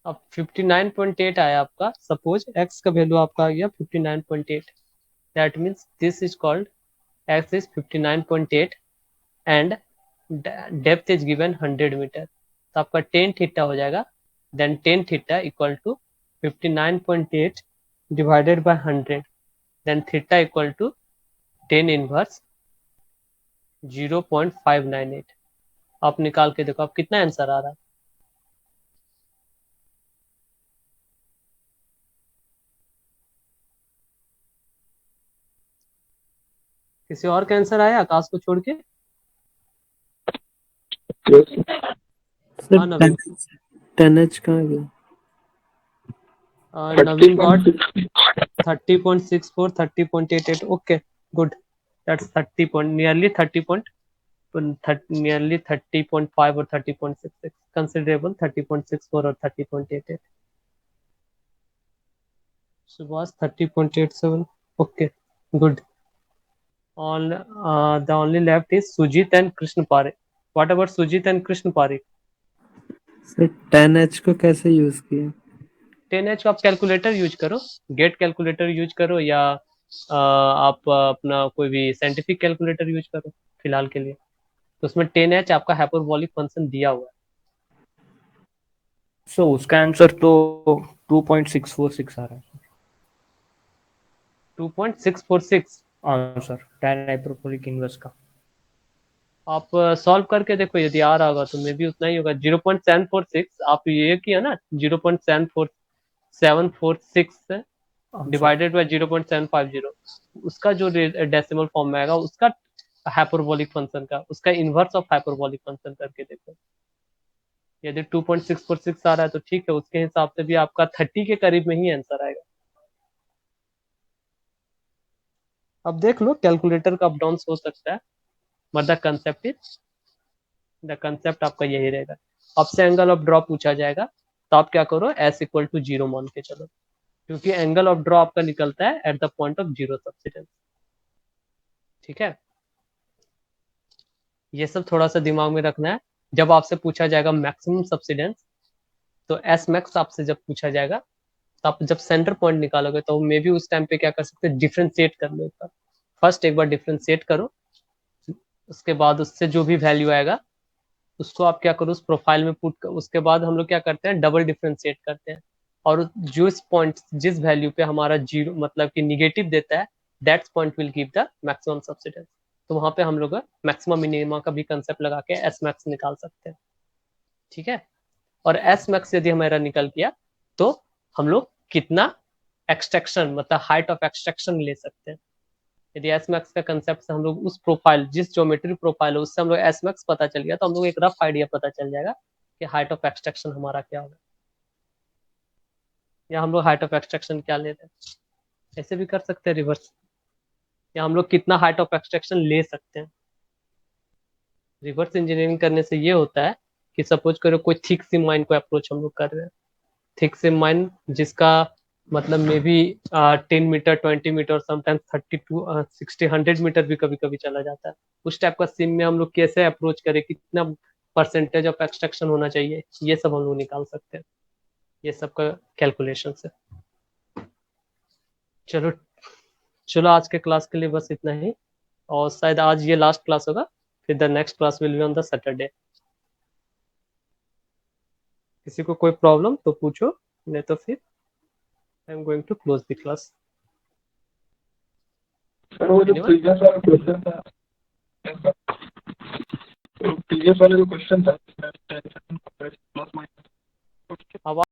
अब 59.8 आया आपका। सपोज x का वैल्यू आपका आ गया 59.8। That means this is called x is 59.8 and depth is given 100 metre. तो आपका टेन थीटा हो जाएगा। Then tan theta equal to 59.8 divided by 100। Then theta equal to tan inverse 0.598। आप निकाल के देखो आप कितना आंसर आ रहा है। किसी और का आंसर आया आकाश को छोड़ के? सर हाँ नवीन। 10H कहाँ गया? Naveen got 30.64 30.88। Okay good, that's 30 point nearly 30 point nearly 30.5 और 30.66 कंसिडरेबल 30.64 और 30.88। Subhash 30.87। Okay good. all the only left is Sujit and Krishna Parekh. What about Sujit and Krishna Parekh? Sir 10H को कैसे यूज किया? 10h को आप calculator use करो, gate calculator use करो या आप अपना कोई भी साइंटिफिक कैलकुलेटर यूज करो। फिलहाल के लिए। तो उसमें 10h आपका हाइपरबोलिक फंक्शन दिया हुआ है। सो उसका आंसर तो 2.646 आ रहा है 2.646। हाँ सर, tan हाइपरबोलिक इनवर्स का। आप सॉल्व करके देखो, यदि आ रहा होगा तो मे भी उतना ही होगा। 0.746 आप ये किया ना, 0.74746 हाँ, डिवाइडेड बाय 0.750, उसका जो डेसिमल फॉर्म में आएगा उसका हाइपरबोलिक फंक्शन का, उसका इनवर्स ऑफ हाइपरबोलिक फंक्शन करके देखो। यदि 2.646 आ रहा है तो ठीक है, उसके हिसाब से भी आपका 30 के करीब में ही आंसर आएगा। अब देख लो, कैलकुलेटर का अप डाउन हो सकता है, बट द कंसेप्ट आपका यही रहेगा। आपसे एंगल ऑफ ड्रॉ पूछा जाएगा तो आप क्या करो, एस इक्वल टू 0 मान के चलो, क्योंकि एंगल ऑफ ड्रॉ आपका निकलता है at the point of 0 subsidence. ठीक है, ये सब थोड़ा सा दिमाग में रखना है। जब आपसे पूछा जाएगा मैक्सिमम सब्सिडेंस, तो एस मैक्स आपसे जब पूछा जाएगा, तो आप जब सेंटर पॉइंट निकालोगे तो मे भी उस टाइम पे क्या कर सकते हैं, डिफ्रेंशिएट कर लो एक बार। फर्स्ट एक बार डिफ्रेंशिएट करो, उसके बाद उससे जो भी वैल्यू आएगा उसको आप क्या करो, उस प्रोफाइल में पुट कर, उसके बाद हम लोग क्या करते हैं, डबल डिफ्रेंशिएट करते हैं, और जो इस पॉइंट जिस वैल्यू पे हमारा 0 मतलब कि निगेटिव देता है, that's point will give the maximum subsidence. तो वहां पे हम लोग मैक्सिमम मिनिमा का भी कंसेप्ट लगा के एस मैक्स निकाल सकते हैं। ठीक है, और एस मैक्स यदि हमारा निकल गया तो हम लोग कितना एक्सट्रैक्शन मतलब हाइट ऑफ एक्सट्रैक्शन ले सकते हैं। यदि एस मैक्स का कंसेप्ट से हम लोग उस प्रोफाइल, जिस ज्योमेट्री प्रोफाइल है उससे हम लोग एस मैक्स पता चल गया, तो हम लोग एक रफ आइडिया पता चल जाएगा कि हाइट ऑफ एक्सट्रैक्शन हमारा क्या होगा, या हम लोग हाइट ऑफ एक्सट्रैक्शन क्या ले रहे हैं। ऐसे भी कर सकते हैं रिवर्स, या हम लोग कितना हाइट ऑफ एक्सट्रैक्शन ले सकते हैं। रिवर्स इंजीनियरिंग करने से ये होता है कि सपोज करो कोई थिक सिम माइन को अप्रोच हम लोग कर रहे हैं, थिक सिम माइन जिसका मतलब may be 10 metre, 20 metre, sometimes 30 to 60, 100 metre भी कभी कभी चला जाता है। उस टाइप का सिम में हम लोग कैसे अप्रोच करें, कितना परसेंटेज ऑफ एक्सट्रैक्शन होना चाहिए, ये सब हम लोग निकाल सकते हैं, ये सब का कैलकुलेशन से। चलो चलो, आज के क्लास के लिए बस इतना ही, और शायद आज ये लास्ट क्लास होगा, फिर the next class will be on the Saturday. किसी को कोई प्रॉब्लम तो पूछो, नहीं तो फिर I am going to close the class. Sir वो जो Anyone? प्रीवियस वाला क्वेश्चन था, प्रीवियस वाला जो क्वेश्चन था, प्लस माइनस, अब